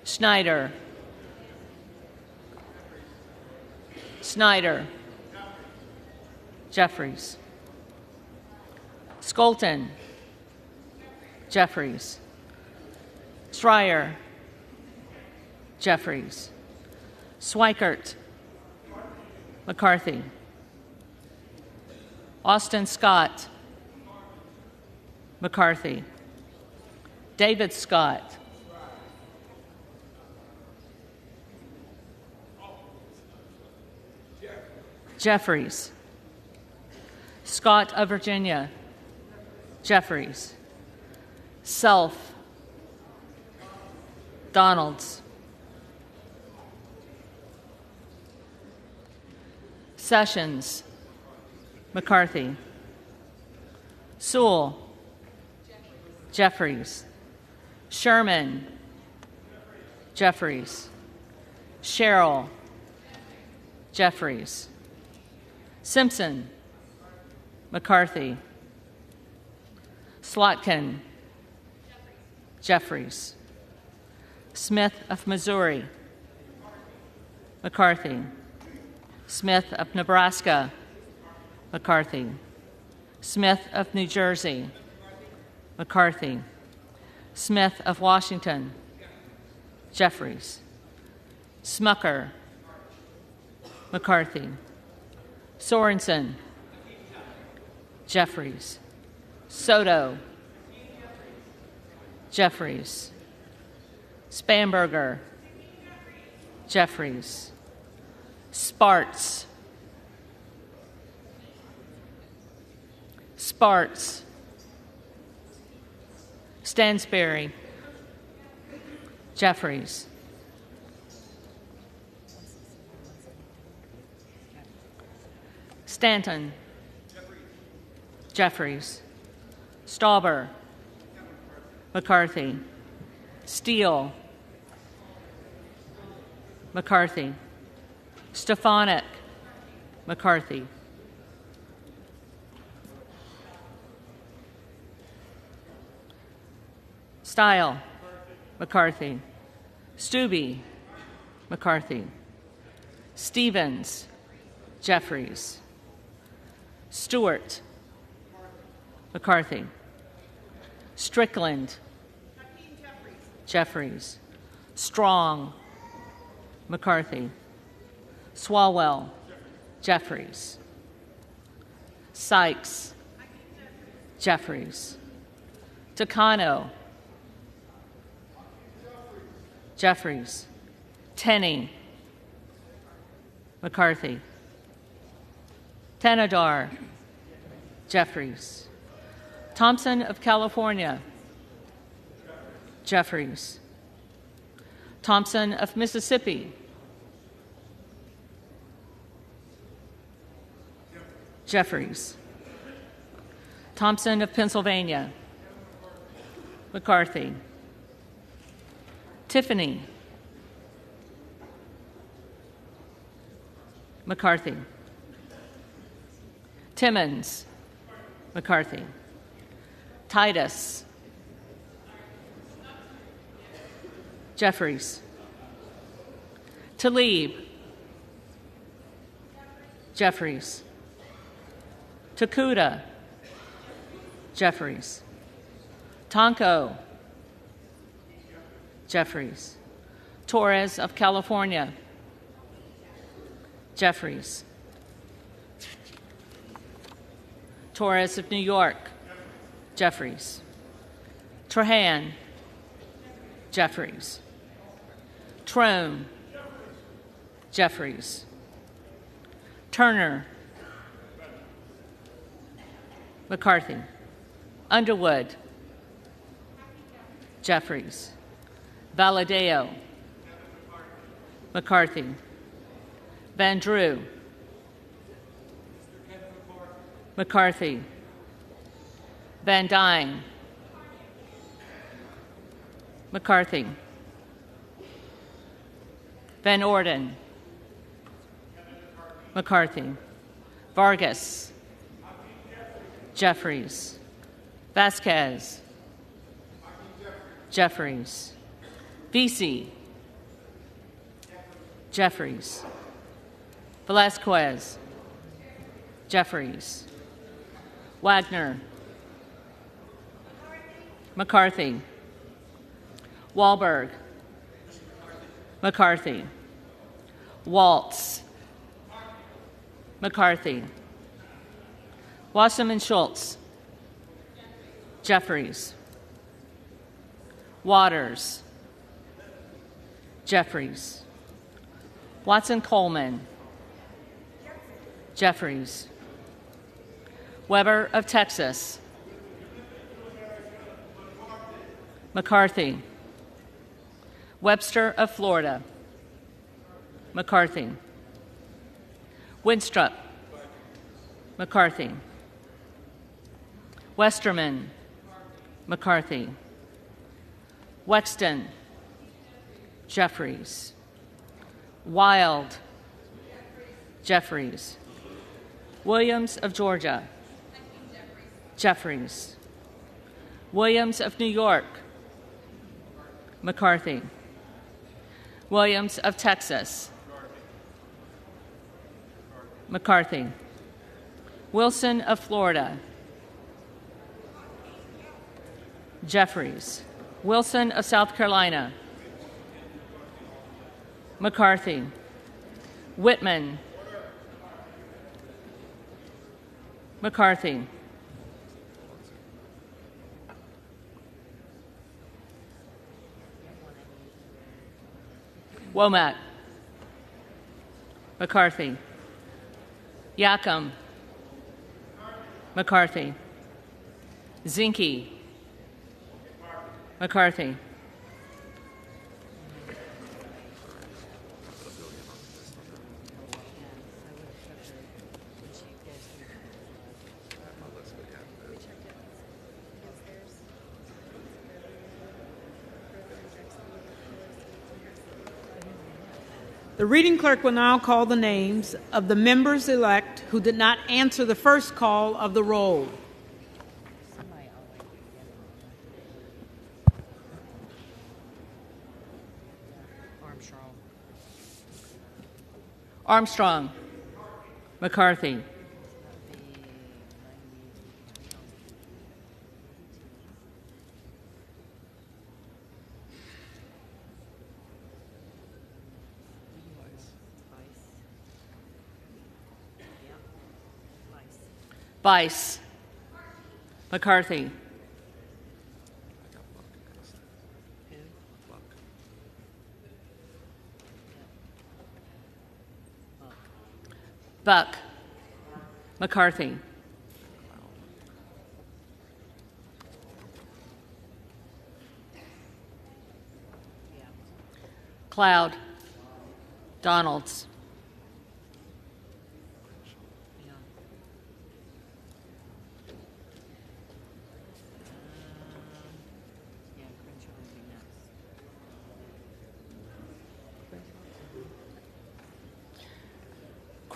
Schneider. Snyder. Jeffries. Skolton. Jeffries. Schreier. Jeffries. Swikert. McCarthy. Austin Scott. McCarthy. David Scott. Jeffries. Scott of Virginia. Jeffries. Self. Donalds. Sessions. McCarthy. Sewell. Jeffries. Sherman. Jeffries. Sherrill. Jeffries. Simpson. McCarthy. Slotkin. Jeffries. Smith of Missouri. McCarthy. Smith of Nebraska. McCarthy. Smith of New Jersey. McCarthy. Smith of Washington. Jeffries. Smucker. McCarthy. Sorensen. Jeffries. Soto. Jeffries. Spanberger. Jeffries. Sparts. Sparts. Stansberry. Jeffries. Stanton. Jeffries. Stauber. McCarthy. Steele. McCarthy. Stefanik. McCarthy. Stile. McCarthy. Stube. McCarthy. Stevens. Jeffries. Stewart. McCarthy. Strickland. Jeffries. Strong. McCarthy. Swalwell. Jeffries. Sykes. Jeffries. Takano. Jeffries. Tenney. McCarthy. Tenadar. Jeffries. Thompson of California. Jeffries. Thompson of Mississippi. Jeffries. Thompson of Pennsylvania. McCarthy. Tiffany. McCarthy. Timmons. McCarthy. Titus. Jeffries. Tlaib. Jeffries. Takuda. Jeffries. Tonko. Jeffries. Torres of California. Jeffries. Torres of New York. Jeffries. Trahan. Jeffries. Trone. Jeffries. Turner. McCarthy. Underwood. Jeffries. Valadeo. McCarthy. Van Drew. McCarthy. Van Dyne. McCarthy. Van Orden. McCarthy. Vargas. Jeffries. Vasquez. Jeffries. Vesey. Jeffries. Velasquez. Jeffries. Wagner. McCarthy. Wahlberg. McCarthy. Waltz. McCarthy. Wasserman Schultz. Jeffries. Waters. Jeffries. Watson Coleman. Jeffries. Weber of Texas. McCarthy. Webster of Florida. McCarthy. Winstrup. McCarthy. Westerman. McCarthy. Wexton. Jeffries. Wild. Jeffries. Williams of Georgia. Jeffries. Williams of New York. McCarthy. Williams of Texas. McCarthy. Wilson of Florida. Jeffries. Wilson of South Carolina. McCarthy. Whitman. McCarthy. Womack. McCarthy. Yacom. McCarthy. Zinke. McCarthy. The reading clerk will now call the names of the members-elect who did not answer the first call of the roll. Armstrong. McCarthy. Vice. McCarthy. Buck. McCarthy. Cloud. Donalds.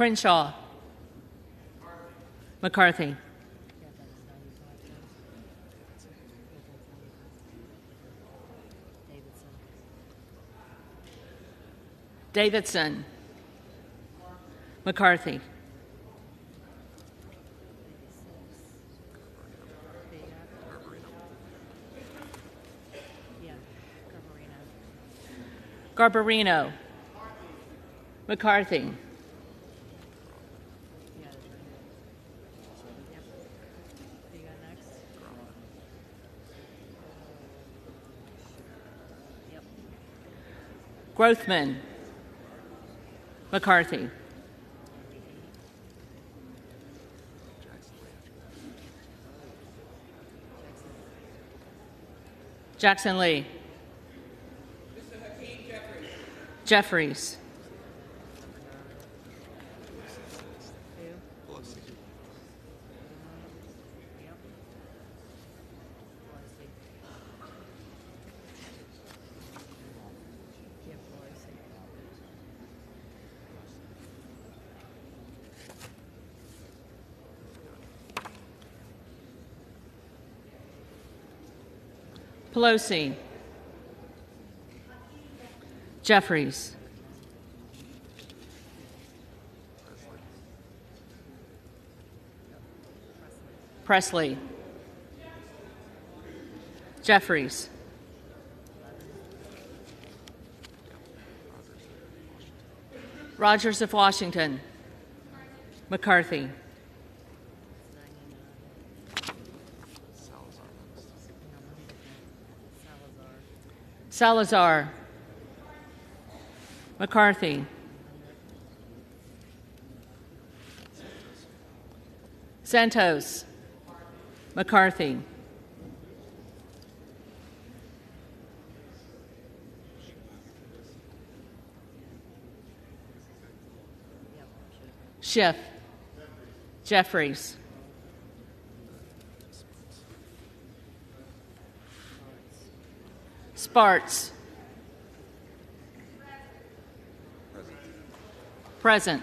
Crenshaw. McCarthy. Davidson. McCarthy. Garbarino. McCarthy. Grothman. McCarthy. Jackson Lee. Mr. Hakeem Jeffries. Jeffries. Pelosi. Jeffries. Presley. Jeffries. Rogers of Washington. McCarthy. Salazar. McCarthy. Santos. McCarthy. Schiff. Jeffries. Sparts. Present.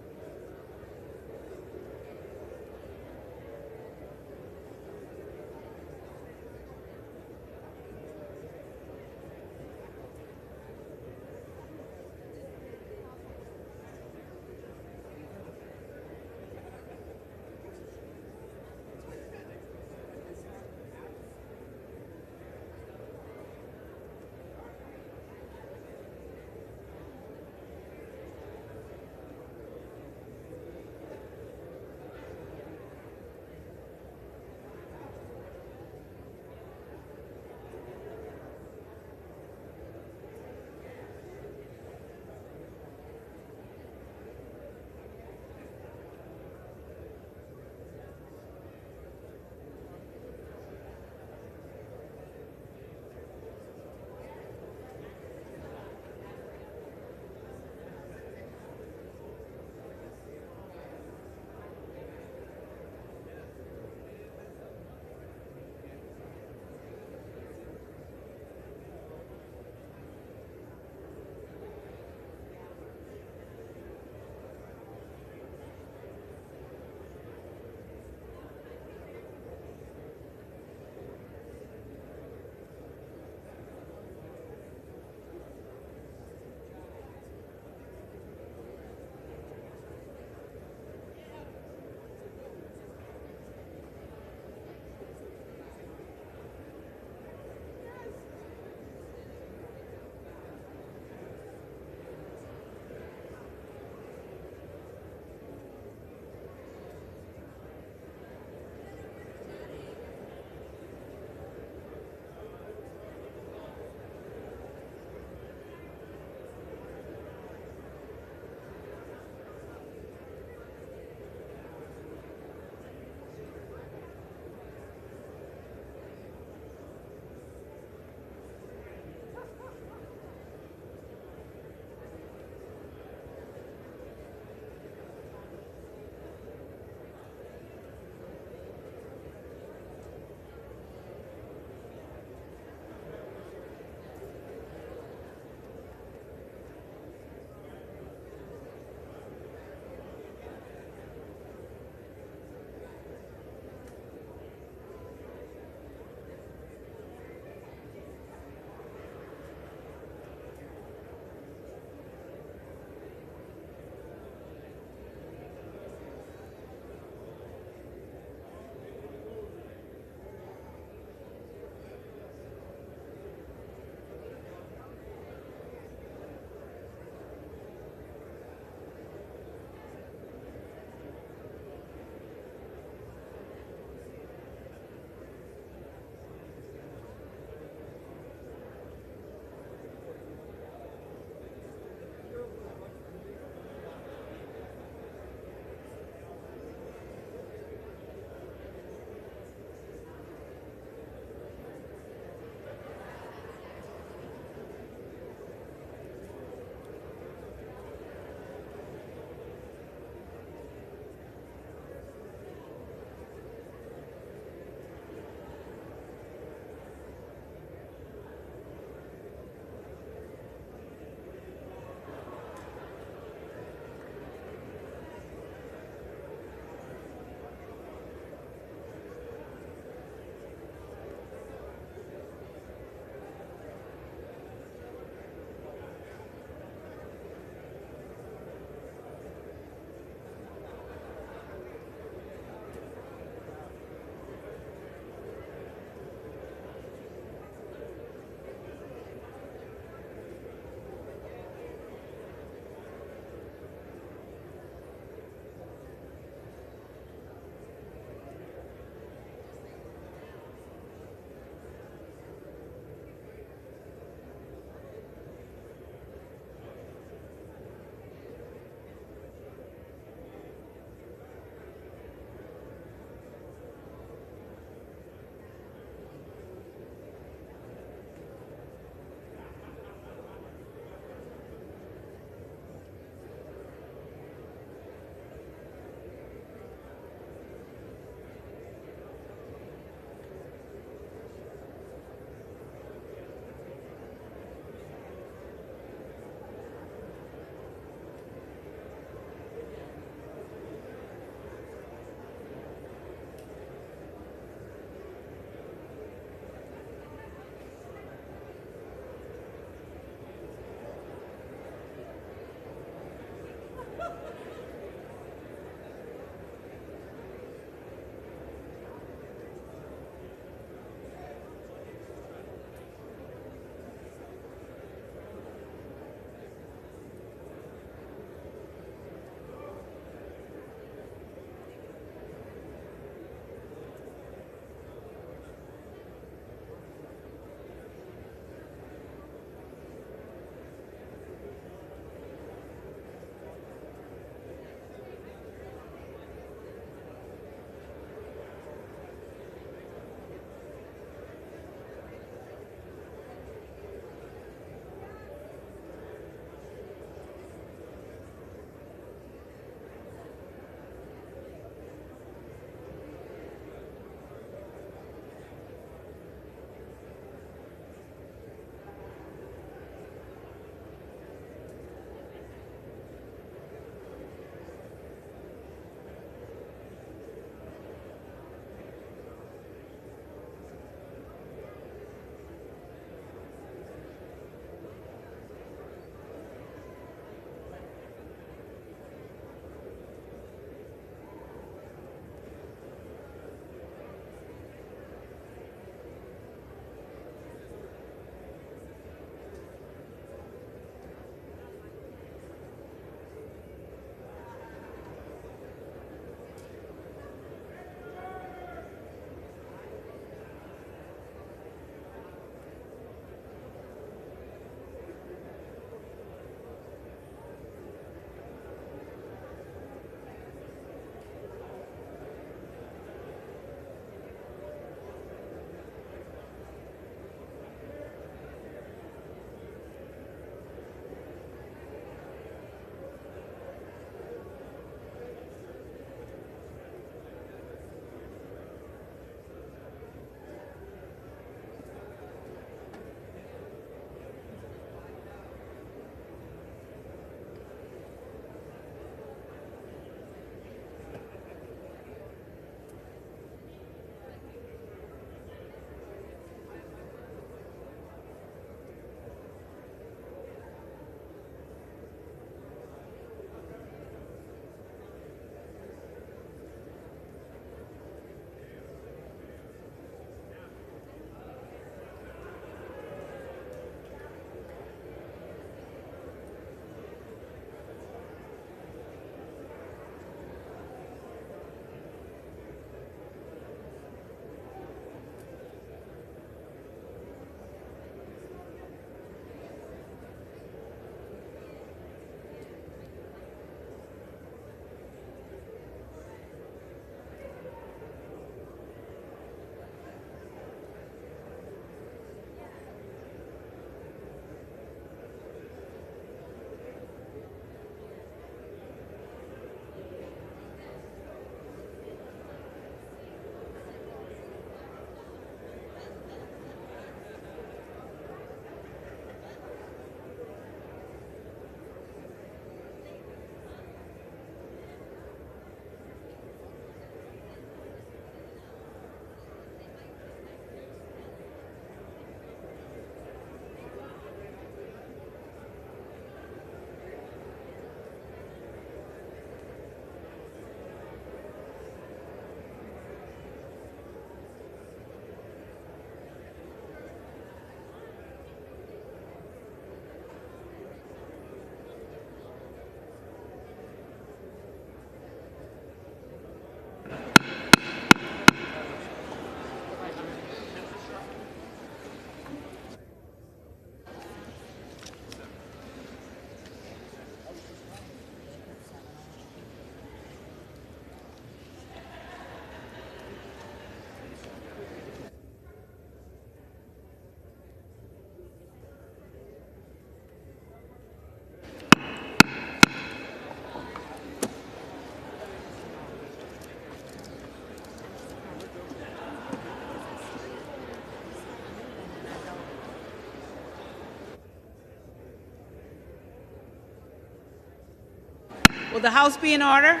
Will the House be in order?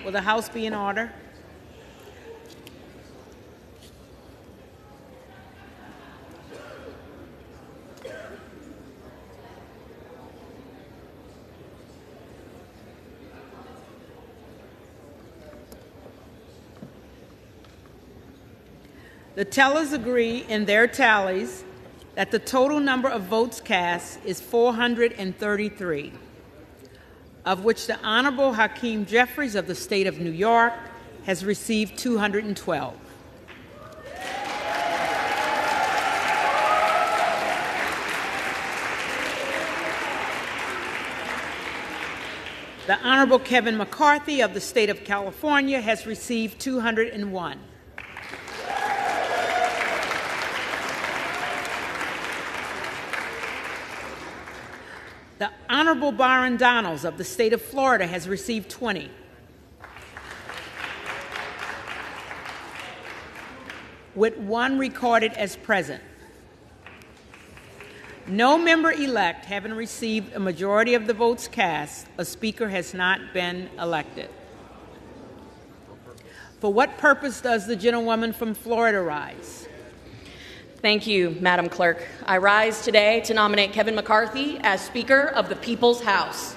Will the House be in order? The tellers agree in their tallies that the total number of votes cast is 433, of which the Honorable Hakeem Jeffries of the state of New York has received 212. The Honorable Kevin McCarthy of the state of California has received 201. The Honorable Byron Donalds of the state of Florida has received 20. With one recorded as present. No member-elect having received a majority of the votes cast, a speaker has not been elected. For what purpose does the gentlewoman from Florida rise? Thank you, Madam Clerk. I rise today to nominate Kevin McCarthy as Speaker of the People's House.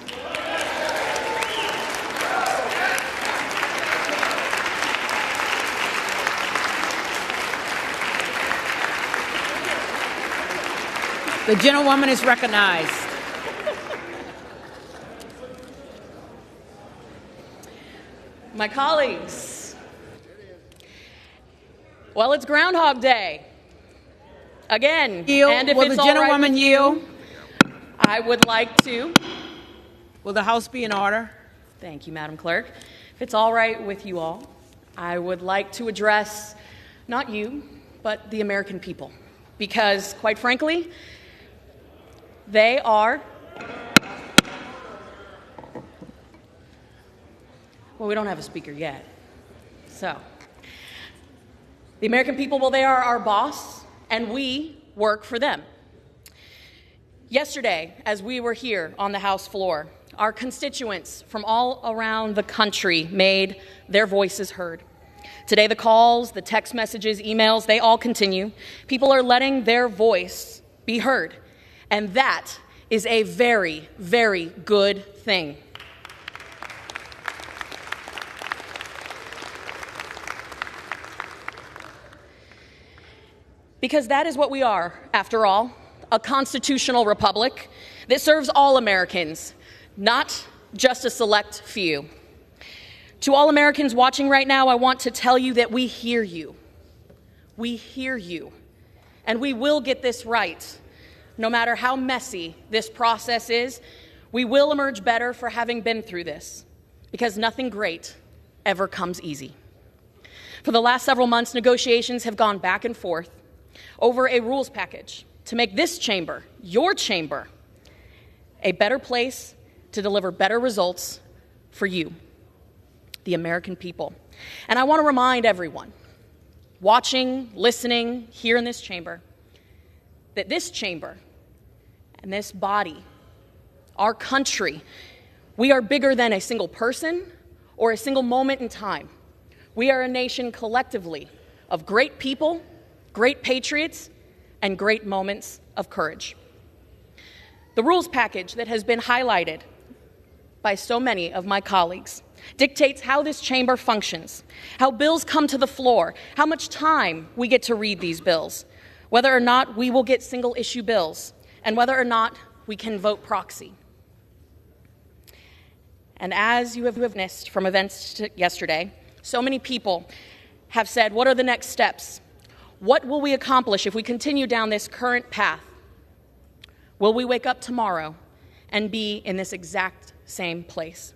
The gentlewoman is recognized. My colleagues, well, it's Groundhog Day. Again, Yield. and if Will it's the all right gentlewoman with yield? you, I would like to. Will the House be in order? Thank you, Madam Clerk. If it's all right with you all, I would like to address not you, but the American people. Because, quite frankly, they are, well, we don't have a speaker yet. So, the American people, well, they are our boss, and we work for them. Yesterday, as we were here on the House floor, our constituents from all around the country made their voices heard. Today, the calls, the text messages, emails, they all continue. People are letting their voice be heard, and that is a very, very good thing. Because that is what we are, after all, a constitutional republic that serves all Americans, not just a select few. To all Americans watching right now, I want to tell you that we hear you. We hear you. And we will get this right. No matter how messy this process is, we will emerge better for having been through this, because nothing great ever comes easy. For the last several months, negotiations have gone back and forth over a rules package to make this chamber, your chamber, a better place to deliver better results for you, the American people. And I want to remind everyone, watching, listening, here in this chamber, that this chamber and this body, our country, we are bigger than a single person or a single moment in time. We are a nation collectively of great people, great patriots, and great moments of courage. The rules package that has been highlighted by so many of my colleagues dictates how this chamber functions, how bills come to the floor, how much time we get to read these bills, whether or not we will get single-issue bills, and whether or not we can vote proxy. And as you have witnessed from events yesterday, so many people have said, what are the next steps? What will we accomplish if we continue down this current path? Will we wake up tomorrow and be in this exact same place?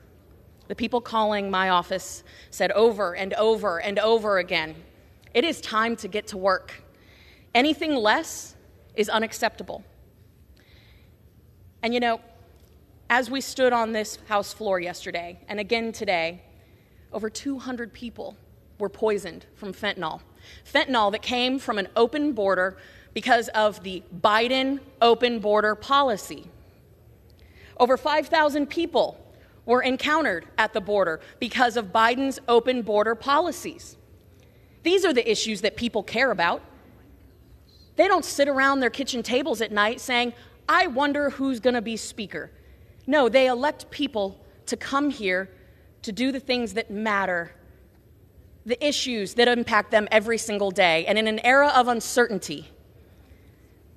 The people calling my office said over and over and over again, it is time to get to work. Anything less is unacceptable. And you know, as we stood on this House floor yesterday, and again today, over 200 people were poisoned from fentanyl. Fentanyl that came from an open border because of the Biden open border policy. Over 5,000 people were encountered at the border because of Biden's open border policies. These are the issues that people care about. They don't sit around their kitchen tables at night saying, I wonder who's going to be speaker. No, they elect people to come here to do the things that matter, the issues that impact them every single day. And in an era of uncertainty,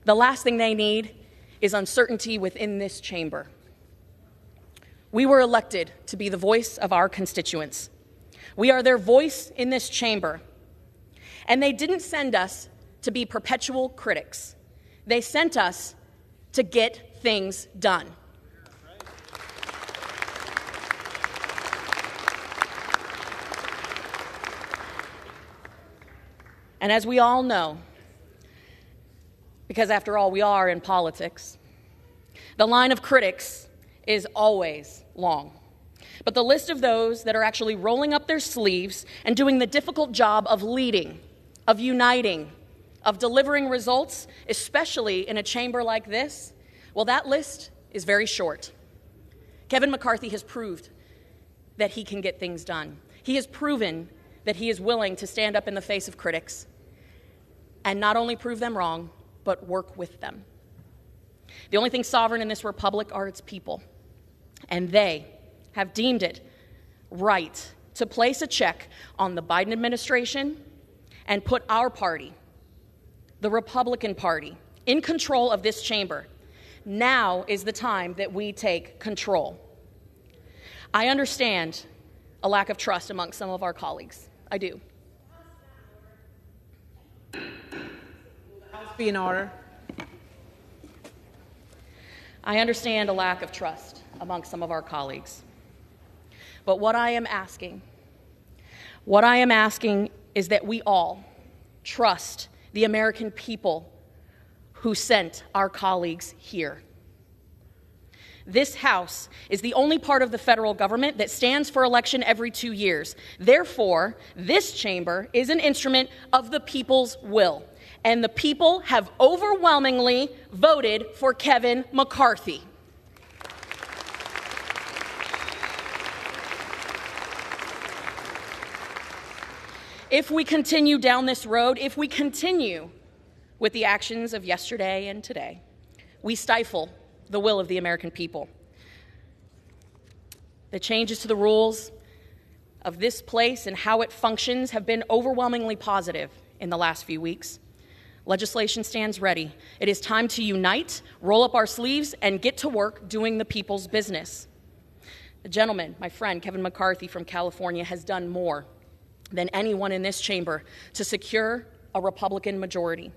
the last thing they need is uncertainty within this chamber. We were elected to be the voice of our constituents. We are their voice in this chamber. And they didn't send us to be perpetual critics. They sent us to get things done. And as we all know, because after all, we are in politics, the line of critics is always long. But the list of those that are actually rolling up their sleeves and doing the difficult job of leading, of uniting, of delivering results, especially in a chamber like this, well, that list is very short. Kevin McCarthy has proved that he can get things done. He has proven that he is willing to stand up in the face of critics and not only prove them wrong, but work with them. The only thing sovereign in this republic are its people, and they have deemed it right to place a check on the Biden administration and put our party, the Republican Party, in control of this chamber. Now is the time that we take control. I understand a lack of trust among some of our colleagues. I do. Be in order. I understand a lack of trust among some of our colleagues. But what I am asking is that we all trust the American people who sent our colleagues here. This House is the only part of the federal government that stands for election every 2 years. Therefore, this chamber is an instrument of the people's will. And the people have overwhelmingly voted for Kevin McCarthy. If we continue down this road, if we continue with the actions of yesterday and today, we stifle the will of the American people. The changes to the rules of this place and how it functions have been overwhelmingly positive in the last few weeks. Legislation stands ready. It is time to unite, roll up our sleeves, and get to work doing the people's business. The gentleman, my friend Kevin McCarthy from California, has done more than anyone in this chamber to secure a Republican majority.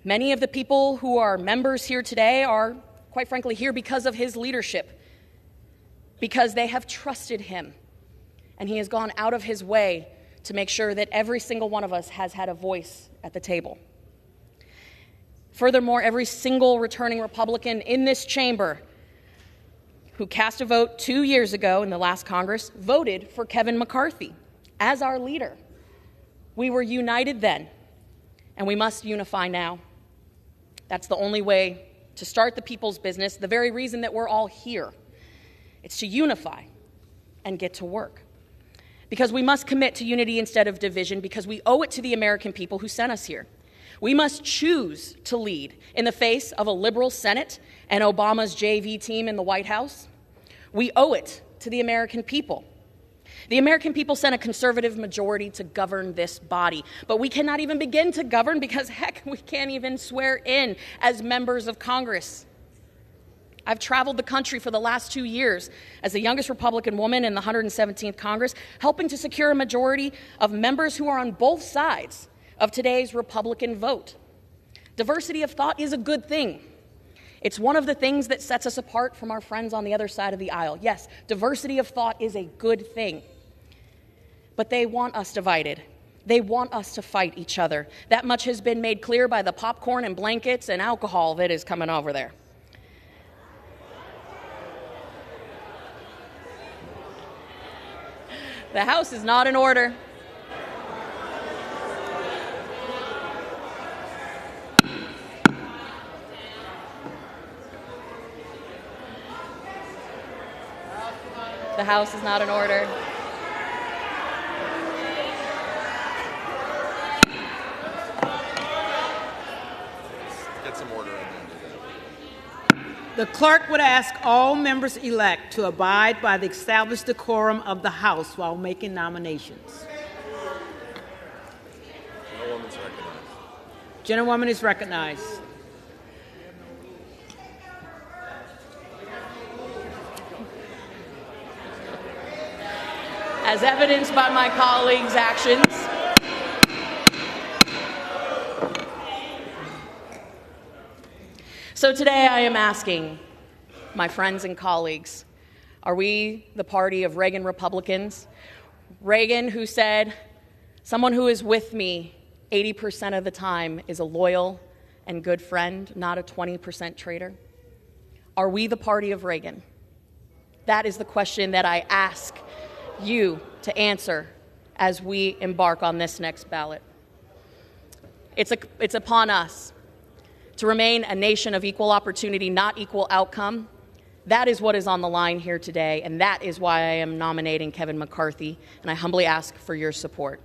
Many of the people who are members here today are, quite frankly, here because of his leadership, because they have trusted him, and he has gone out of his way to make sure that every single one of us has had a voice at the table. Furthermore, every single returning Republican in this chamber who cast a vote 2 years ago in the last Congress voted for Kevin McCarthy as our leader. We were united then, and we must unify now. That's the only way to start the people's business, the very reason that we're all here. It's to unify and get to work. Because we must commit to unity instead of division, because we owe it to the American people who sent us here. We must choose to lead in the face of a liberal Senate and Obama's JV team in the White House. We owe it to the American people. The American people sent a conservative majority to govern this body, but we cannot even begin to govern because, heck, we can't even swear in as members of Congress. I've traveled the country for the last 2 years as the youngest Republican woman in the 117th Congress, helping to secure a majority of members who are on both sides of today's Republican vote. Diversity of thought is a good thing. It's one of the things that sets us apart from our friends on the other side of the aisle. Yes, diversity of thought is a good thing. But they want us divided. They want us to fight each other. That much has been made clear by the popcorn and blankets and alcohol that is coming over there. The House is not in order. The House is not in order. Get some order in there. The clerk would ask all members-elect to abide by the established decorum of the House while making nominations. Gentlewoman's recognized. Gentlewoman is recognized. As evidenced by my colleagues' actions, so today I am asking my friends and colleagues, are we the party of Reagan Republicans? Reagan, who said, someone who is with me 80% of the time is a loyal and good friend, not a 20% traitor? Are we the party of Reagan? That is the question that I ask you to answer as we embark on this next ballot. It's upon us to remain a nation of equal opportunity, not equal outcome. That is what is on the line here today, and that is why I am nominating Kevin McCarthy, and I humbly ask for your support.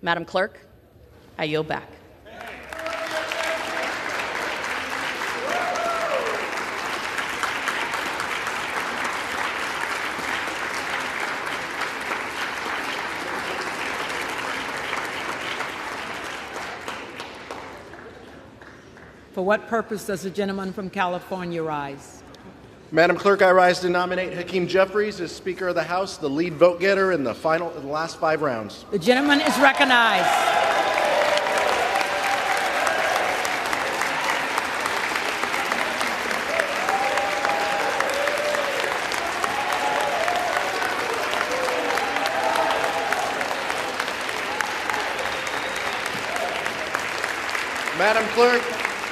Madam Clerk, I yield back. For what purpose does the gentleman from California rise? Madam Clerk, I rise to nominate Hakeem Jeffries as Speaker of the House, the lead vote getter in the last 5 rounds. The gentleman is recognized.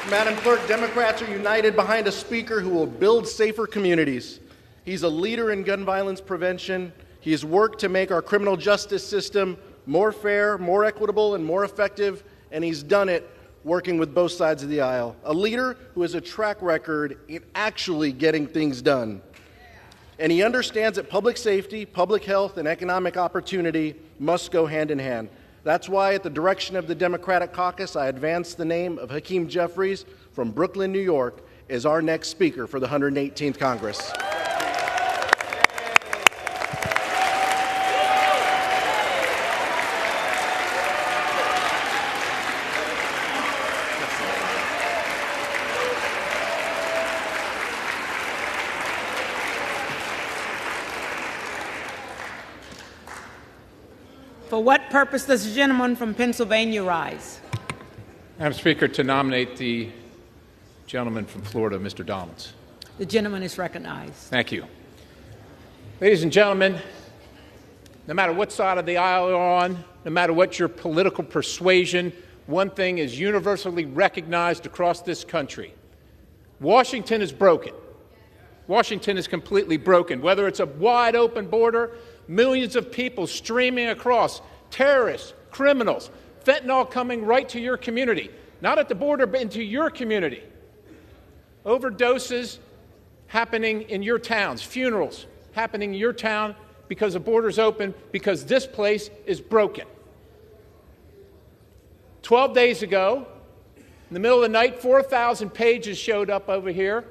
Madam Clerk, Democrats are united behind a speaker who will build safer communities. He's a leader in gun violence prevention. He has worked to make our criminal justice system more fair, more equitable, and more effective, and he's done it working with both sides of the aisle. A leader who has a track record in actually getting things done. And he understands that public safety, public health, and economic opportunity must go hand in hand. That's why, at the direction of the Democratic caucus, I advance the name of Hakeem Jeffries from Brooklyn, New York, as our next Speaker for the 118th Congress. For what purpose does the gentleman from Pennsylvania rise? Madam Speaker, to nominate the gentleman from Florida, Mr. Donalds. The gentleman is recognized. Thank you. Ladies and gentlemen, no matter what side of the aisle you're on, no matter what your political persuasion, one thing is universally recognized across this country. Washington is broken. Washington is completely broken. Whether it's a wide open border, millions of people streaming across, terrorists, criminals, fentanyl coming right to your community, not at the border, but into your community. Overdoses happening in your towns, funerals happening in your town because the border's open, because this place is broken. 12 days ago, in the middle of the night, 4,000 pages showed up over here,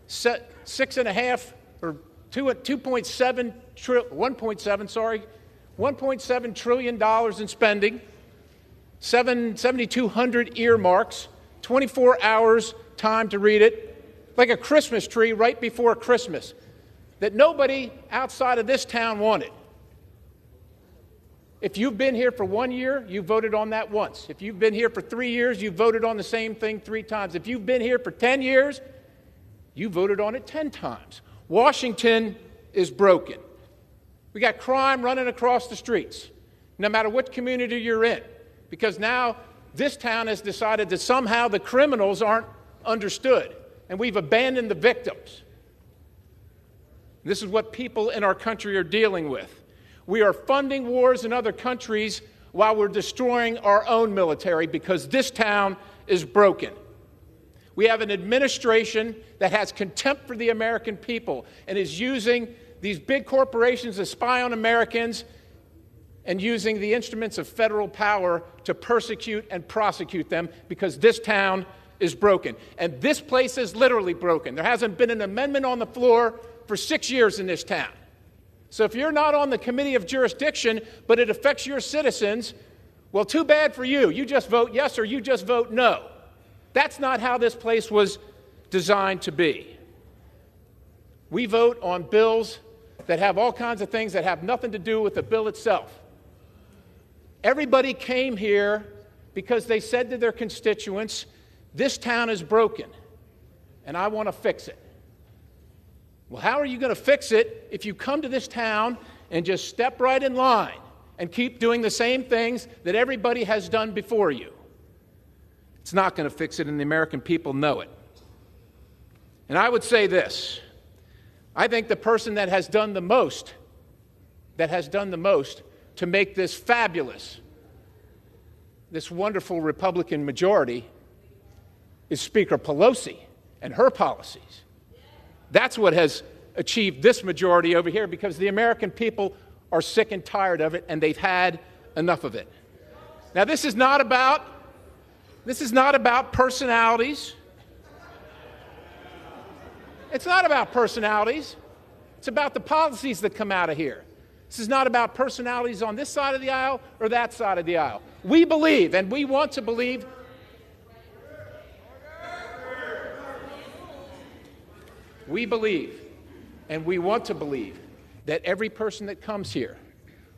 1.7 trillion dollars in spending, 7,200 earmarks, 24 hours time to read it, like a Christmas tree right before Christmas, that nobody outside of this town wanted. If you've been here for 1 year, you voted on that once. If you've been here for 3 years, you voted on the same thing 3 times. If you've been here for 10 years, you voted on it 10 times. Washington is broken. We got crime running across the streets, no matter what community you're in, because now this town has decided that somehow the criminals aren't understood, and we've abandoned the victims. This is what people in our country are dealing with. We are funding wars in other countries while we're destroying our own military because this town is broken. We have an administration that has contempt for the American people and is using these big corporations to spy on Americans and using the instruments of federal power to persecute and prosecute them because this town is broken. And this place is literally broken. There hasn't been an amendment on the floor for 6 years in this town. So if you're not on the committee of jurisdiction, but it affects your citizens, well, too bad for you. You just vote yes or you just vote no. That's not how this place was designed to be. We vote on bills that have all kinds of things that have nothing to do with the bill itself. Everybody came here because they said to their constituents, this town is broken, and I want to fix it. Well, how are you going to fix it if you come to this town and just step right in line and keep doing the same things that everybody has done before you? It's not going to fix it, and the American people know it. And I would say this. I think the person that has done the most to make this fabulous, this wonderful Republican majority is Speaker Pelosi and her policies. That's what has achieved this majority over here, because the American people are sick and tired of it, and they've had enough of it. Now, this is not about personalities. It's not about personalities. It's about the policies that come out of here. This is not about personalities on this side of the aisle or that side of the aisle. We believe, and we want to believe, and we want to believe that every person that comes here,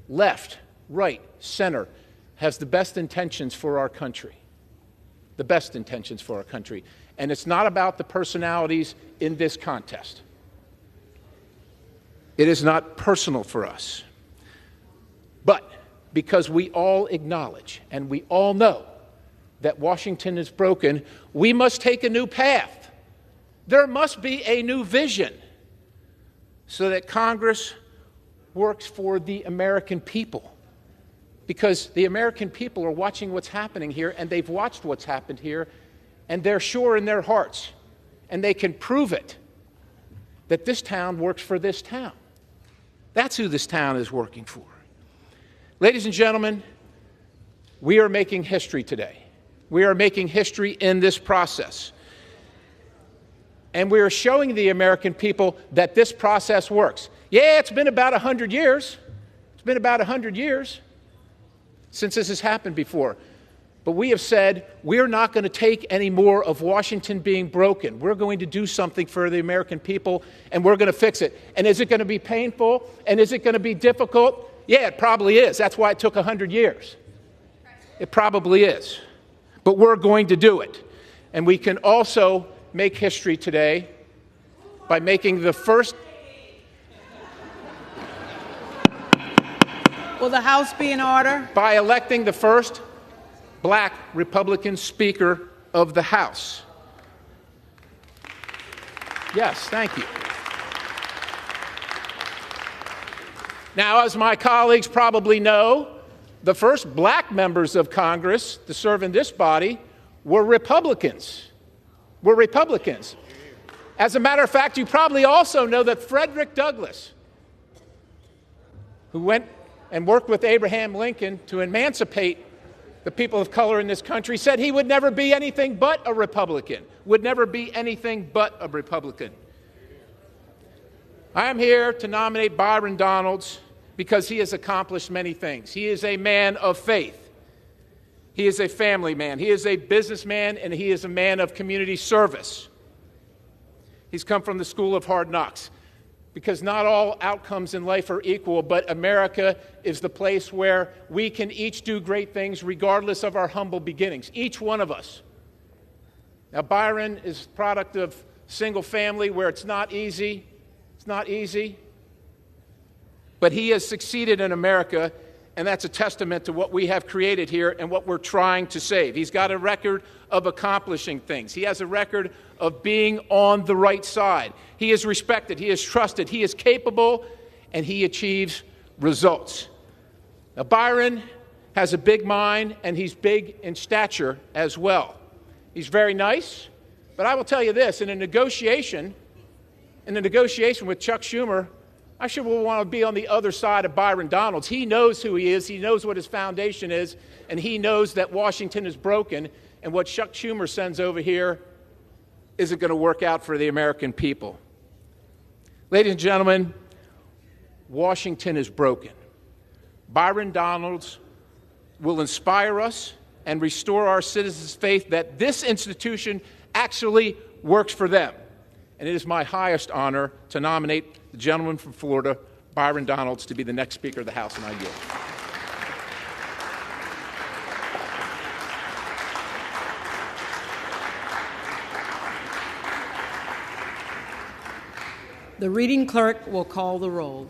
left, right, center, has the best intentions for our country. The best intentions for our country. And it's not about the personalities in this contest. It is not personal for us. But because we all acknowledge and we all know that Washington is broken, we must take a new path. There must be a new vision so that Congress works for the American people. Because the American people are watching what's happening here, and they've watched what's happened here, and they're sure in their hearts, and they can prove it, that this town works for this town. That's who this town is working for. Ladies and gentlemen, we are making history today. We are making history in this process. And we are showing the American people that this process works. Yeah, it's been about 100 years. It's been about 100 years since this has happened before. But we have said we're not going to take any more of Washington being broken. We're going to do something for the American people, and we're going to fix it. And is it going to be painful? And is it going to be difficult? Yeah, it probably is. That's why it took 100 years. It probably is. But we're going to do it. And we can also make history today by making the first... Will the House be in order? By electing the first black Republican Speaker of the House. Yes, thank you. Now, as my colleagues probably know, the first black members of Congress to serve in this body were Republicans. As a matter of fact, you probably also know that Frederick Douglass, who went and worked with Abraham Lincoln to emancipate the people of color in this country, said he would never be anything but a Republican, I am here to nominate Byron Donalds because he has accomplished many things. He is a man of faith. He is a family man. He is a businessman, and he is a man of community service. He's come from the school of hard knocks, because not all outcomes in life are equal, but America is the place where we can each do great things regardless of our humble beginnings, each one of us. Now, Byron is a product of single family where it's not easy. But he has succeeded in America, and that's a testament to what we have created here and what we're trying to save. He's got a record of accomplishing things. He has a record of being on the right side. He is respected. He is trusted. He is capable, and he achieves results. Now, Byron has a big mind, and he's big in stature as well. He's very nice, but I will tell you this, in a negotiation with Chuck Schumer I sure will want to be on the other side of Byron Donalds. He knows who he is. He knows what his foundation is. And he knows that Washington is broken. And what Chuck Schumer sends over here isn't going to work out for the American people. Ladies and gentlemen, Washington is broken. Byron Donalds will inspire us and restore our citizens' faith that this institution actually works for them. And it is my highest honor to nominate the gentleman from Florida, Byron Donalds, to be the next Speaker of the House, and I yield. The reading clerk will call the roll.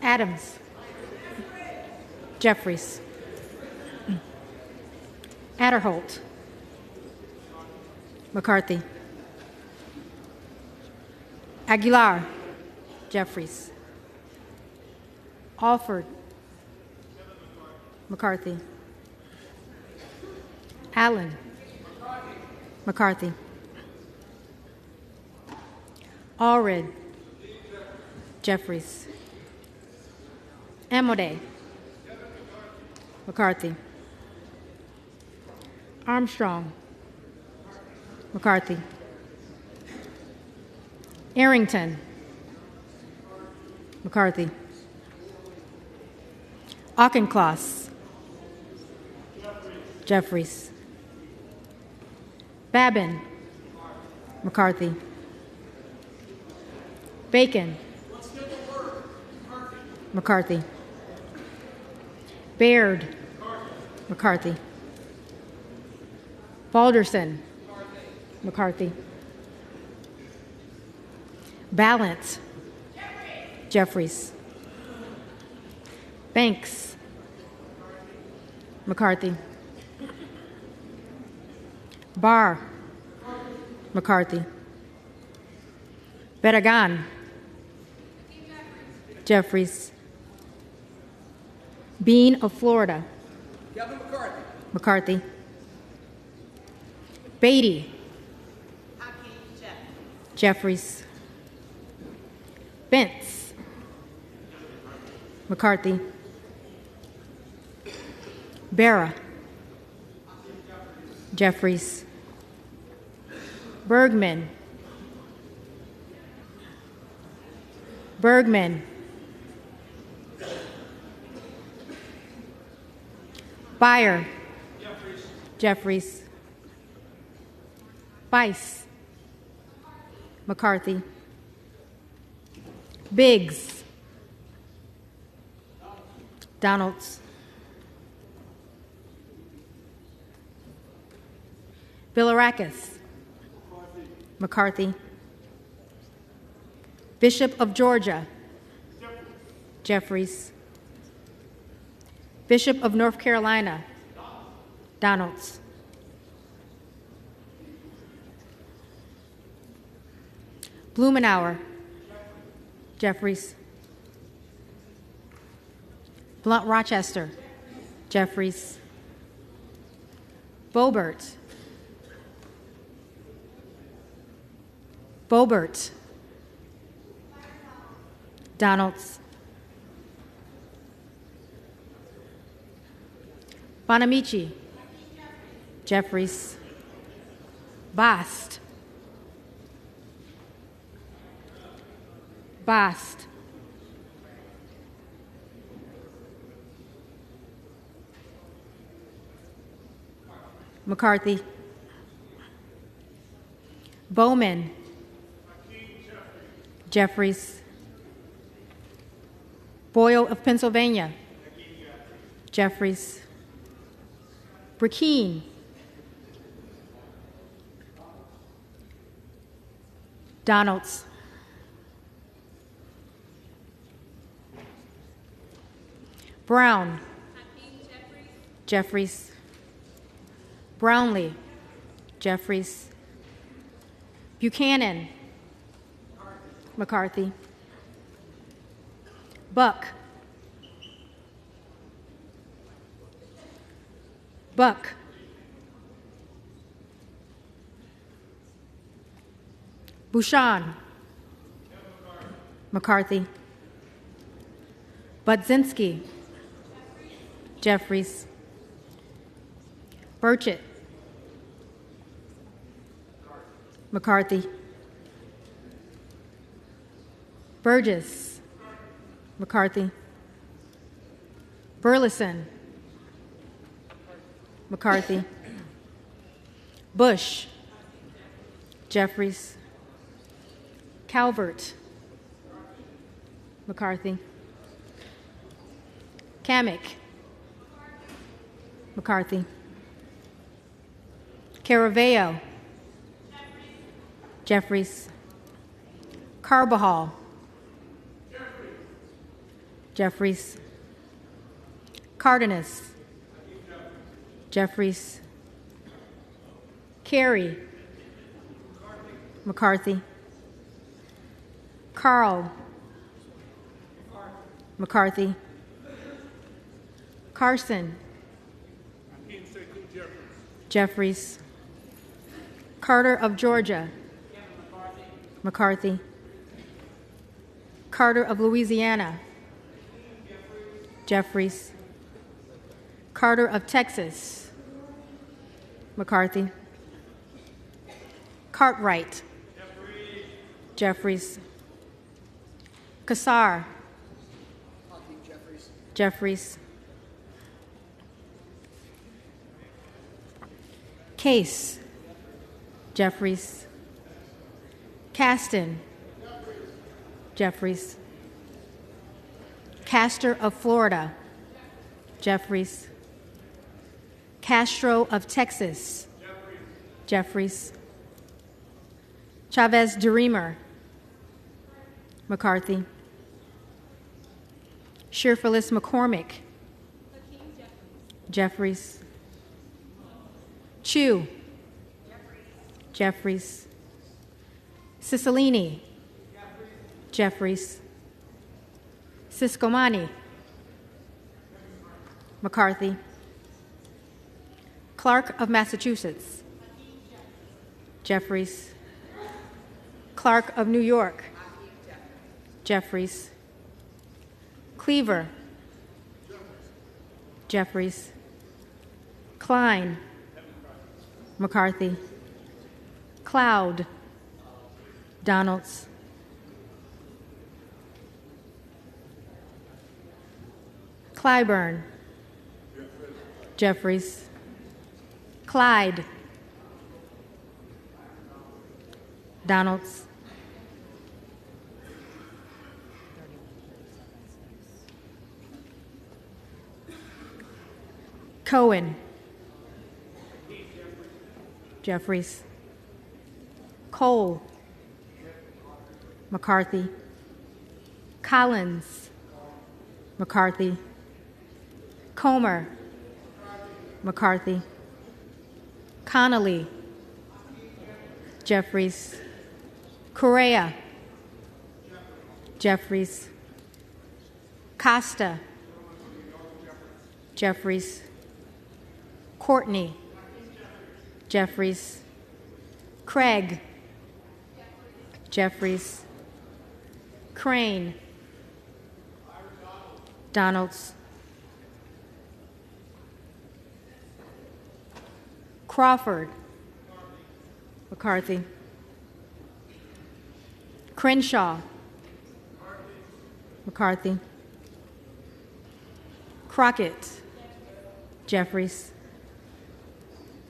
Adams. Jeffries. Adderholt. McCarthy. Aguilar. Jeffries. Alford. McCarthy. Allen. McCarthy. Allred. Jeffries. Amodei. McCarthy. Armstrong. McCarthy. Arrington. McCarthy. Auchincloss. Jeffries. Babin. McCarthy. Bacon. McCarthy. Baird. McCarthy. Balderson. McCarthy. Ballant. Jeffries. Banks. McCarthy. Barr. McCarthy. Barragan. Jeffries. Bean of Florida. Kevin McCarthy. McCarthy. Beatty. Hakeem Jeffries. Bentz. McCarthy. Barra. Jeffries. Bergman. Bergman. Beyer. Jeffries. Bice. McCarthy. Biggs. Donalds. Bilirakis. McCarthy. Bishop of Georgia. Jeffries. Bishop of North Carolina. Donalds. Blumenauer. Jeffries. Blunt Rochester. Jeffries. Boebert. Boebert. Donalds. Bonamici. Jeffries. Bast. Bast. McCarthy. Bowman. Jeffries. Boyle of Pennsylvania. Jeffries. Burkeen. Donalds. Brown. Jeffries. Brownlee, Jeffries. Buchanan, McCarthy. Buck, Buck. Bouchon, McCarthy. Budzinski, Jeffries. Burchett, McCarthy. Burgess, McCarthy. Burleson, McCarthy. Bush, Jeffries. Calvert, McCarthy. Kamek, McCarthy. Caraveo, Jeffries. Carbajal, Jeffries. Cardenas, Jeffries. Carey, McCarthy. Carl, McCarthy. Carson, Jeffries. Carter of Georgia, McCarthy. Carter of Louisiana, Jeffries. Carter of Texas, McCarthy. Cartwright, Jeffries. Kassar, Jeffries. Case, Jeffries. Caston, Jeffries. Castor of Florida, Jeffries. Castro of Texas, Jeffries. Chavez DeReamer, McCarthy. Sherphillis McCormick, Jeffries. Chu, Jeffries. Cicilline, Jeffries. Siscomani, McCarthy. Clark of Massachusetts, Jeffries. Clark of New York, Jeffries. Cleaver, Jeffries. Klein, McCarthy. Cloud, Donalds. Clyburn, Jeffries. Clyde, Donalds. Cohen, Jeffries. Cole, McCarthy. Collins, McCarthy. Comer, McCarthy. Connolly, Jeffries. Correa, Jeffries. Costa, Jeffries. Courtney, Jeffries. Craig, Jeffries. Crane, Donalds. Crawford, McCarthy. Crenshaw, McCarthy. Crockett, Jeffries.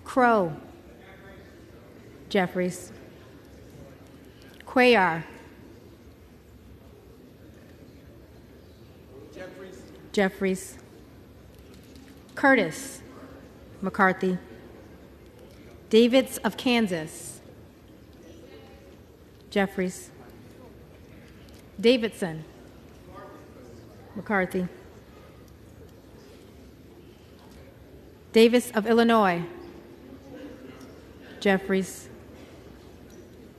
Crow, Jeffries. Cuellar, Jeffries. Curtis, McCarthy. Davids of Kansas, Jeffries. Davidson, McCarthy. Davis of Illinois, Jeffries.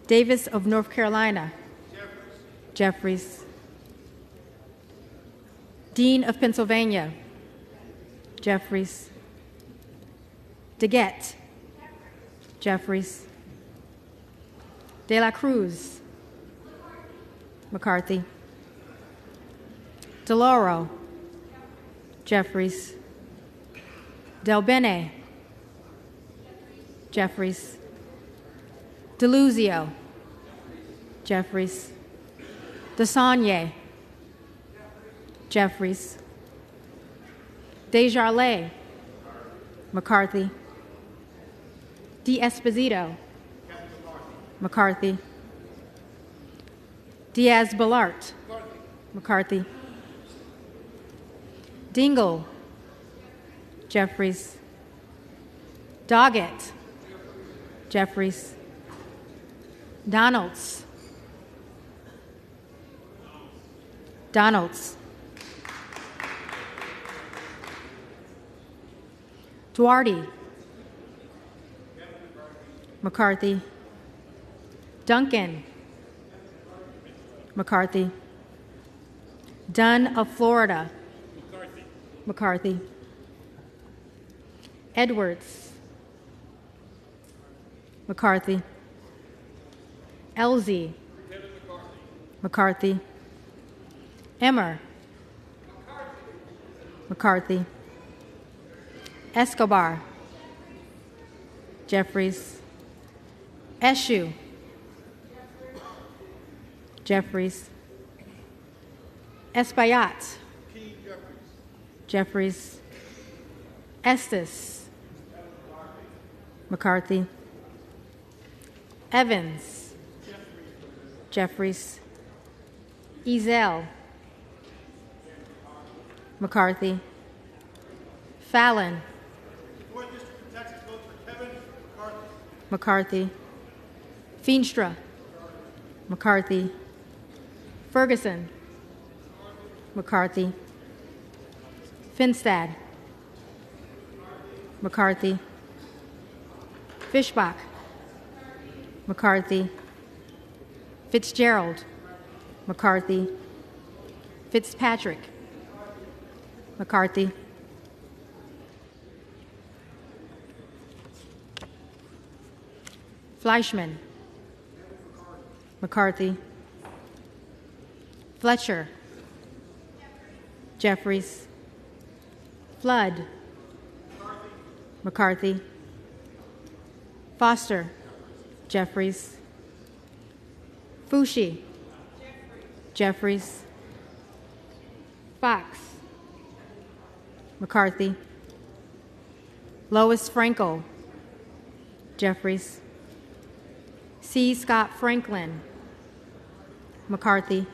Davis of North Carolina. Jeffries. Dean of Pennsylvania. Jeffries. DeGette. Jeffries. De la Cruz. McCarthy. DeLauro. Jeffries. Del Bene. Jeffries. DeLuzio. Jeffries. DeSaulnier. Jeffries. Desjardins. McCarthy. D'Esposito. McCarthy. Diaz-Balart. McCarthy. Dingell. Jeffries. Doggett. Jeffries. Donalds. Donalds. Duarte. McCarthy. Duncan. McCarthy. Dunn of Florida. McCarthy. Edwards. McCarthy. Elsie. McCarthy. Emmer. McCarthy. Escobar. Jeffries. Eshoo. Jeffries. Espaillat. Jeffries. Estes. McCarthy. Evans. Jeffries. Ezell. McCarthy. Fallon. McCarthy. Feenstra. McCarthy. Ferguson. McCarthy. Finstad. McCarthy. Fishbach. McCarthy. Fitzgerald. McCarthy. Fitzpatrick. McCarthy. Fleischman. McCarthy. Fletcher. Jeffries. Flood. McCarthy. Foster. Jeffries. Fushi. Jeffries. Fox. McCarthy. Lois Frankel. Jeffries. C. Scott Franklin. McCarthy.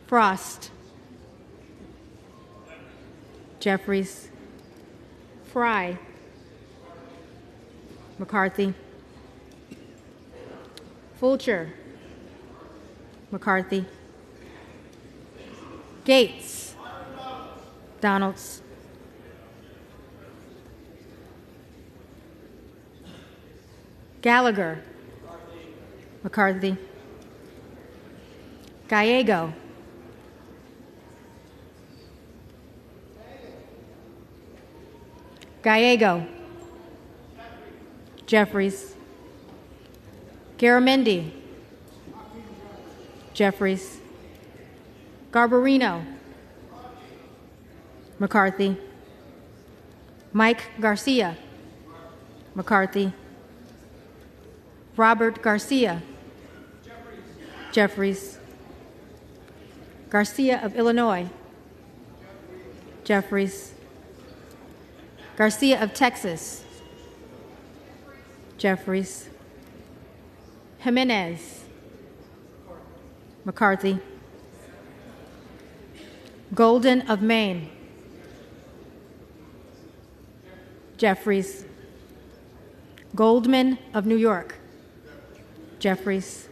Frost. Jeffries. Fry. McCarthy. Fulcher. McCarthy. Gates. Donalds. Gallagher. McCarthy. Gallego. Gallego. Jeffries. Garamendi. Jeffries. Garbarino. McCarthy. Mike Garcia. McCarthy. Robert Garcia. Jeffries. Garcia of Illinois. Jeffries. Garcia of Texas. Jeffries. Jimenez. McCarthy. Golden of Maine. Jeffries. Goldman of New York. Jeffries.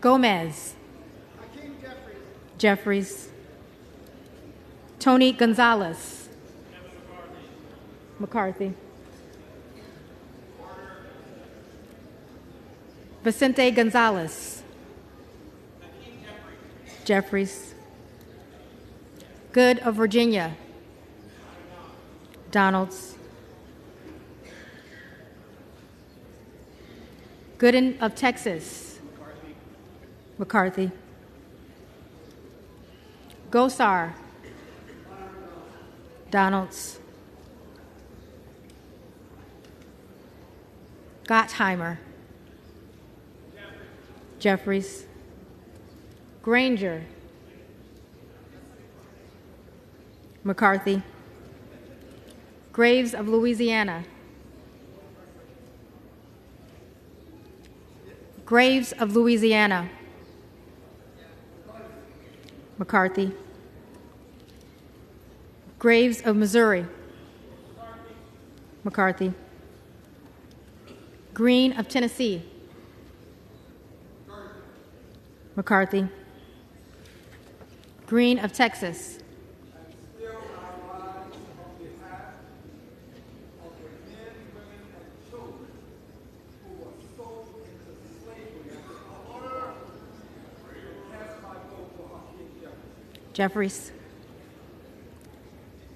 Gomez. Jeffries. Tony Gonzalez. McCarthy. Vicente Gonzalez. Jeffries. Good of Virginia. Donalds. Gooden of Texas. McCarthy. Gosar. Donalds. Gottheimer. Jeffries. Granger. McCarthy. Graves of Louisiana. Graves of Louisiana. McCarthy. Graves of Missouri. McCarthy. Green of Tennessee. McCarthy. Green of Texas. Jeffries.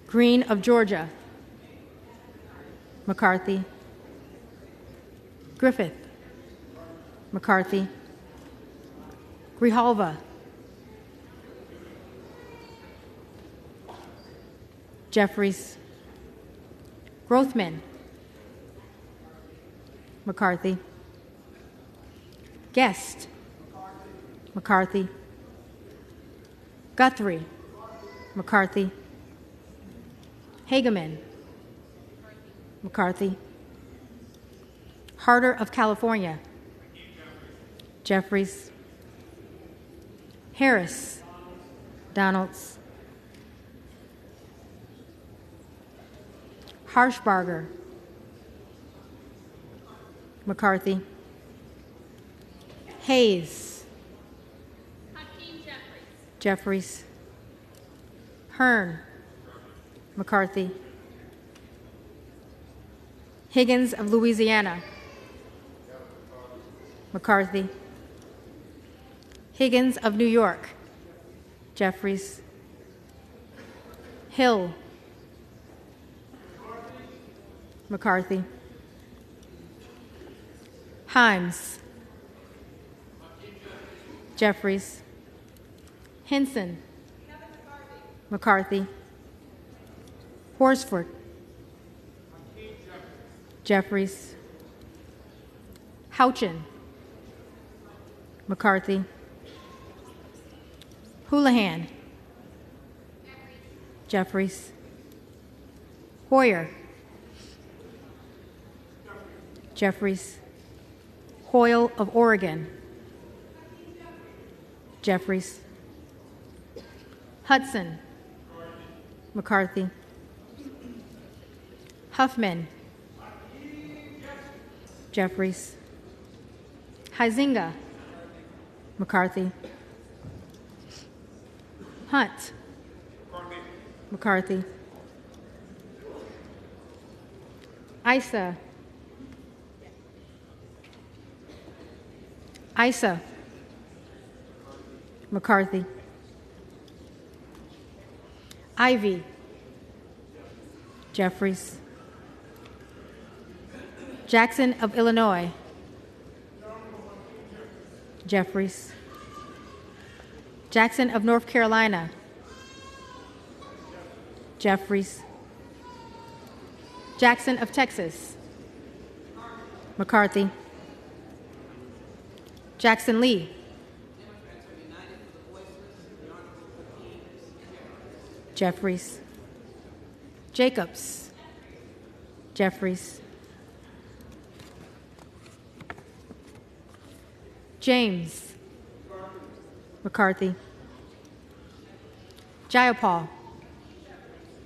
Green of Georgia. McCarthy. Griffith. McCarthy. Grijalva. Jeffries. Grothman. McCarthy. Guest. McCarthy. Guthrie. McCarthy. Hageman. McCarthy. Harder of California. Jeffries. Harris. Donalds. Harshbarger. McCarthy. Hayes. Hakeem Jeffries. Hearn. McCarthy. Higgins of Louisiana. McCarthy. Higgins of New York. Jeffries. Hill. McCarthy. Himes. Jeffries. Henson. McCarthy. Horsford. Jeffries. Houchin. McCarthy. Houlihan. Jeffries. Hoyer. Jeffries. Hoyle of Oregon. Jeffries. Hudson. McCarthy. Huffman. Jeffries. Huizinga. McCarthy. Hunt. McCarthy. Issa. Issa. McCarthy. Ivy. Jeffries. Jackson of Illinois. Jeffries. Jackson of North Carolina. Jeffries. Jackson of Texas. McCarthy. Jackson Lee. Jeffries. Jacobs. Jeffries. James. McCarthy. Jayapal.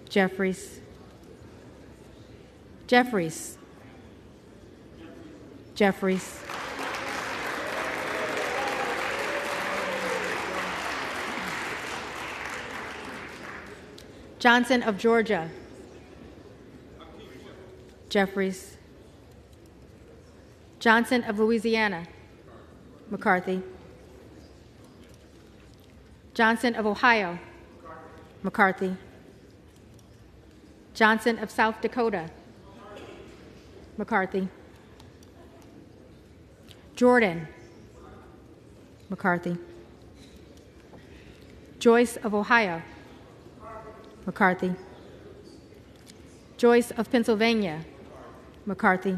Jeffries. Jeffries. Jeffries. Johnson of Georgia. Jeffries. Johnson of Louisiana, McCarthy. Johnson of Ohio, McCarthy. Johnson of South Dakota, McCarthy. Jordan, McCarthy. Joyce of Ohio, McCarthy. Joyce of Pennsylvania, McCarthy.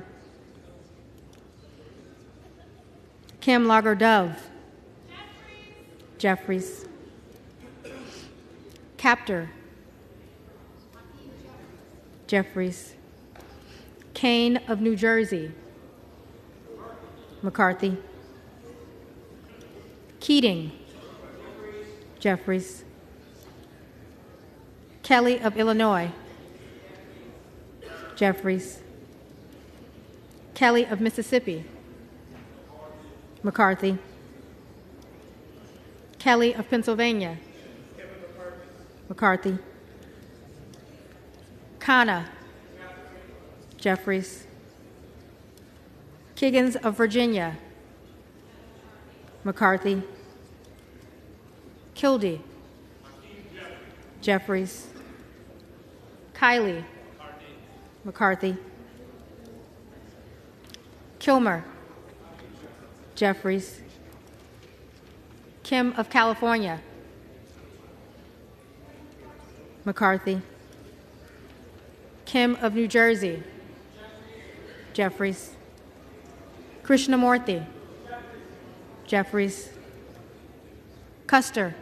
Kim Lager-Dove, Jeffries. Captor, Jeffries. Kane of New Jersey, McCarthy. Keating, Jeffries. Kelly of Illinois, Jeffries. Kelly of Mississippi, McCarthy. Kelly of Pennsylvania, McCarthy. Khanna, Jeffries. Kiggins of Virginia, McCarthy. Kildee, Jeffries. Kiley, McCarthy. Kilmer, Jeffries. Kim of California, McCarthy. Kim of New Jersey, Jeffries. Krishnamurthy, Jeffries. Custer,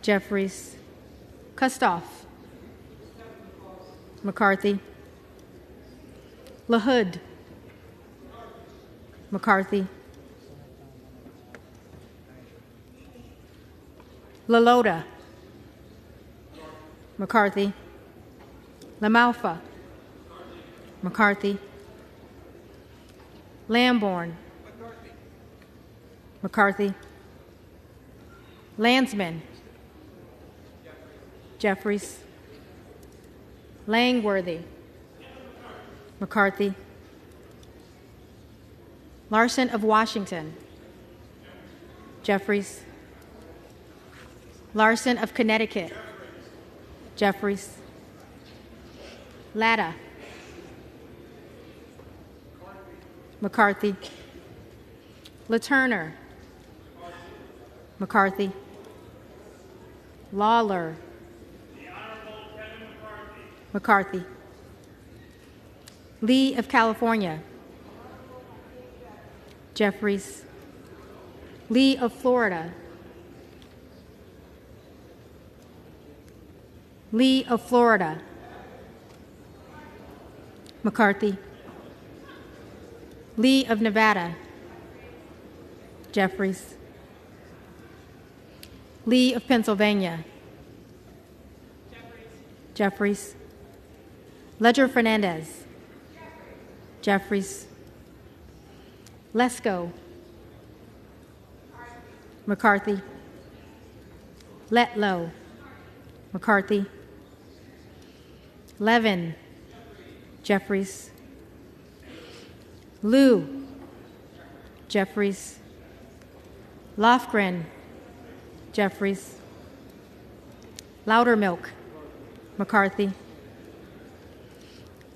Jeffries. Kustoff, McCarthy. LaHood, McCarthy. LaLota, McCarthy. LaMalfa, McCarthy. Lamborn, McCarthy. Landsman, Jeffries. Langworthy, McCarthy. Larson of Washington, Jeffries. Larson of Connecticut, Jeffries. Latta, McCarthy. LaTurner, McCarthy. Lawler, McCarthy. Lee of California, Jeffries. Lee of Florida, Lee of Florida, McCarthy. Lee of Nevada, Jeffries. Lee of Pennsylvania, Jeffries. Ledger Fernandez, Jeffries. Lesko, McCarthy. Letlow, McCarthy. Levin, Jeffries. Liu, Jeffries. Lofgren, Jeffries. Loudermilk, McCarthy.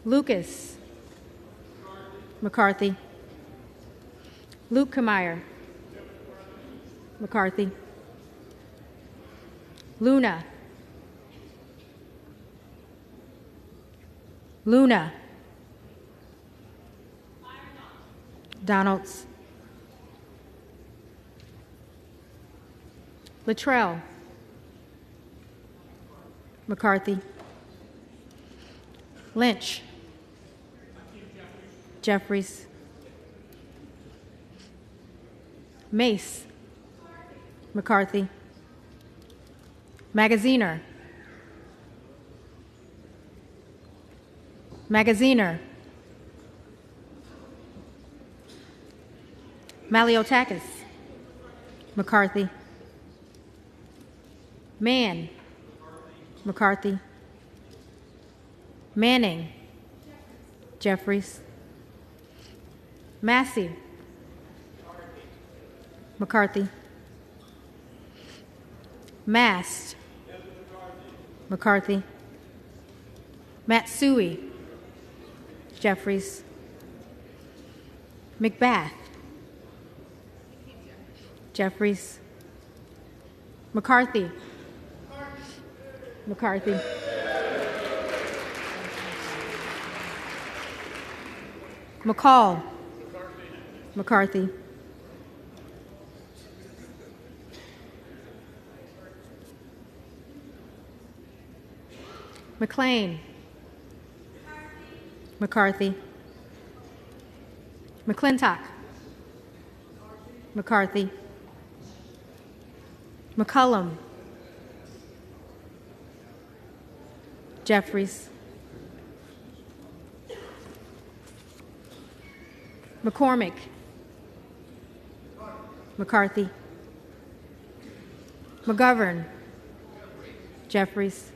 Lucas, McCarthy. Lukemeyer, McCarthy. Luna, Luna. Donalds. Luttrell, McCarthy. Lynch, Jeffries. Mace, McCarthy. Magaziner, Magaziner. Maliotakis, McCarthy. Mann, McCarthy. Manning, Jeffries. Massey. McCarthy. Mast. McCarthy. Matsui. Jeffries. McBath. Jeffries. McCarthy. McCarthy. McCall. McCarthy. McLean. McCarthy. McClintock. McCarthy. McCullum. Jeffries. McCormick. McCarthy. McGovern. Jeffries.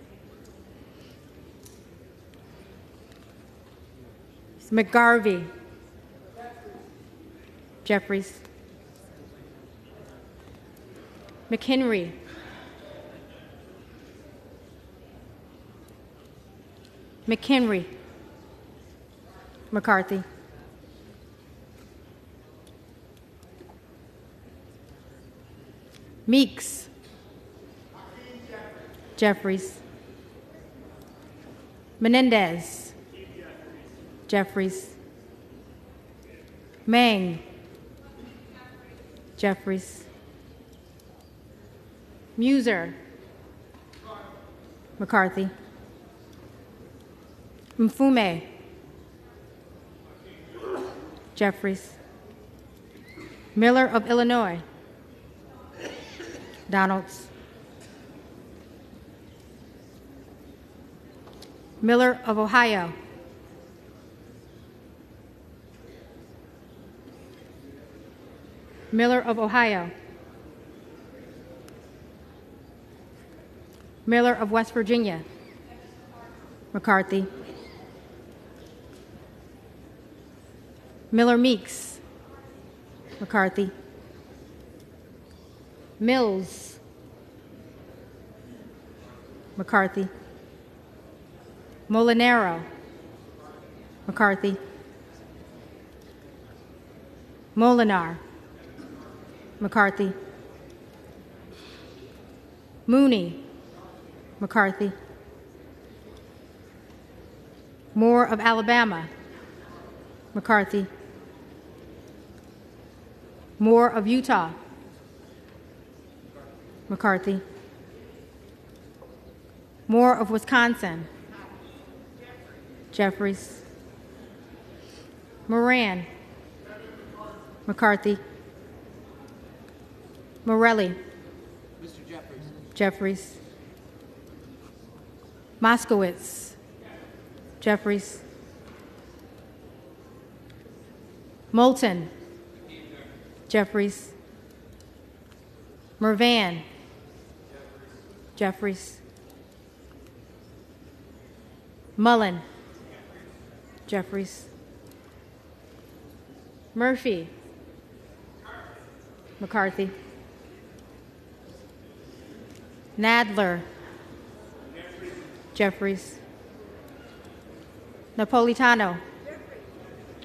McGarvey. Jeffries. McHenry. McHenry. McCarthy. Meeks. Jeffries. Menendez. Jeffries. Mang. Jeffries. Muser. McCarthy. Mfume. Jeffries. Miller of Illinois. Donalds. Miller of Ohio. Miller of Ohio. Miller of West Virginia. McCarthy. Miller Meeks. McCarthy. Mills. McCarthy. Molinaro. McCarthy. Molinar. McCarthy. Mooney. McCarthy. Moore of Alabama. McCarthy. Moore of Utah. McCarthy. Moore of Wisconsin. Jeffries. Moran. McCarthy. Morelli. Jeffries. Moskowitz. Jeffries. Moulton. Jeffries. Mervan. Jeffries. Mullen. Jeffries. Murphy. McCarthy. Nadler. Jeffries. Napolitano.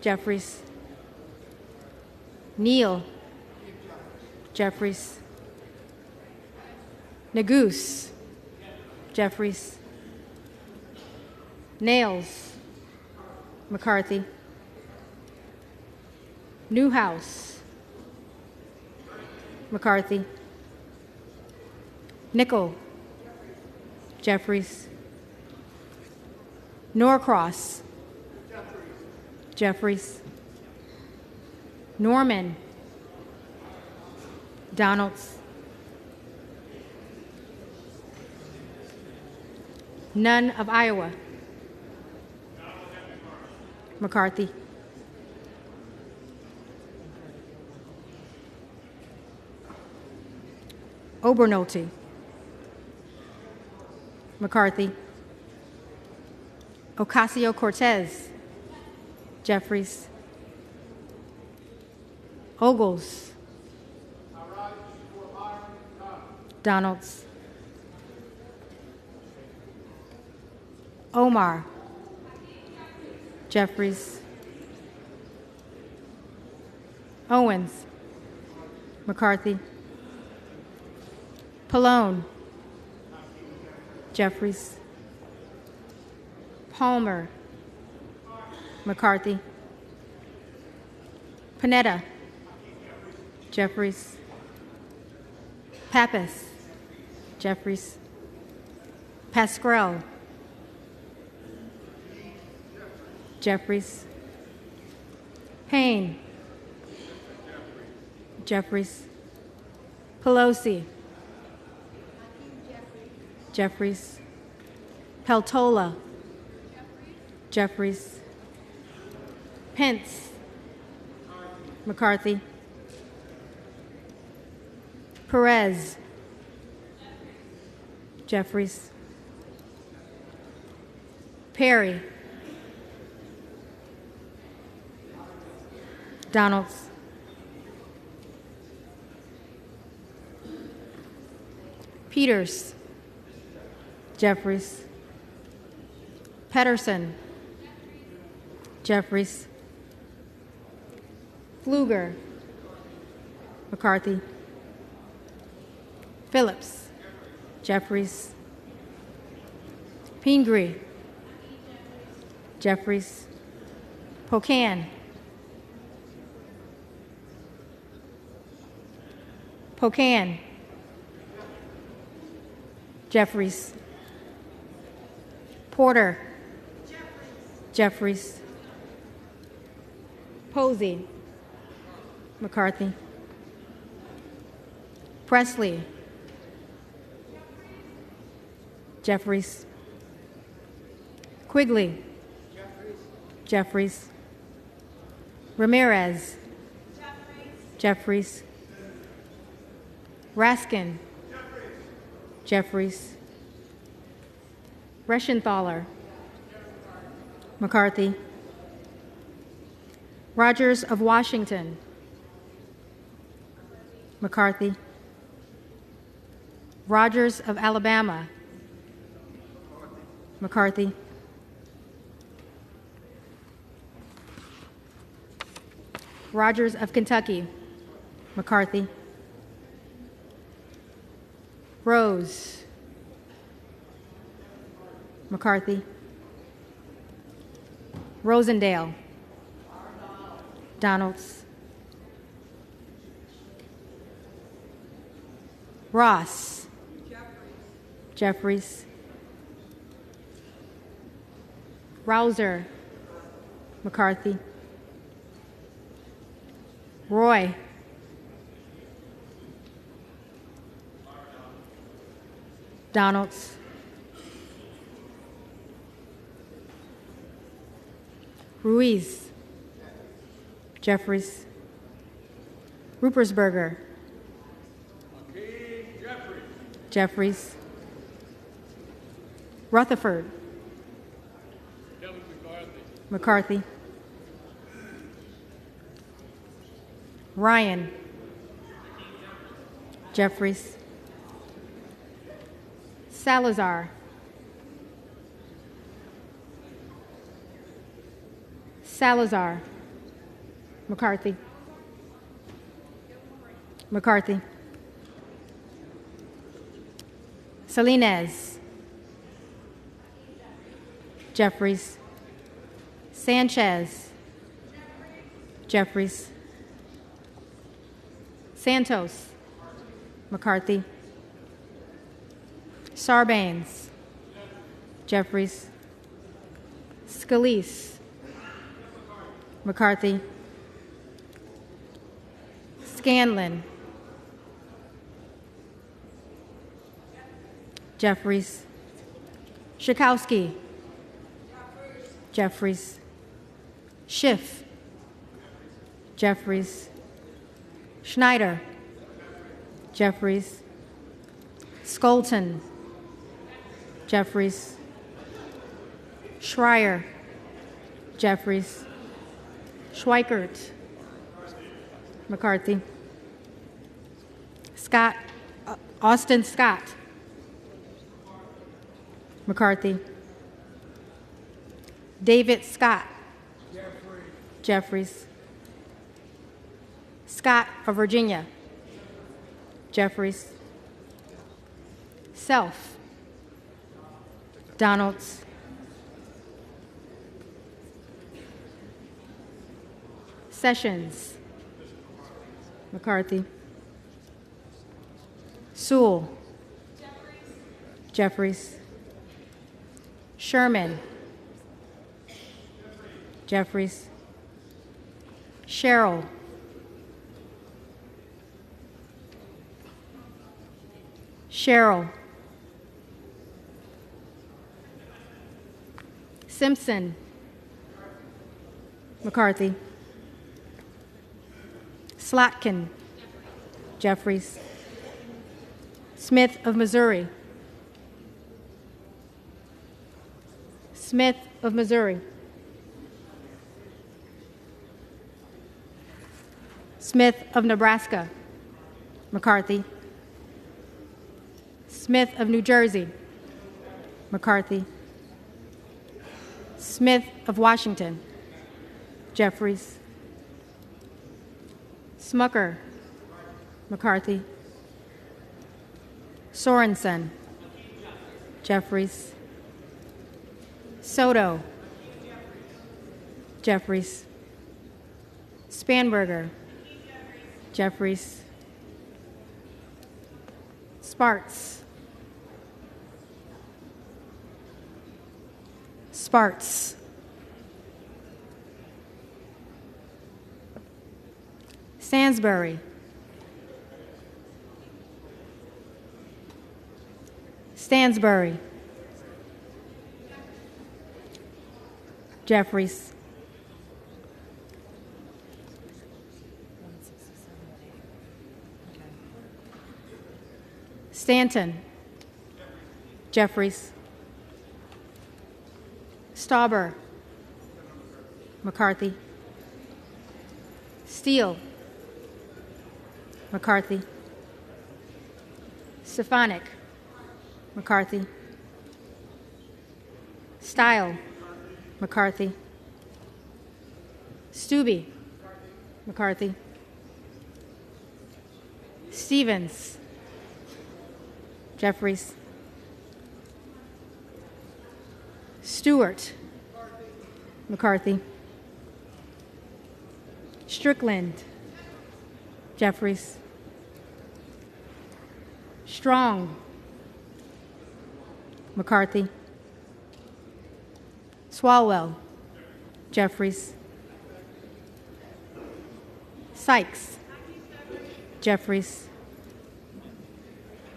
Jeffries. Neal. Jeffries. Nagoose. Jeffries. Nails. McCarthy. Newhouse. McCarthy. Nickel. Jeffries. Norcross. Jeffries. Norman. Donalds. None of Iowa. McCarthy. Obernolte. McCarthy. Ocasio-Cortez. Jeffries. Ogles. Donalds. Omar. Jeffries. Owens. McCarthy. Pallone. Jeffries. Palmer. McCarthy. Panetta. Jeffries. Pappas. Jeffries. Pascrell. Jeffries. Payne. Jeffries. Pelosi. Jeffries. Peltola. Jeffries. Pence. McCarthy. Perez. Jeffries. Perry. Donalds. Peters. Jeffries. Pedersen. Jeffries. Pfluger. McCarthy. Phillips. Jeffries. Pingree. Jeffries. Pocan. Pocan. Jeffries. Porter. Jeffries. Posey. McCarthy. Presley. Jeffries. Quigley. Jeffries. Ramirez. Jeffries. Raskin. Jeffries. Reschenthaler. McCarthy. Rogers of Washington. McCarthy. Rogers of Alabama. McCarthy. Rogers of Kentucky. McCarthy. Rose. McCarthy. Rosendale. Donalds. Ross. Jeffries. Rouser. McCarthy. Roy. Donalds. Ruiz. Jeffries. Ruppersberger. Hakeem Jeffries. Jeffries. Rutherford. Kevin McCarthy. McCarthy. Ryan. Jeffries. Salazar. Salazar. McCarthy. McCarthy. Salinas. Jeffries. Sanchez. Jeffries. Santos. McCarthy. Sarbanes. Jeffries. Scalise. McCarthy. Scanlon. Jeffries. Schakowsky. Jeffries. Schiff. Jeffries. Schneider. Jeffries. Skolton. Jeffries. Schreier. Jeffries. Schweikert. McCarthy. Austin Scott. McCarthy. David Scott. Jeffries. Scott of Virginia. Jeffries. Self. Donalds. Sessions. McCarthy. Sewell. Jeffries. Sherman. Jeffries. Sherrill. Sherrill. Simpson. McCarthy. Slotkin. Jeffries. Smith of Missouri. Smith of Missouri. Smith of Nebraska. McCarthy. Smith of New Jersey. McCarthy. Smith of Washington. Jeffries. Smucker. McCarthy. Sorensen. Jeffries. Soto. Jeffries. Spanberger. Jeffries. Sparts. Sparts. Stansbury. Stansbury. Jeffries. Stanton. Jeffries. Stauber. McCarthy. Steele. McCarthy. Stefanik. McCarthy. Stile. McCarthy. Stubbe. McCarthy. Stevens. Jeffries. Stewart. McCarthy. Strickland. Jeffries. Strong. McCarthy. Swalwell. Jeffries. Sykes. Jeffries.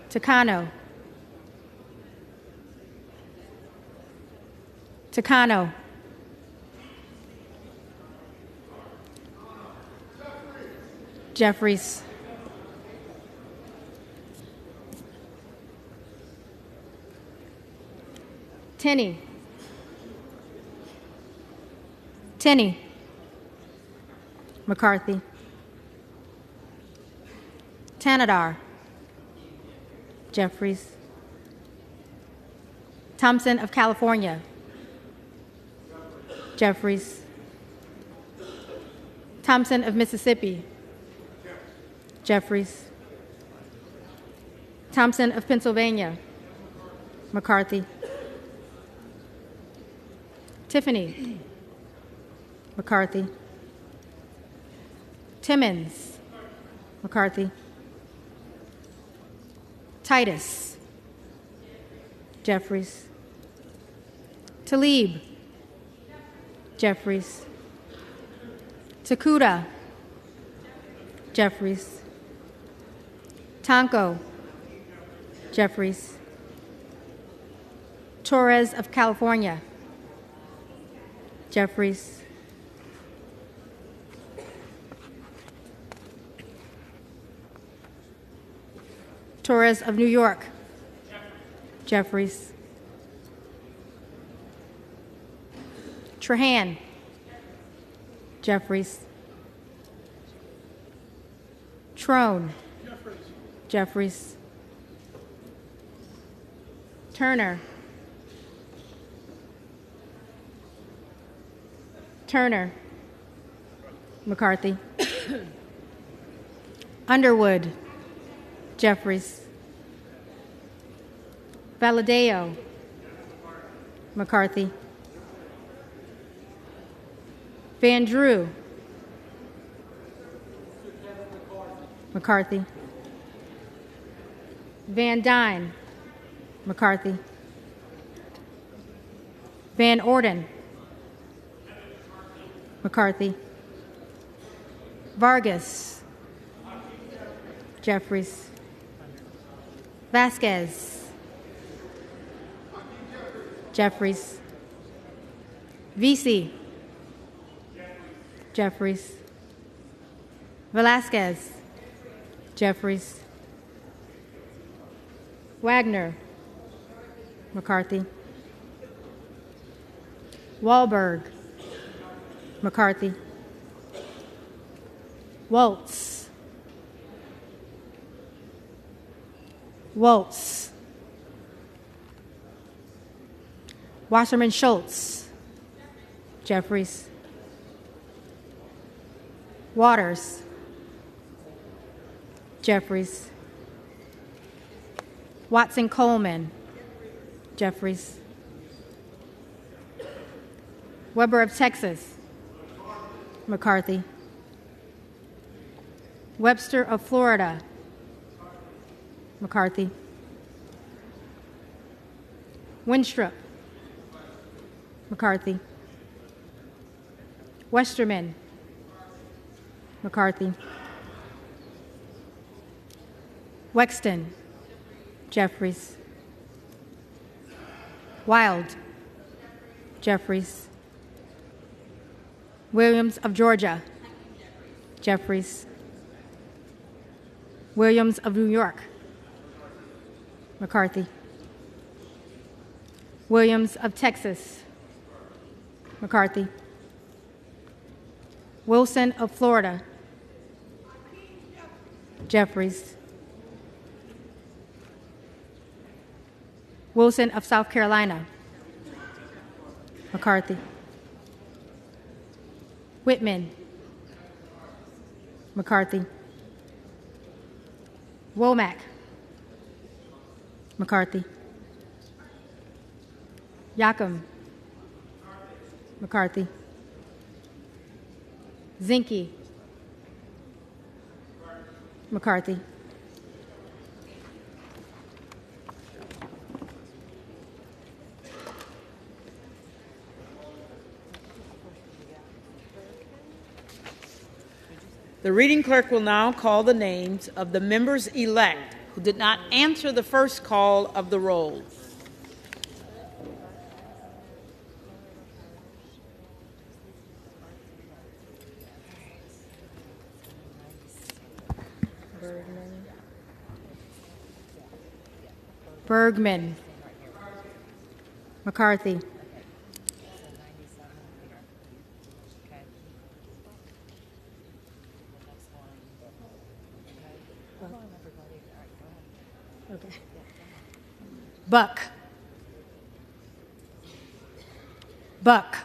Takano. Takano. Jeffries. Tenney. Tenney. McCarthy. Tanadar. Jeffries. Thompson of California. Jeffries. Thompson of Mississippi. Jeffries. Thompson of Pennsylvania. McCarthy. Tiffany. McCarthy. Timmons. McCarthy. Titus. Jeffries. Talib. Jeffries. Takuda. Jeffries. Tonko. Jeffries. Torres of California. Jeffries. Torres of New York. Jeffries. Trahan. Jeffries. Trone. Jeffries. Turner. Turner. McCarthy. Underwood. Jeffries. Valadeo. McCarthy. Van Drew. McCarthy. Van Dyne. McCarthy. Van Orden. McCarthy. Vargas. Jeffries. Vasquez. Jeffries. Vesey. Jeffries. Velasquez. Jeffries. Wagner. McCarthy. Wahlberg. McCarthy. Waltz. Waltz. Wasserman Schultz. Jeffries. Waters. Jeffries. Watson Coleman. Jeffries. Weber of Texas. McCarthy. Webster of Florida. McCarthy. Winstrup. McCarthy. Westerman. McCarthy. Wexton. Jeffries. Wild. Jeffries. Williams of Georgia. Jeffries. Williams of New York. McCarthy. Williams of Texas. McCarthy. Wilson of Florida. Jeffries. Wilson of South Carolina. McCarthy. Whitman. McCarthy. Womack. McCarthy. Yacom. McCarthy. Zinke. McCarthy. The reading clerk will now call the names of the members-elect who did not answer the first call of the roll. Bergman. McCarthy. Okay. Buck. Buck.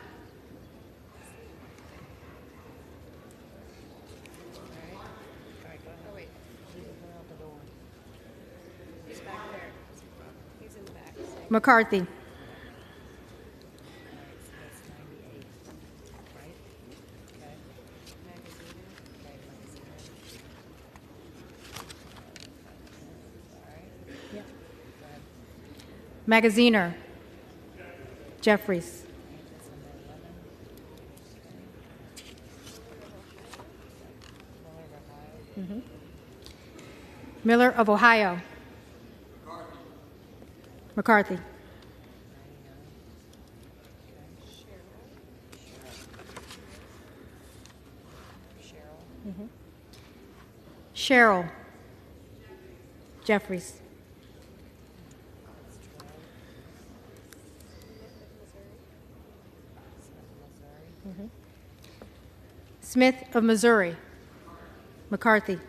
McCarthy. Magaziner. Jeffries. Miller of Ohio. McCarthy. Cheryl. Jeffries. Smith of Missouri. McCarthy.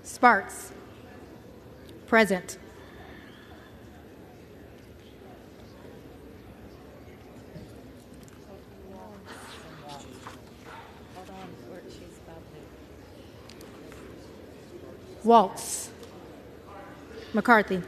Sparks. Present. Waltz. McCarthy.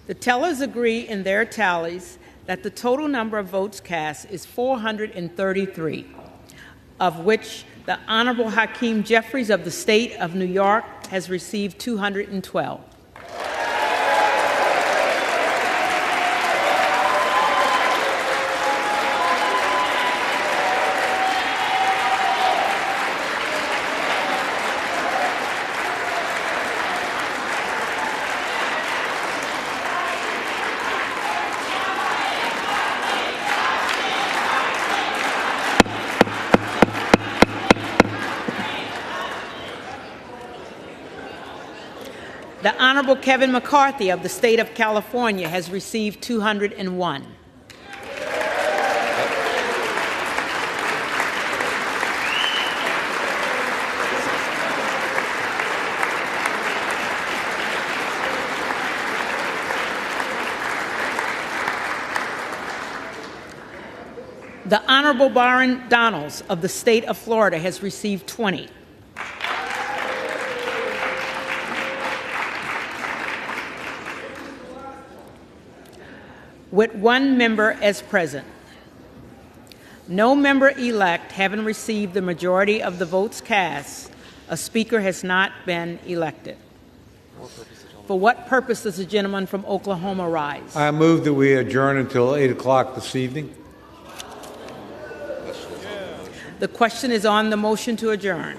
The tellers agree in their tallies that the total number of votes cast is 433, of which the Honorable Hakeem Jeffries of the state of New York has received 212. The Honorable Kevin McCarthy of the state of California has received 201. The Honorable Byron Donalds of the state of Florida has received 20. With one member as present. No member-elect having received the majority of the votes cast, a speaker has not been elected. For what purpose does the gentleman from Oklahoma rise? I move that we adjourn until 8 o'clock this evening. The question is on the motion to adjourn.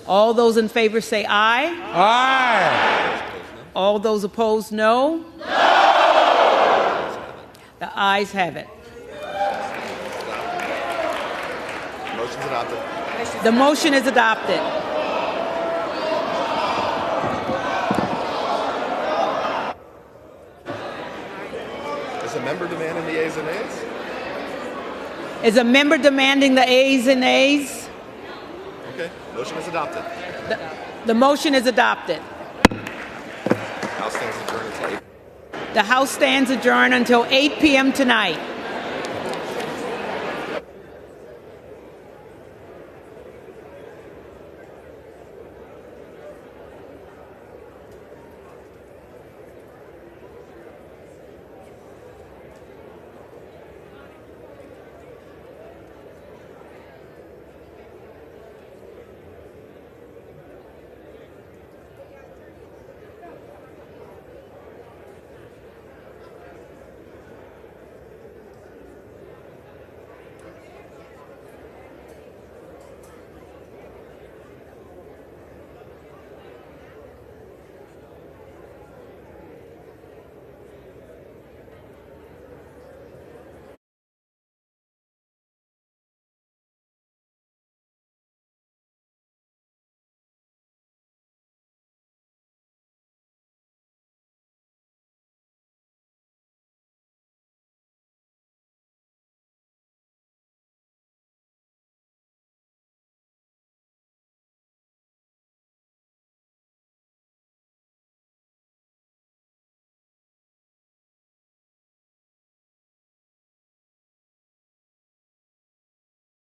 All those in favor say aye. Aye. All those opposed, no. The ayes have it. Motion's adopted. The motion is adopted. Is a member demanding the ayes and nays? Is a member demanding the ayes and nays? Okay, motion is adopted. The motion is adopted. House stands adjourned until 8. The House stands adjourned until 8 p.m. tonight.